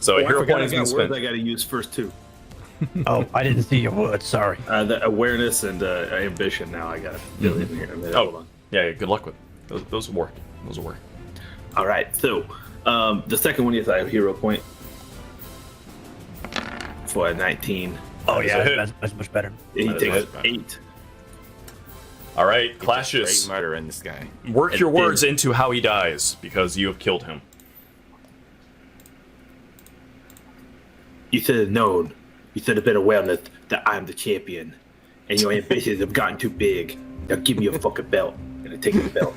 So a Oh, I hero forgot point I has been got words spent. I got to use first too. Oh, I didn't see your words. Sorry. The awareness and ambition. Now I got it. Really in here. A minute. Hold Oh, on. yeah. Good luck with. Those will work. Those will work. All right, so the second one is a hero point for a 19. Oh yeah, hit. that's much better. He That is takes a hit. 8. All right, Great clashes. murder in this guy. Work your And then- words into how he dies because you have killed him. You should have known. You should have been aware that I'm the champion, and your ambitions have gotten too big. Now give me your fucking belt, and I take the belt.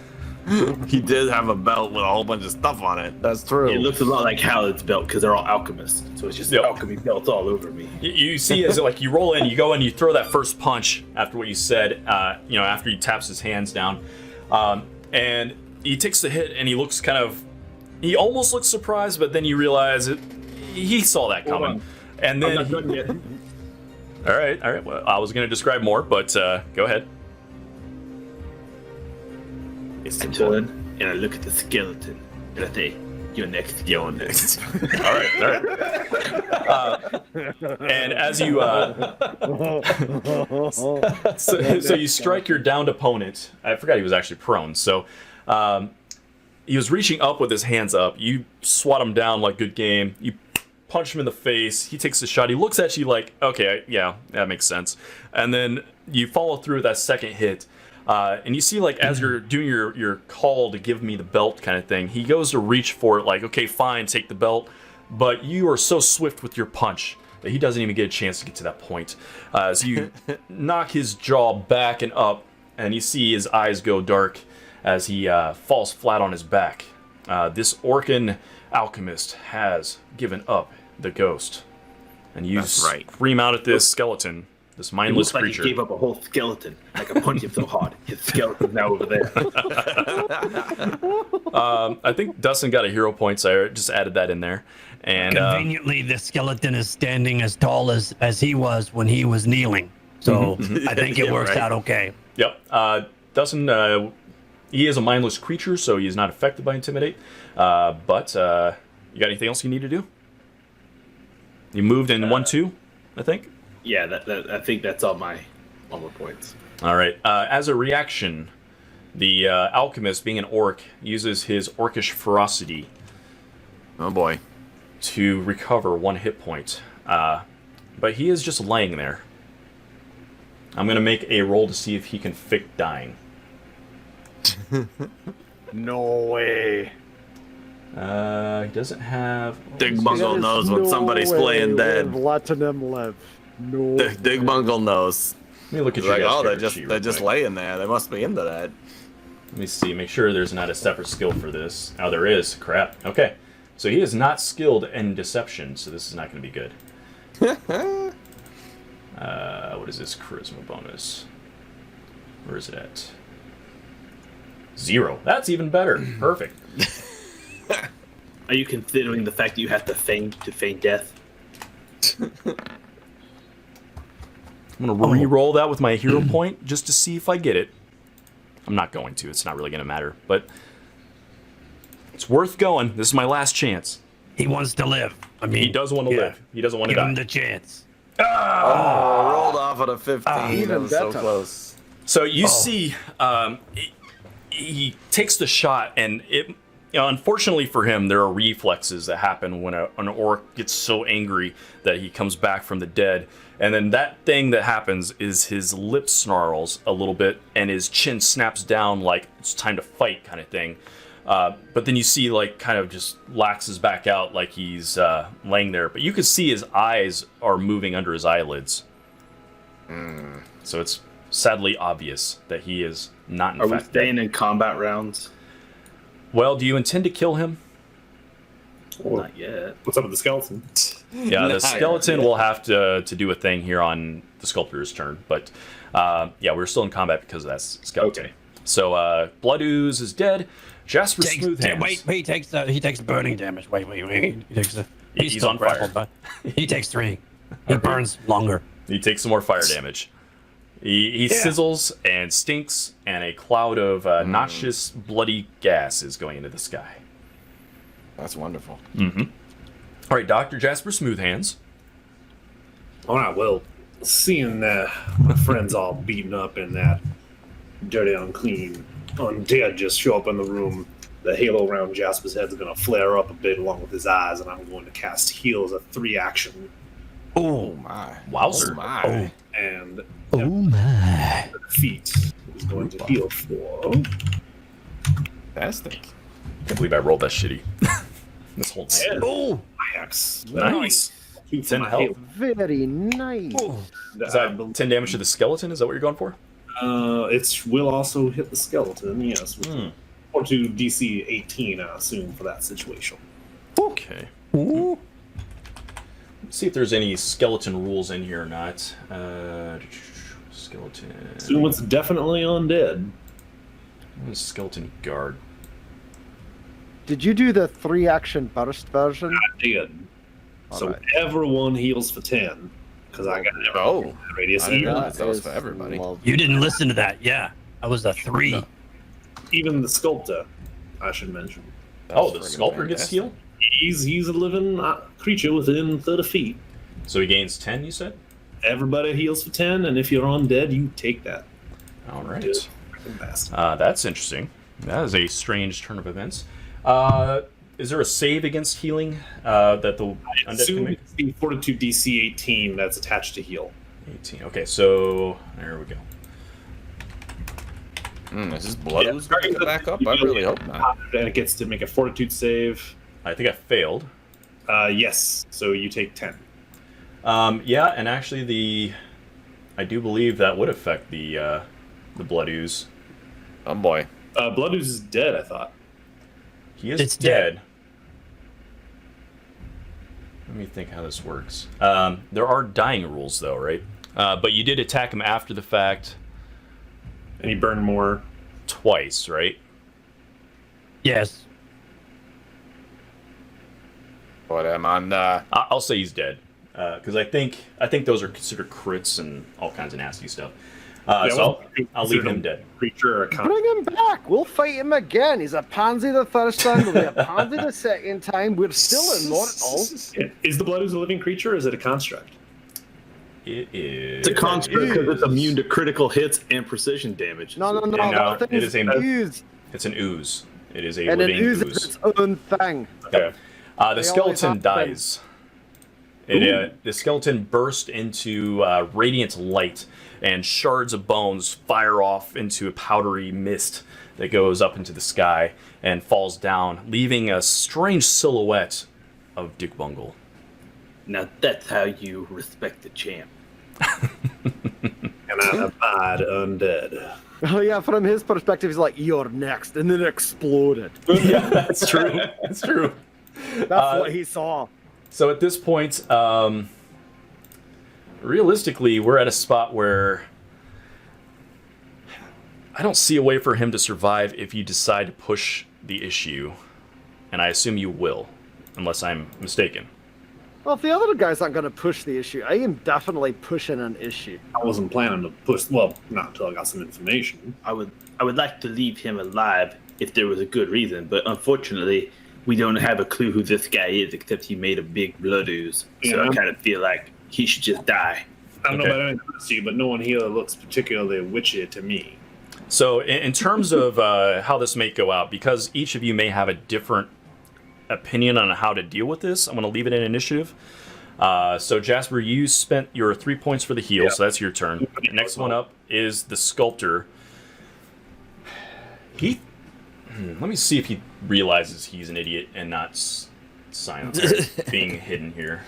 He did have a belt with a whole bunch of stuff on it. That's true. It looks a lot like Halid's belt because they're all alchemists, so it's just Yep. alchemy belts all over me. You see, as like you roll in, you go in, you throw that first punch after what you said. After he taps his hands down, and he takes the hit, and he looks he almost looks surprised, but then you realize he saw that Hold coming, on. and I'm then not done yet. all right. Well, I was going to describe more, but go ahead. I turn and I look at the skeleton, and I say, "You're next." Yo, next. All right. And as you so you strike your downed opponent. I forgot he was actually prone. So he was reaching up with his hands up. You swat him down like good game. You punch him in the face. He takes a shot. He looks at you like, okay, yeah, that makes sense. And then you follow through that second hit. And you see, like, as you're doing your call to give me the belt kind of thing, he goes to reach for it, like, okay, fine, take the belt. But you are so swift with your punch that he doesn't even get a chance to get to that point. So you knock his jaw back and up, and you see his eyes go dark as he falls flat on his back. This Orcan alchemist has given up the ghost. And you That's right. scream out at this skeleton, this It mindless looks like creature. he gave up a whole skeleton. Like I punched him so hard, his skeleton's now over there. I think Dustin got a hero point, so I just added that in there. And Conveniently, the skeleton is standing as tall as he was when he was kneeling. So I think it Yeah, works right. out okay. yep, Dustin, he is a mindless creature, so he is not affected by Intimidate. But you got anything else you need to do? You moved in 1-2, I think. Yeah, I think that's all my points. All right. As a reaction, the alchemist, being an orc, uses his orcish ferocity Oh boy. to recover 1 hit point. But he is just laying there. I'm going to make a roll to see if he can fake dying. No way. He doesn't have... Dig Bungle knows when somebody's playing dead. Letting him live. No. Dig Bungle knows. Let me look at He's you like, guys' oh, character sheet they're real just quick. laying there. They must be into that. Let me see. Make sure there's not a separate skill for this. Oh, there is. Crap. Okay. So he is not skilled in deception, so this is not going to be good. What is this charisma bonus? Where is it at? 0. That's even better. Perfect. Are you considering the fact that you have to feign death? I'm going to re-roll that with my hero point just to see if I get it. I'm not going to. It's not really going to matter. But it's worth going. This is my last chance. He wants to live. I mean, He does want to yeah. live. He doesn't want to Give die. him the chance. Oh, rolled off at a 15. that even was so better. close. So you see, he takes the shot, and it. Unfortunately for him, there are reflexes that happen when an orc gets so angry that he comes back from the dead. And then that thing that happens is his lip snarls a little bit, and his chin snaps down like it's time to fight kind of thing. But then you see, like, kind of just laxes back out like he's laying there. But you can see his eyes are moving under his eyelids. So it's sadly obvious that he is not in Are we fact staying dead. in combat rounds? Well, do you intend to kill him? Not yet. What's up with the skeleton? Yeah, the Not skeleton yet. will have to do a thing here on the sculptor's turn. But yeah, we're still in combat because of that skeleton. Okay. So Blood Ooze is dead. Jasper Smoothhands. Wait, he takes burning damage. Wait. He takes He's still on fire. grappled, but he takes 3. He burns longer. He takes some more fire damage. He sizzles and stinks, and a cloud of noxious, bloody gas is going into the sky. That's wonderful. All right, Dr. Jasper Smoothhands. Oh, not well. Seeing my friends all beaten up in that dirty, unclean undead just show up in the room, the halo around Jasper's head is going to flare up a bit along with his eyes, and I'm going to cast Heal as a 3-action. Oh my. Wowzer. Oh my. And Oh my. feet is going to heal for. Fantastic. Can't believe I rolled that shitty. This whole time. Oh, Max. Nice. 10 my health. halo. Very nice. Is that 10 damage to the skeleton? Is that what you're going for? It will also hit the skeleton, yes. Hmm. Or to DC 18, I assume, for that situation. Okay. Let's see if there's any skeleton rules in here or not. Skeleton. Assume it's definitely undead. Skeleton guard. Did you do the 3-action burst version? I did. So Alright. everyone heals for 10. Because I got Oh. radius I didn't here. realize that was for everybody. You didn't listen to that. Yeah. I was a 3. No. Even the sculptor, I should mention. Oh, the That's friggin' sculptor gets fantastic. healed? He's a living creature within 30 feet. So he gains 10, you said? Everybody heals for 10, and if you're undead, you take that. All right. Just freaking fast. That's interesting. That is a strange turn of events. Is there a save against healing that the undead can Assume make? it's the Fortitude DC 18 that's attached to heal. 18. Okay, so there we go. Is this Blood Ooze going to get back up? I really hope not. And it gets to make a Fortitude save. I think I failed. Yes, so you take 10. Yeah, and actually I do believe that would affect the Blood Ooze. Oh boy. Blood Ooze is dead, I thought. He is It's dead. dead. Let me think how this works. There are dying rules, though, right? But you did attack him after the fact And he burned more. twice, right? Yes. But I'm on. I'll say he's dead because I think those are considered crits and all kinds of nasty stuff. So I'll leave him dead. Creature or a con- Bring him back. We'll fight him again. He's a pansy the first time. We'll be a pansy the second time. We're still immortal. Is the Blood Ooze a living creature or is it a construct? It is. It's a construct because it's immune to critical hits and precision damage. No. No, That it is a- ooze. It's an ooze. It is a And an living ooze ooze. is its own thing. Okay. The always skeleton happen. dies. The skeleton bursts into radiant light, and shards of bones fire off into a powdery mist that goes up into the sky and falls down, leaving a strange silhouette of Dick Bungle. Now that's how you respect the champ. And I abide undead. Oh yeah, from his perspective, he's like, "You're next," and then it exploded. Yeah, that's true. That's true. That's what he saw. So at this point, realistically, we're at a spot where I don't see a way for him to survive if you decide to push the issue, and I assume you will, unless I'm mistaken. Well, if the other guys aren't going to push the issue, I am definitely pushing an issue. I wasn't planning to push. Well, not until I got some information. I would like to leave him alive if there was a good reason, but unfortunately, we don't have a clue who this guy is except he made a big blood ooze. So I Yeah. kind of feel like he should just die. I don't Okay. know about anything else to you, but no one here looks particularly witchy to me. So in terms of how this may go out, because each of you may have a different opinion on how to deal with this, I'm going to leave it in initiative. So Jasper, you spent your 3 points for the heal, Yeah. so that's your turn. Next one up is the Sculptor. Let me see if he realizes he's an idiot and not being hidden here.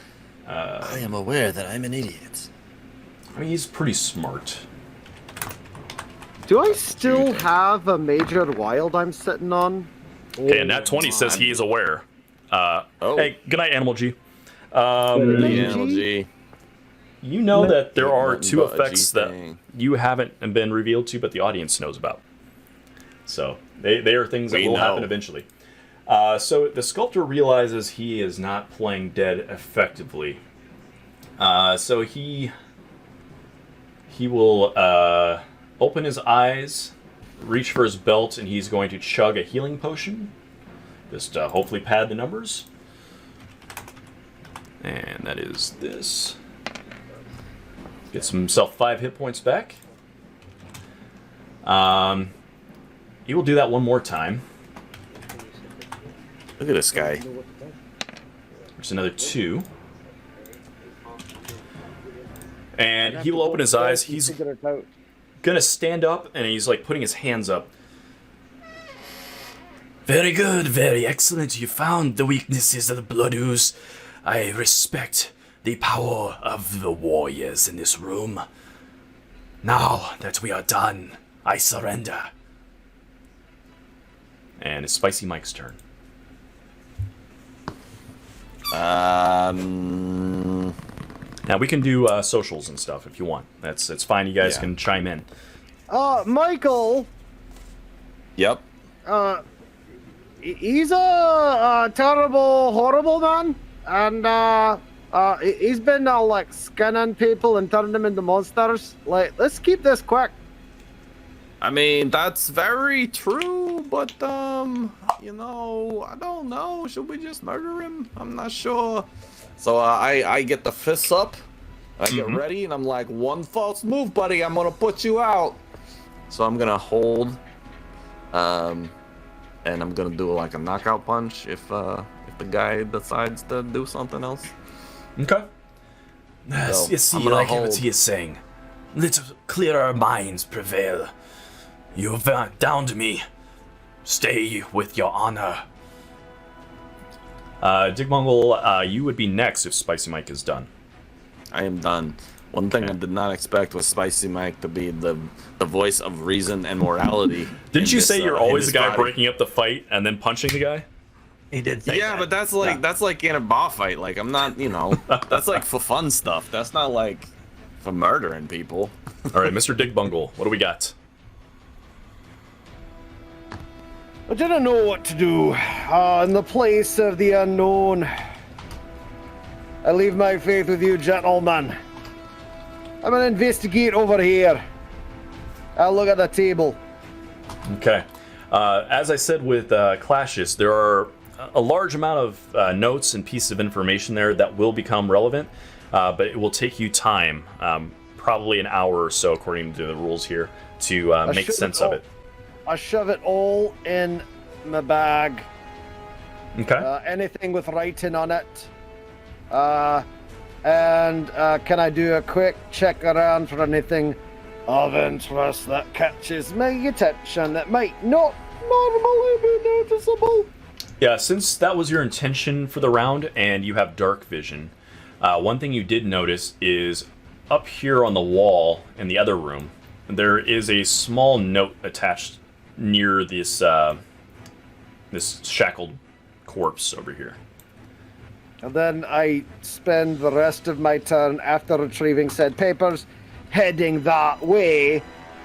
I am aware that I'm an idiot. I mean, he's pretty smart. Do I still have a major wild I'm sitting on? Okay, and that 20 says he is aware. Hey, good night, Animal G. The Animal G. You know that there are Nothing two but a effects that G-thing. you haven't been revealed to, but the audience knows about. So they are things that We will happen know. eventually. So the Sculptor realizes he is not playing dead effectively. So he will open his eyes, reach for his belt, and he's going to chug a healing potion. Just hopefully pad the numbers. And that is this. Gets himself 5 hit points back. he will do that one more time. Look at this guy. There's another 2. And he will open his eyes. He's gonna stand up, and he's like putting his hands up. Very good, very excellent. You found the weaknesses of the Blood Ooze. I respect the power of the warriors in this room. Now that we are done, I surrender. And it's Spicy Mike's turn. Now we can do socials and stuff if you want. That's fine. You guys can chime in. Michael. Yep. He's a terrible, horrible man, and he's been like skinning people and turning them into monsters. Like, let's keep this quick. I mean, that's very true, but you know, I don't know. Should we just murder him? I'm not sure. So I get the fists up, I get ready, and I'm like, one false move, buddy, I'm gonna put you out. So I'm gonna hold, and I'm gonna do like a knockout punch if the guy decides to do something else. Okay. So, You see, like what he is saying. Let clearer minds prevail. You have downed me. Stay with your honor. Dick Mongol, you would be next if Spicy Mike is done. I am done. One thing I did not expect was Spicy Mike to be the voice of reason and morality. Didn't you say you're always the guy breaking up the fight and then punching the guy? He did say Yeah, that. but that's like in a bar fight. Like, I'm not, you know, that's like for fun stuff. That's not like for murdering people. All right, Mr. Dick Bungle, what do we got? I didn't know what to do. In the place of the unknown, I leave my faith with you, gentlemen. I'm gonna investigate over here. I'll look at the table. Okay. As I said with Clashes, there are a large amount of notes and pieces of information there that will become relevant, but it will take you time, probably an hour or so, according to the rules here, to make sense of it. I shove it all in my bag. Okay. Anything with writing on it. And can I do a quick check around for anything of interest that catches my attention that might not normally be noticeable? Yeah, since that was your intention for the round and you have dark vision, one thing you did notice is up here on the wall in the other room, there is a small note attached near this this shackled corpse over here. And then I spend the rest of my turn after retrieving said papers heading that way,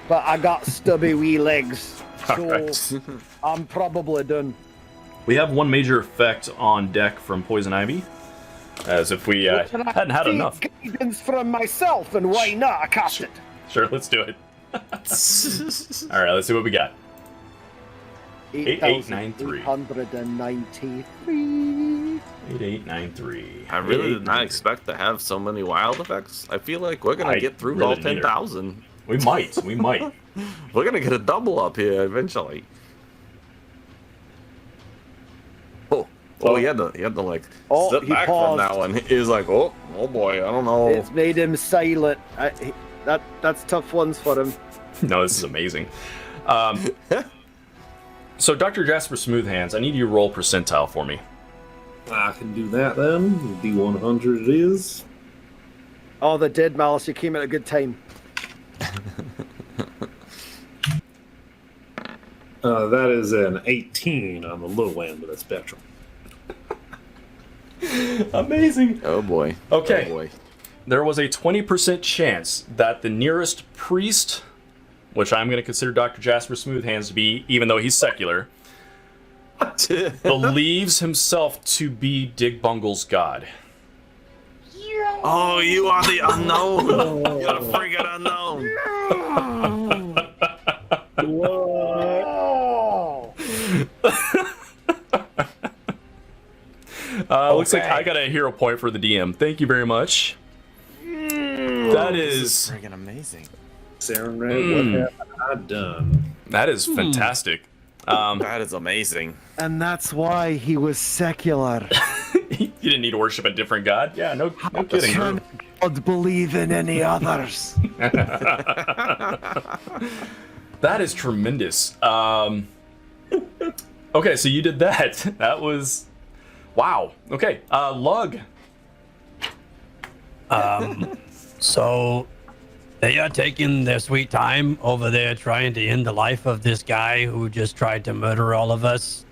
but I got stubby wee legs, so Alright. I'm probably done. We have one major effect on deck from Poison Ivy, as if we Can I hadn't had take enough. guidance from myself, and why not? I cast it. Sure, let's do it. Alright, let's see what we got. 8893. 8,893. 8893. I really did not expect to have so many wild effects. I feel like we're gonna get through all 10,000. We might. We might. We're gonna get a double up here eventually. Oh, he had to like step he back from paused. that one. He was like, oh boy, I don't know. It's made him silent. That's tough ones for him. No, this is amazing. So, Dr. Jasper Smoothhands, I need you to roll percentile for me. I can do that then. D100 it is. Oh, the dead Malice, you came at a good time. That is an 18 on the low end of the spectrum. Amazing. Oh boy. Okay. Oh boy. There was a 20% chance that the nearest priest, which I'm going to consider Dr. Jasper Smoothhands to be, even though he's secular, believes himself to be Dig Bungle's god. Oh, you are the unknown. You're the friggin' unknown. Whoa! Looks like I got a hero point for the DM. Thank you very much. That is Friggin' amazing. Saren Red, what have I done? that is fantastic. That is amazing. And that's why he was secular. You didn't need to worship a different god? Yeah, no kidding. Can God believe in any others? That is tremendous. Okay, so you did that. That was... Wow. Okay, Lug. So they are taking their sweet time over there trying to end the life of this guy who just tried to murder all of us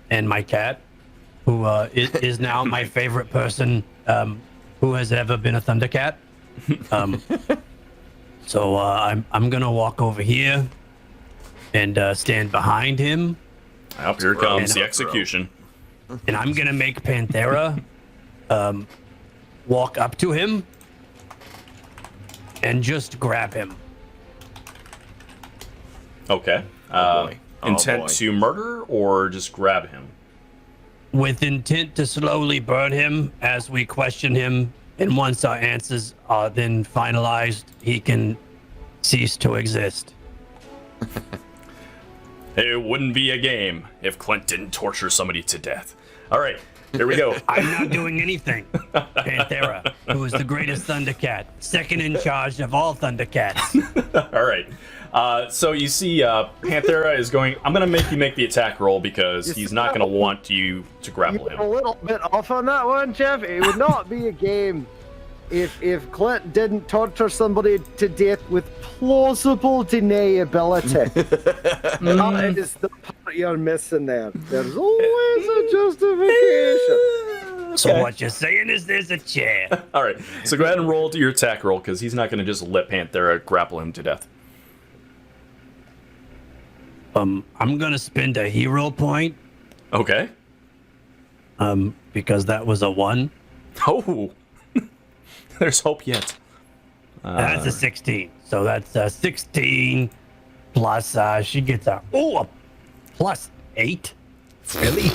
and my cat, who is now my favorite person who has ever been a Thundercat. So I'm gonna walk over here and stand behind him. Up here comes the execution. And I'm gonna make Panthera walk up to him and just grab him. Okay. boy. Oh, Intent boy. to murder or just grab him? With intent to slowly burn him as we question him, and once our answers are then finalized, he can cease to exist. It wouldn't be a game if Clint didn't torture somebody to death. All right, here we go. I'm not doing anything. Panthera, who is the greatest Thundercat, second in charge of all Thundercats. All right. So you see, Panthera is going. I'm going to make you make the attack roll because he's not going to want you to grapple You're a him. little bit off on that one, Jeff. It would not be a game if Clint didn't torture somebody to death with plausible deniability. That is the part you're missing there. There's always a justification. So what you're saying is there's a chair. All right. So go ahead and roll to your attack roll because he's not going to just let Panthera grapple him to death. I'm gonna spend a hero point, Okay. because that was a 1. Oh. There's hope yet. That's a 16. So that's a 16 plus she gets a plus 8. Really?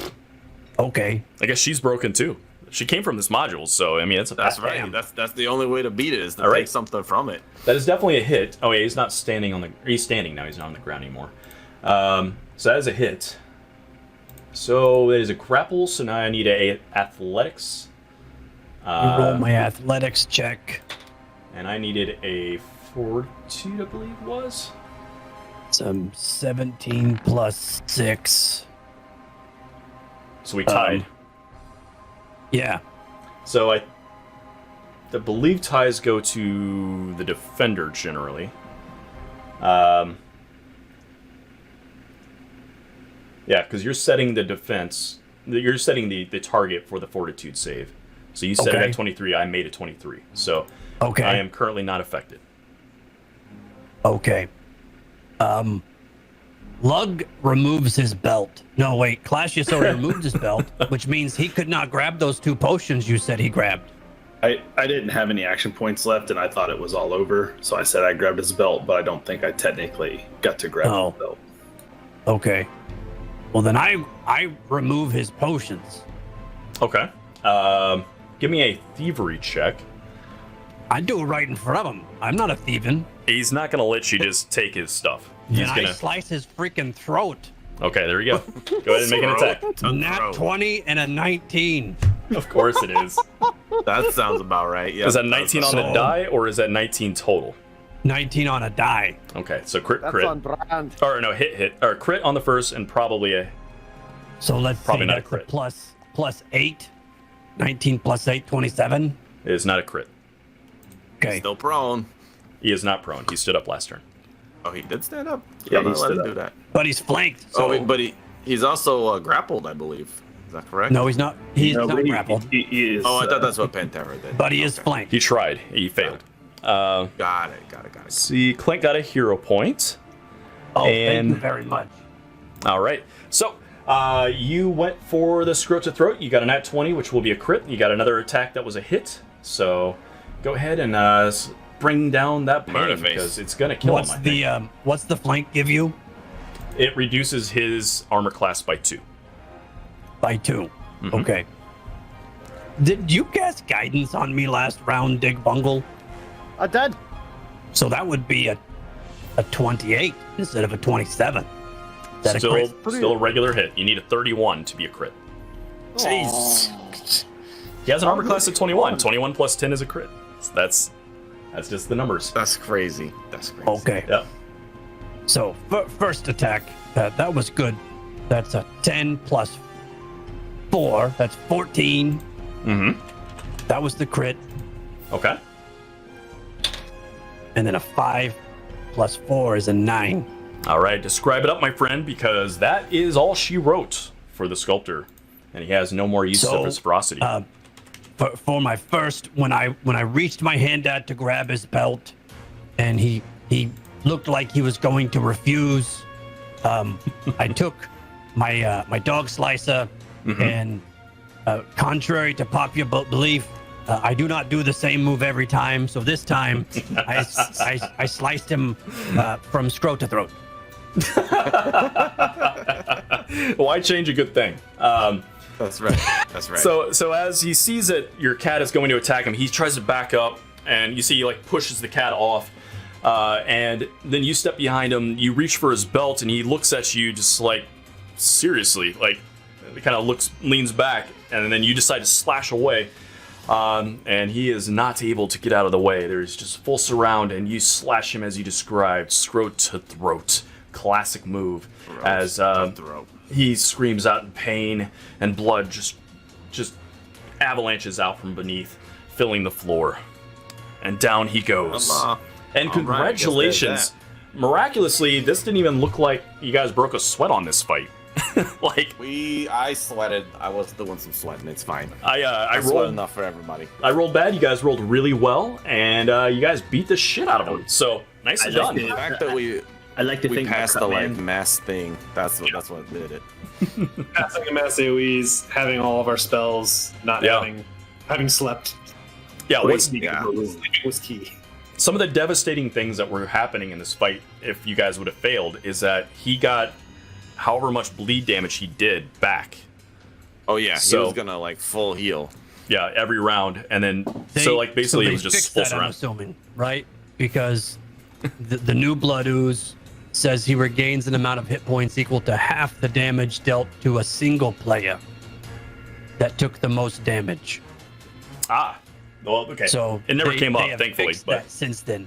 Okay. I guess she's broken too. She came from this module, so I mean That's right. Damn. That's the only way to beat it is to All right. take something from it. That is definitely a hit. Oh yeah, he's not standing on the. He's standing now. He's not on the ground anymore. So that is a hit. So that is a grapple. So now I need a athletics. Roll my athletics check. And I needed a fortitude, I believe it was. Some 17 plus 6. So we tied. Yeah. So I believe ties go to the defender generally. Yeah, because you're setting the defense. You're setting the target for the fortitude save. So you set it Okay. at 23. I made it 23. So Okay. I am currently not affected. Okay. Lug removes his belt. No, wait. Classius already removed his belt, which means he could not grab those 2 potions you said he grabbed. I didn't have any action points left, and I thought it was all over. So I said I grabbed his belt, but I don't think I technically got to grab Oh. his belt. Okay. Well, then I remove his potions. Okay. Give me a thievery check. I do it right in front of him. I'm not a thieving. He's not gonna let you just take his stuff. He's And I gonna. slice his freaking throat. Okay, there you go. Go ahead and make an attack. Nat 20 and a 19. Of course it is. That sounds about right. Yeah. Is that 19 on the So- die or is that 19 total? 19 on a die. Okay, so crit, That's crit. on brand. Or no, hit, or crit on the first, and probably a. So let's Probably see, not a that's crit. plus 8. 19 plus 8, 27. It is not a crit. Okay. Still prone. He is not prone. He stood up last turn. Oh, he did stand up. Yeah, I'm he not letting stood him do up. that. But he's flanked. So Oh, wait, but he's also grappled, I believe. Is that correct? no, he's not. He's No, not but grappled. he is. Oh, I thought that's what Pantera did. But he is flanked. He tried. He failed. Got it. See, Clint got a hero point. Oh, thank and- you very much. All right. So you went for the scrote to throat. You got a nat 20, which will be a crit. You got another attack that was a hit. So go ahead and bring down that pain Murder face. because it's gonna kill What's him. I the think. what's the flank give you? It reduces his armor class by 2. By 2. Mhm. Okay. Did you cast guidance on me last round, Dig Bungle? I did. So that would be a 28 instead of a 27. that a Still, crit? still a regular hit. You need a 31 to be a crit. Jeez. He has an armor class of 21. 21 plus 10 is a crit. So that's just the numbers. That's crazy. That's crazy. Okay. Yep. So first attack, that was good. That's a 10 plus 4. That's 14. Mm-hmm. That was the crit. Okay. And then a 5 plus 4 is a 9. All right, describe it up, my friend, because that is all she wrote for the sculptor, and he has no more use of his ferocity. For my first, when I reached my hand out to grab his belt, and he looked like he was going to refuse, I took my dog slicer, and contrary to popular belief, I do not do the same move every time. So this time, I sliced him from scrot to throat. Why change a good thing? That's right. That's right. So as he sees that your cat is going to attack him, he tries to back up, and you see he like pushes the cat off, and then you step behind him. You reach for his belt, and he looks at you just like seriously, like he kind of leans back, and then you decide to slash away. And he is not able to get out of the way. There's just full surround, and you slash him as you described, scrot to throat. Classic move. As he screams out in pain, and blood just avalanches out from beneath, filling the floor. And down he goes. And congratulations. Miraculously, this didn't even look like you guys broke a sweat on this fight. Like I sweated. I was doing some sweating. It's fine. I sweat rolled enough for everybody. I rolled bad. You guys rolled really well, and you guys beat the shit out of him. So nicely done. The fact that we passed the like mass thing. That's what did it. Passing a mass AoEs, having all of our spells, not having slept. Yeah, Sleeping was key. Some of the devastating things that were happening in this fight, if you guys would have failed, is that he got however much bleed damage he did back. Oh yeah, he was gonna like full heal. Yeah, every round, and then basically it was just full surround. I'm assuming, right? Because the new Blood Ooze says he regains an amount of hit points equal to half the damage dealt to a single player that took the most damage. Ah, well, okay. So it never came up, have thankfully. fixed But that since then.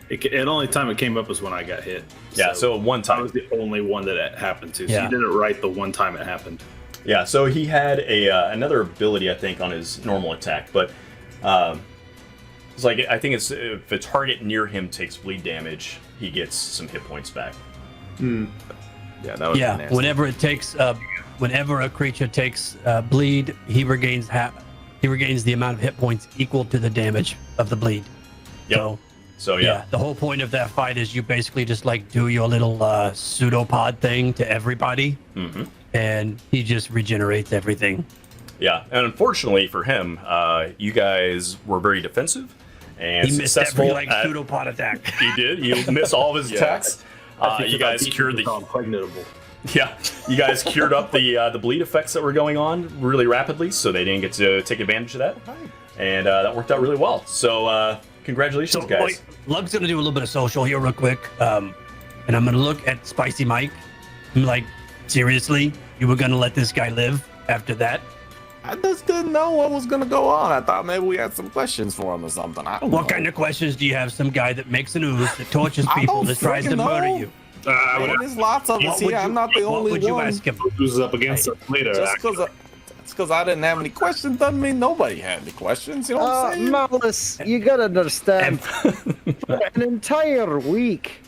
The only time it came up was when I got hit. Yeah, so one time. I was the only one that it happened to. So Yeah. you did it right the one time it happened. Yeah, so he had another ability, I think, on his normal attack, but it's like I think it's if a target near him takes bleed damage, he gets some hit points back. Yeah, that was nasty. Whenever a creature takes bleed, he regains the amount of hit points equal to the damage of the bleed. Yep. So yeah. The whole point of that fight is you basically just like do your little pseudopod thing to everybody, and he just regenerates everything. Yeah, and unfortunately for him, you guys were very defensive and He missed successful. every pseudopod attack. He did. He missed all of his attacks. You guys cured the. impregnable. Yeah, you guys cured up the bleed effects that were going on really rapidly, so they didn't get to take advantage of that, and that worked out really well. So congratulations, guys. Wait, Lug's gonna do a little bit of social here real quick, and I'm gonna look at Spicy Mike. I'm like, seriously, you were gonna let this guy live after that? I just didn't know what was gonna go on. I thought maybe we had some questions for him or something. I don't know. What kind of questions do you have? Some guy that makes an ooze, that tortures people, that tries to murder you. There's lots of us here. I'm not the only What would you one. ask him? Who's up against us later? Just because I didn't have any questions doesn't mean nobody had any questions. You know what I'm saying? Malice, you gotta understand. For an entire week,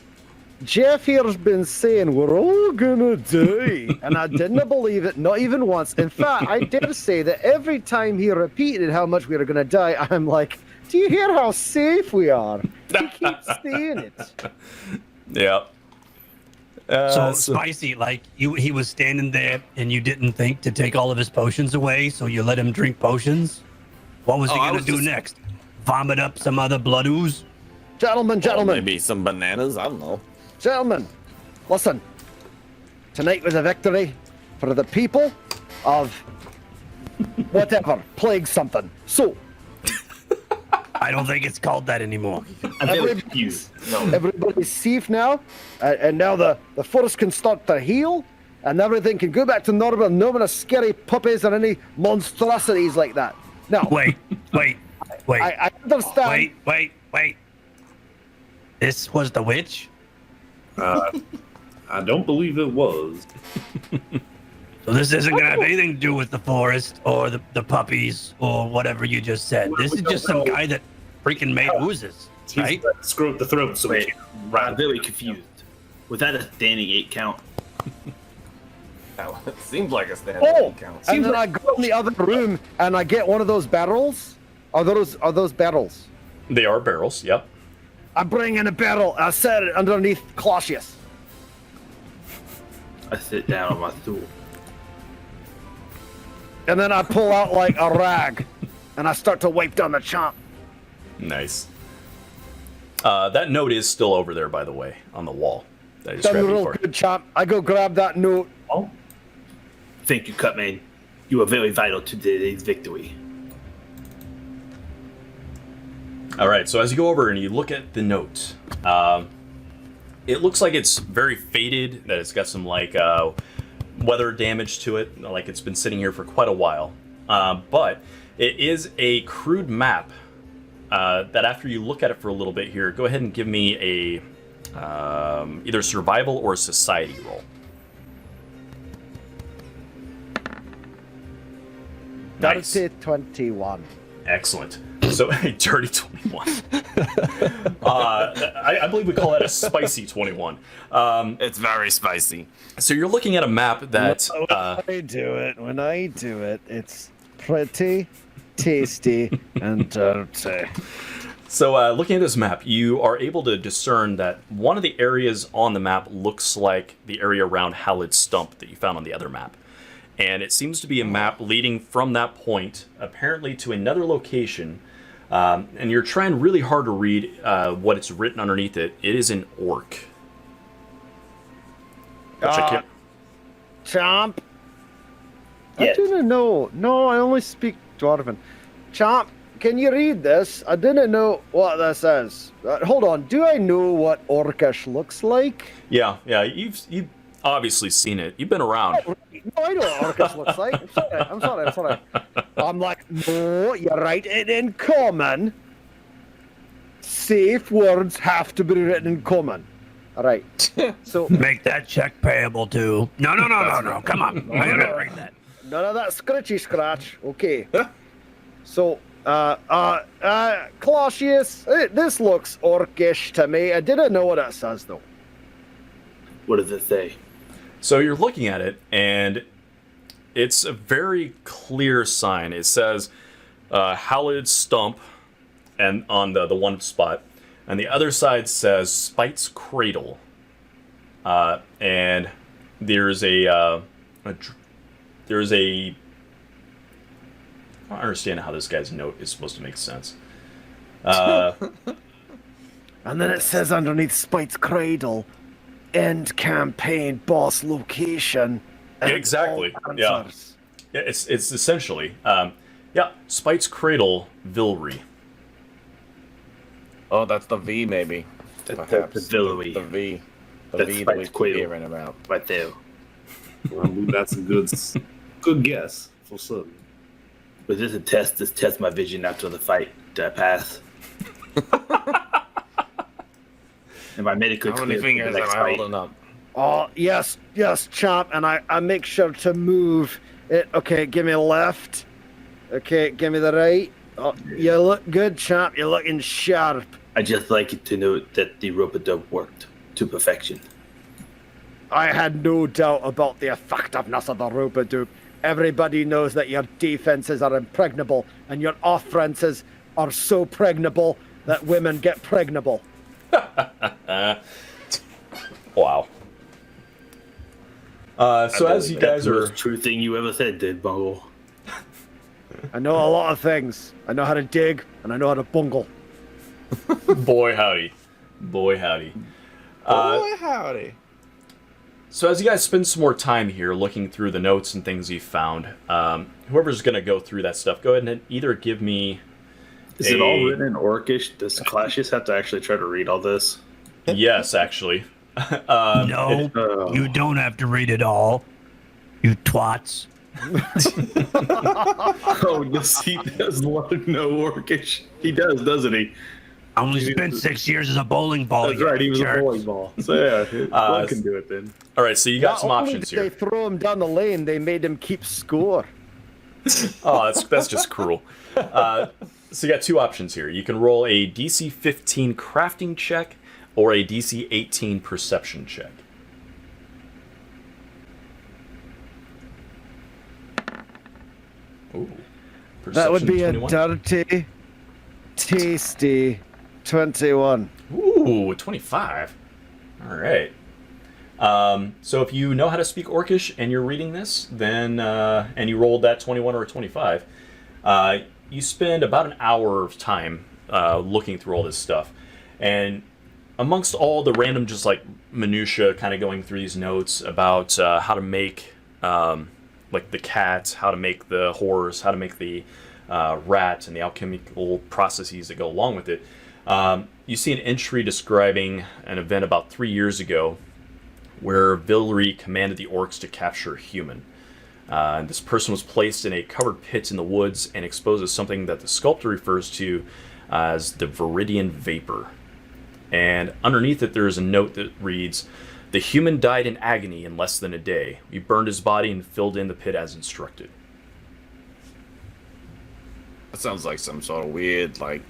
Jeff here's been saying we're all gonna die, and I didn't believe it, not even once. In fact, I dare say that every time he repeated how much we were gonna die, I'm like, do you hear how safe we are? He keeps saying it. Yeah. So Spicy, like he was standing there, and you didn't think to take all of his potions away, so you let him drink potions. What was he gonna do next? Vomit up some other blood ooze? Gentlemen, Maybe some bananas. I don't know. Gentlemen, listen. Tonight was a victory for the people of whatever, plague something. So, I don't think it's called that anymore. I'm very confused. No. Everybody's safe now, and now the forest can start to heal, and everything can go back to normal. No more scary puppies or any monstrosities like that. Now, Wait. I understand. Wait. This was the witch? I don't believe it was. So this isn't going to have anything to do with the forest or the puppies or whatever you just said. This is just some guy that freaking made oozes, right? Screw up the throat so we Wait, can I'm ride. very confused. Was that a standing 8 count? It seems like a standing Oh, count. and then I go in the other room and I get one of those barrels. Are those barrels? They are barrels. Yep. I bring in a barrel. I set it underneath Clausius. I sit down on my stool. And then I pull out like a rag, and I start to wipe down the chomp. Nice. That note is still over there, by the way, on the wall. That is Done grabbing real for. good, chomp. I go grab that note. Oh. Thank you, Cutman. You are very vital to today's victory. All right, so as you go over and you look at the note, it looks like it's very faded, that it's got some like weather damage to it, like it's been sitting here for quite a while. But it is a crude map that after you look at it for a little bit here, go ahead and give me a either survival or society roll. Nice. Dirty 21. Excellent. So a dirty 21. I believe we call that a spicy 21. It's very spicy. So you're looking at a map that When I do it, it's pretty tasty and dirty. So looking at this map, you are able to discern that one of the areas on the map looks like the area around Halid's Stump that you found on the other map. And it seems to be a map leading from that point, apparently to another location. And you're trying really hard to read what it's written underneath it. It is an orc. Which I can't... Chomp. Yes. I didn't know. No, I only speak Dwarven. Chomp, can you read this? I didn't know what this is. Hold on. Do I know what Orcish looks like? Yeah, you've obviously seen it. You've been around. No, I know what Orcish looks like. I'm sorry. I'm like, no, you're right. In common, safe words have to be written in common. All right. So Make that check payable too. No. Come on. I gotta read that. none of that scratchy scratch. Okay. So, Clausius, this looks orcish to me. I didn't know what it says though. What does it say? So you're looking at it, and it's a very clear sign. It says Halid's Stump, and on the one spot, and the other side says Spite's Cradle. And there's a I don't understand how this guy's note is supposed to make sense. And then it says underneath Spite's Cradle, end campaign boss location. and Exactly, all yeah. answers. Yeah, it's essentially Spite's Cradle, Vilry. Oh, that's the V, maybe. Perhaps the Villery. The V. The That's V that we Spike's keep Cradle. hearing about. Right there. Well, that's a good guess for certain. Was this a test? This test my vision after the fight. Did I pass? Am I medically How many clear for fingers the am next I fight? holding up? Oh, yes, Chomp, and I make sure to move it. Okay, give me left. Okay, give me the right. Oh, you look good, Chomp. You're looking sharp. I just like it to note that the rope-a-dope worked to perfection. I had no doubt about the effectiveness of the Rulebook. Everybody knows that your defenses are impregnable, and your offenses are so pregnable that women get pregnable. Wow. So as you guys That's the are... most true thing you ever said, did Bungle. I know a lot of things. I know how to dig, and I know how to bungle. Boy howdy. Boy howdy. Boy, howdy. So as you guys spend some more time here looking through the notes and things you found, whoever's going to go through that stuff, go ahead and either give me Is it all written in Orcish? Does Clashes have to actually try to read all this? Yes, actually. No, you don't have to read it all. You twats. Oh, he does know Orcish. He does, doesn't he? I only spent 6 years as a bowling ball. That's right, he was jerks. a bowling ball. So yeah, one can do it then. All right, so you got Not some only options did here. they throw him down the lane, they made him keep score. Oh, that's just cruel. So you got two options here. You can roll a DC 15 crafting check or a DC 18 perception check. Ooh. That would be a 21. dirty, tasty 21. Ooh, 25. All right. So if you know how to speak Orcish and you're reading this, then and you rolled that 21 or a 25, you spend about an hour of time looking through all this stuff, and amongst all the random just like minutia, kind of going through these notes about how to make like the cat, how to make the horse, how to make the rat, and the alchemical processes that go along with it. You see an entry describing an event about 3 years ago where Villery commanded the orcs to capture a human. This person was placed in a covered pit in the woods and exposed to something that the sculptor refers to as the Viridian vapor. And underneath it, there is a note that reads, "The human died in agony in less than a day. We burned his body and filled in the pit as instructed." That sounds like some sort of weird, like,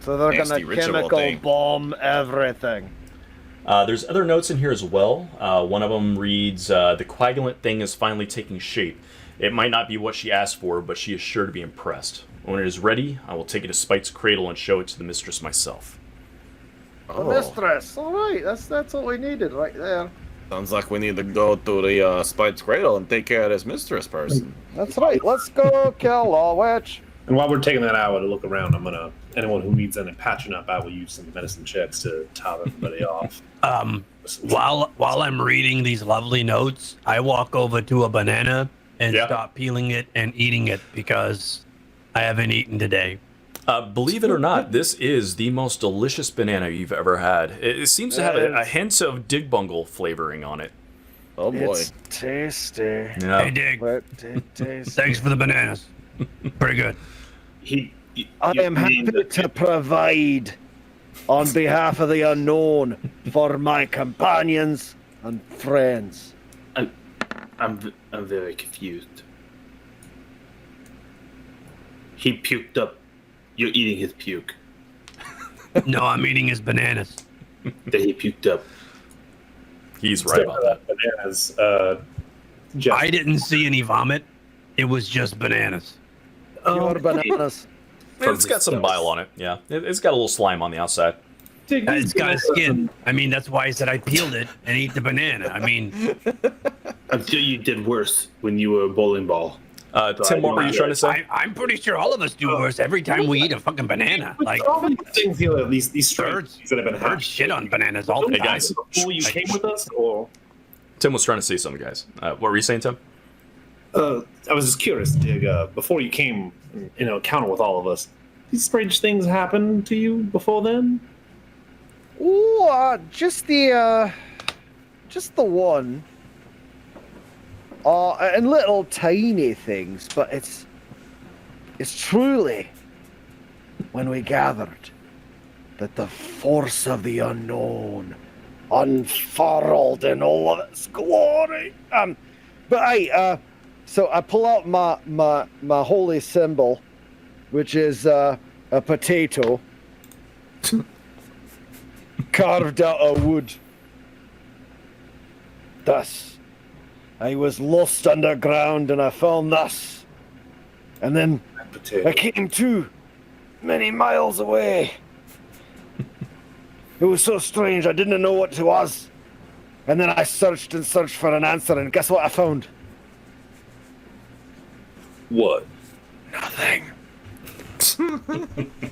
So they're Nasty gonna ritual chemical thing. bomb everything. There's other notes in here as well. One of them reads, "The coagulant thing is finally taking shape. It might not be what she asked for, but she is sure to be impressed. When it is ready, I will take it to Spite's cradle and show it to the mistress myself." The mistress. All right, that's what we needed right there. Sounds like we need to go to the Spite's Cradle and take care of this mistress person. That's right. Let's go kill a witch. And while we're taking that hour to look around, I'm gonna anyone who needs any patching up, I will use some medicine checks to top everybody off. While I'm reading these lovely notes, I walk over to a banana and Yeah. stop peeling it and eating it because I haven't eaten today. Believe it or not, this is the most delicious banana you've ever had. It seems to have a hint of digbungle flavoring on it. Oh boy. It's tasty. Yeah. Hey, Dig, But it tastes. thanks for the bananas. Pretty good. I am happy to provide on behalf of the unknown for my companions and friends. I'm very confused. He puked up. You're eating his puke No, I'm eating his bananas. that he puked up. He's right about that. Bananas. Jeff, I didn't see any vomit. It was just bananas. Your bananas. It's got some bile on it, yeah. It's got a little slime on the outside. It's got a skin. I mean, that's why I said I peeled it and ate the banana. I mean, Until you did worse when you were a bowling ball. Tim, what were you trying to say? I'm pretty sure all of us do worse every time we eat a fucking banana. Like, all these things, you know, these strange birds, things that have been birds happening. shit on bananas all the Hey, time. guys. Before you came with us, or Tim was trying to say something, guys. What were you saying, Tim? I was just curious, Dig. Before you came, encounter with all of us, these strange things happened to you before then? Oh, just the one. And little tiny things, but it's truly when we gathered that the force of the unknown unfurled in all of its glory. So I pull out my holy symbol, which is a potato carved out of wood. Thus, I was lost underground and I found this. And then I came to many miles away. It was so strange, I didn't know what it was. And then I searched and searched for an answer, and guess what I found? What? Nothing.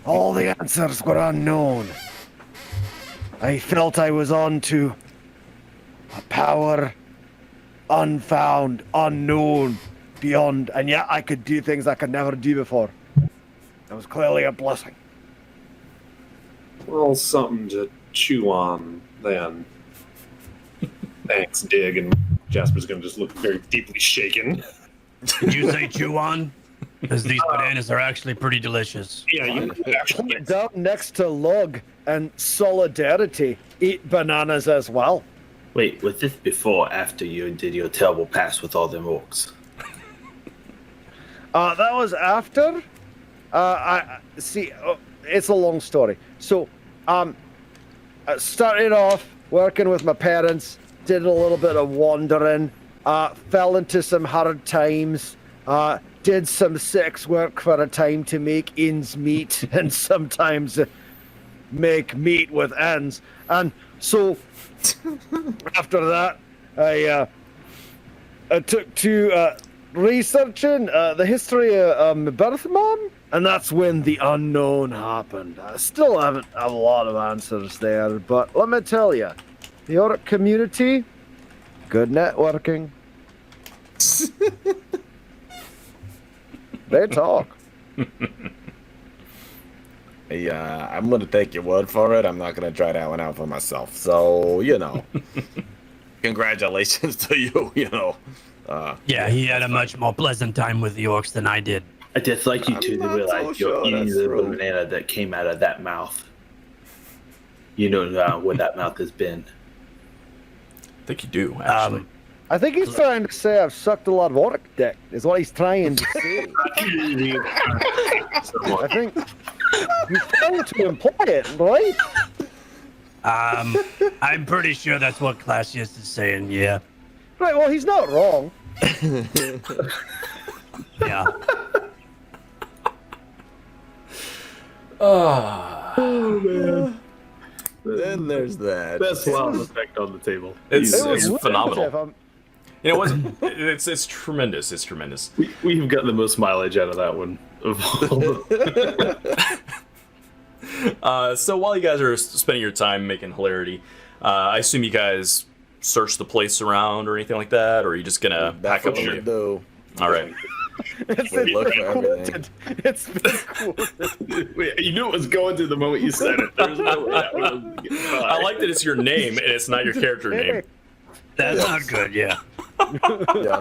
All the answers were unknown. I felt I was on to a power unfound, unknown, beyond, and yet I could do things I could never do before. It was clearly a blessing. Well, something to chew on then. Thanks, Dig. And Jasper's going to just look very deeply shaken. Did you say chew on? Because these bananas are actually pretty delicious. Yeah, you actually. Down next to Lug and Solidarity eat bananas as well. Wait, was this before or after you did your terrible pass with all them orcs? That was after. I see. It's a long story. So, I started off working with my parents. Did a little bit of wandering. Fell into some hard times. Did some sex work for a time to make ends meet, and sometimes make meat with ends. And so, after that, I took to researching the history of my birth mom, and that's when the unknown happened. I still haven't have a lot of answers there, but let me tell you, the Orc community, good networking. They talk. Yeah, I'm gonna take your word for it. I'm not gonna try that one out for myself. So, congratulations to you. Yeah, he had a much more pleasant time with the orcs than I did. I just like you two to not realize so you're sure eating that's the true. banana that came out of that mouth. You know where that mouth has been. I think you do, actually. I think he's trying to say I've sucked a lot of Orc dick, is what he's trying to say. I think he's trying to imply it, right? I'm pretty sure that's what Classius is saying, yeah. Right, well, he's not wrong. Yeah. Then there's that. Best sound effect on the table. It's It was phenomenal. lucrative. You know, it's tremendous. It's tremendous. We've got the most mileage out of that one. So while you guys are spending your time making hilarity, I assume you guys search the place around or anything like that, or are you just gonna pack up Definitely shit? do. All right. We look for everything. It's been quoted. Wait, you knew it was going to the moment you said it. There was no way that was I like that it's your name and it's not your character name. That's not good, yeah. Yeah,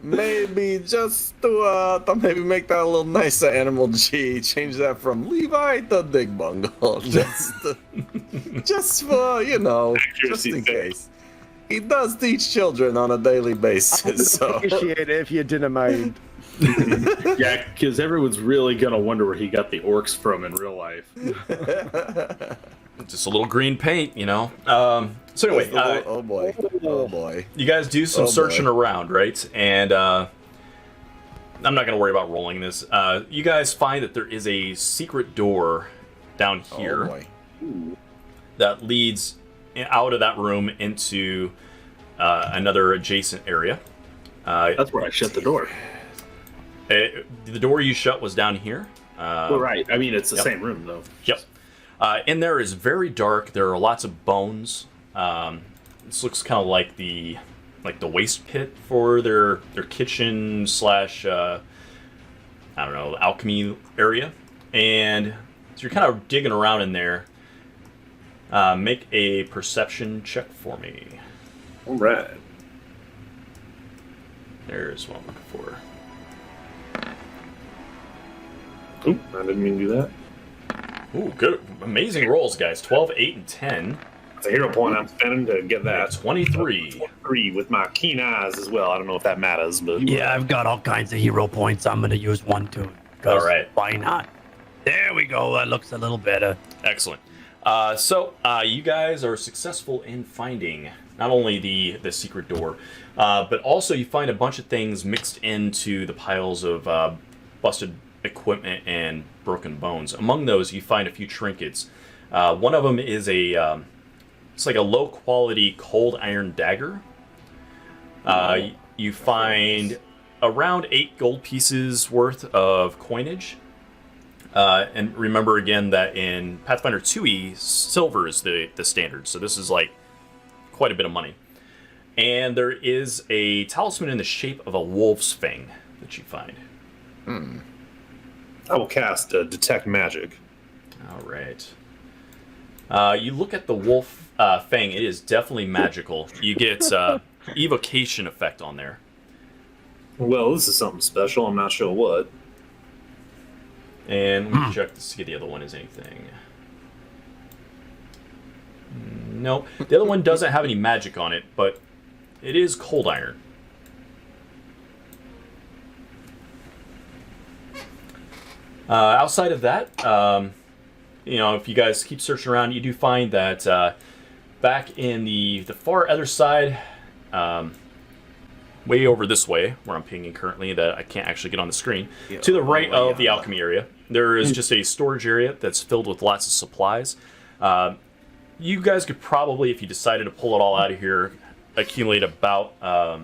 maybe just to maybe make that a little nicer, Animal G. Change that from Levi to Dig Bungle. Just for, just in case. He does teach children on a daily basis, so. Appreciate it if you didn't mind. Yeah, because everyone's really gonna wonder where he got the orcs from in real life. Just a little green paint, So anyway, oh boy. you guys do some searching around, right? And I'm not going to worry about rolling this. You guys find that there is a secret door down here that leads out of that room into another adjacent area. That's where I shut the door. The door you shut was down here. Well, right. I mean, it's the same room, though. Yep. In there is very dark. There are lots of bones. This looks kind of like the waste pit for their kitchen slash alchemy area. And so you're kind of digging around in there. Make a perception check for me. All right. There's what I'm looking for. Oop, I didn't mean to do that. Ooh, good. Amazing rolls, guys. 12, 8, and 10. It's a hero point I'm spending to get that. 23. 3 with my keen eyes as well. I don't know if that matters, but Yeah, I've got all kinds of hero points. I'm going to use one too. All right. Why not? There we go. That looks a little better. Excellent. So you guys are successful in finding not only the secret door, but also you find a bunch of things mixed into the piles of busted equipment and broken bones. Among those, you find a few trinkets. One of them is it's like a low quality cold iron dagger. You find around 8 gold pieces worth of coinage. And remember again that in Pathfinder 2e, silver is the standard, so this is like quite a bit of money. And there is a talisman in the shape of a wolf's fang that you find. I will cast Detect Magic. All right. You look at the wolf fang. It is definitely magical. You get evocation effect on there. Well, this is something special. I'm not sure what. And let me check to see if the other one is anything. Nope. The other one doesn't have any magic on it, but it is cold iron. Outside of that, if you guys keep searching around, you do find that back in the far other side, way over this way, where I'm pinging currently, that I can't actually get on the screen, to the right of the alchemy area, there is just a storage area that's filled with lots of supplies. You guys could probably, if you decided to pull it all out of here, accumulate about, I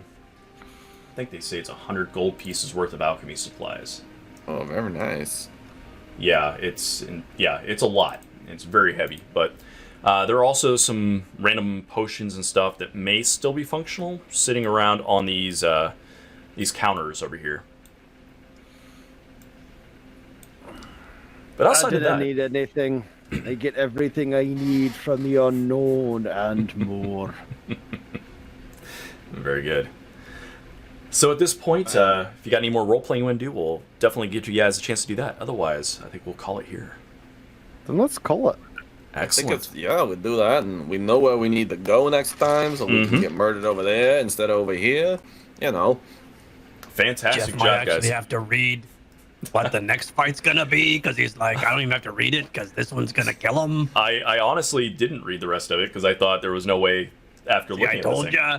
think they say it's 100 gold pieces worth of alchemy supplies. Oh, very nice. Yeah, it's a lot. It's very heavy, but there are also some random potions and stuff that may still be functional sitting around on these counters over here. But outside of that, I need anything. I get everything I need from the unknown and more. Very good. So at this point, if you got any more role-playing you want to do, we'll definitely give you guys a chance to do that. Otherwise, I think we'll call it here. Then let's call it. Excellent. I think we do that, and we know where we need to go next time, so we can get murdered over there instead of over here. Fantastic Jeff job, might actually guys. have to read what the next fight's gonna be, because he's like, I don't even have to read it, because this one's gonna kill him. I honestly didn't read the rest of it, because I thought there was no way after looking I at this told thing. ya.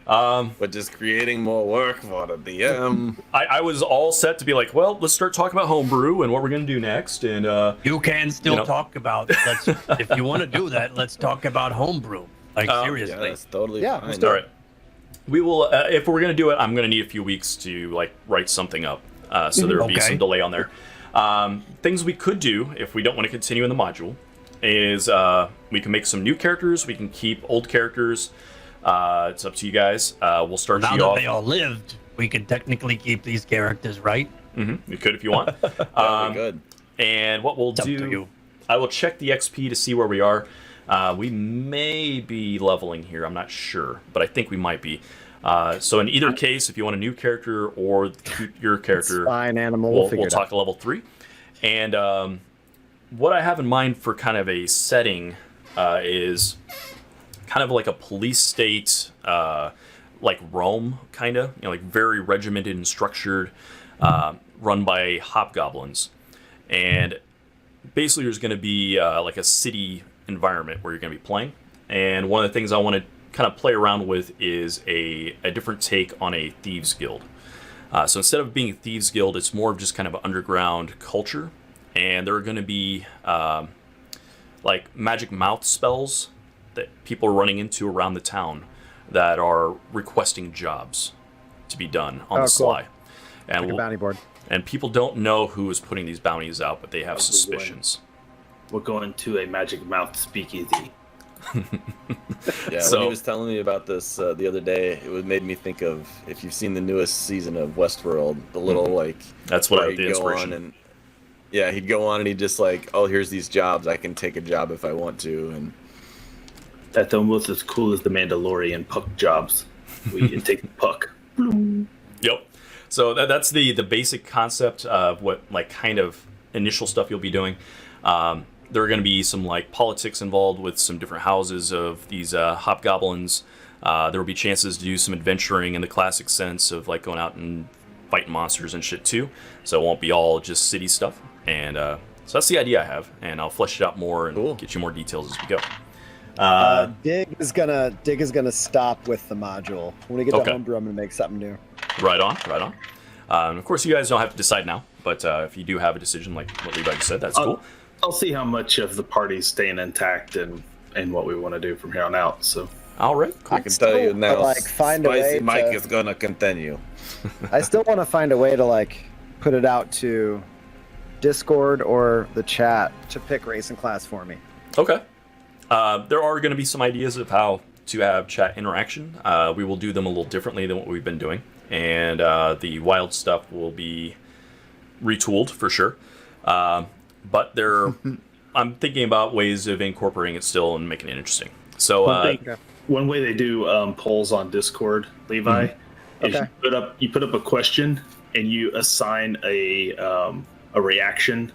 But just creating more work for the DM. I was all set to be like, well, let's start talking about homebrew and what we're going to do next. And You can still talk about, if you want to do that, let's talk about homebrew. Like, Yeah, seriously. that's totally Yeah, fine. let's do all right, we will. If we're going to do it, I'm going to need a few weeks to write something up. So there'll be Okay. some delay on there. Things we could do if we don't want to continue in the module is we can make some new characters. We can keep old characters. It's up to you guys. We'll start Now you that off. they all lived, we can technically keep these characters, right? You could if you want. That'd be good. And what we'll It's up to do, you. I will check the XP to see where we are. We may be leveling here. I'm not sure, but I think we might be. So in either case, if you want a new character or your character, Fine, animal. we'll figure it talk out. level 3. And what I have in mind for kind of a setting is kind of like a police state, like Rome, kind of, like very regimented and structured, run by hobgoblins. And basically there's going to be like a city environment where you're going to be playing. And one of the things I want to kind of play around with is a different take on a thieves guild. So instead of being a thieves guild, it's more of just kind of an underground culture. And there are going to be like magic mouth spells that people are running into around the town that are requesting jobs to be done on the cool. sly. And Like a bounty board. and people don't know who is putting these bounties out, but they have suspicions. We're going to a magic mouth speakeasy. Yeah, So- when he was telling me about this the other day, made me think of, if you've seen the newest season of Westworld, the little That's what he'd the go inspiration. on and he'd go on and he'd just like, oh, here's these jobs, I can take a job if I want to, and That's almost as cool as the Mandalorian puck jobs. We take the puck. Yep. So that's the basic concept of what like kind of initial stuff you'll be doing. There are going to be some like politics involved with some different houses of these hobgoblins. There will be chances to do some adventuring in the classic sense of like going out and fighting monsters and shit too. So it won't be all just city stuff. And so that's the idea I have, and I'll flesh it out more and Cool. get you more details as we go. Dig is gonna stop with the module. When we get Okay. to homebrew, I'm gonna make something new. Right on, right on. And of course, you guys don't have to decide now, but if you do have a decision, like what Levi just said, that's cool. I'll see how much of the party's staying intact and what we want to do from here on out. So All right, cool. I can tell you still, now, like, find a Spicy way Mike to- is gonna continue. I still want to find a way to like put it out to Discord or the chat to pick race and class for me. Okay. There are going to be some ideas of how to have chat interaction. We will do them a little differently than what we've been doing. And the wild stuff will be retooled for sure. But I'm thinking about ways of incorporating it still and making it interesting. So one way they do polls on Discord, Levi, is Okay. you put up a question and you assign a reaction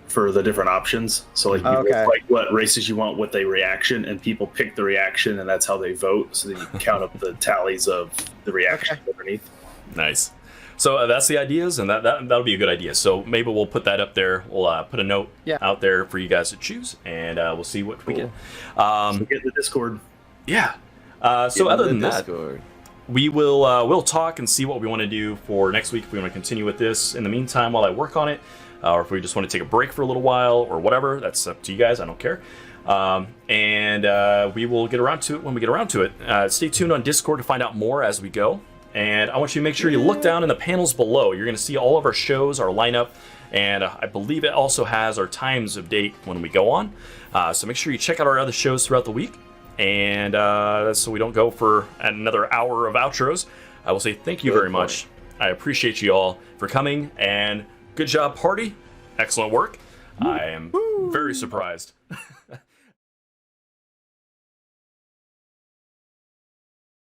for the different options. So like, you Okay. like what races you want with a reaction, and people pick the reaction, and that's how they vote. So that you can count up the tallies of the reactions underneath. nice. So that's the ideas, and that'll be a good idea. So maybe we'll put that up there. We'll put a note out there for you guys to choose, and we'll see what we get. So get in the Discord. Yeah. So other than that, Discord. we will we'll talk and see what we want to do for next week. If we want to continue with this in the meantime while I work on it, or if we just want to take a break for a little while or whatever, that's up to you guys. I don't care. And we will get around to it when we get around to it. Stay tuned on Discord to find out more as we go. And I want you to make sure you look down in the panels below. You're going to see all of our shows, our lineup, and I believe it also has our times of date when we go on. So make sure you check out our other shows throughout the week. And so we don't go for another hour of outros, I will say thank you very much. I appreciate you all for coming, and good job, party. Excellent work. I am very surprised.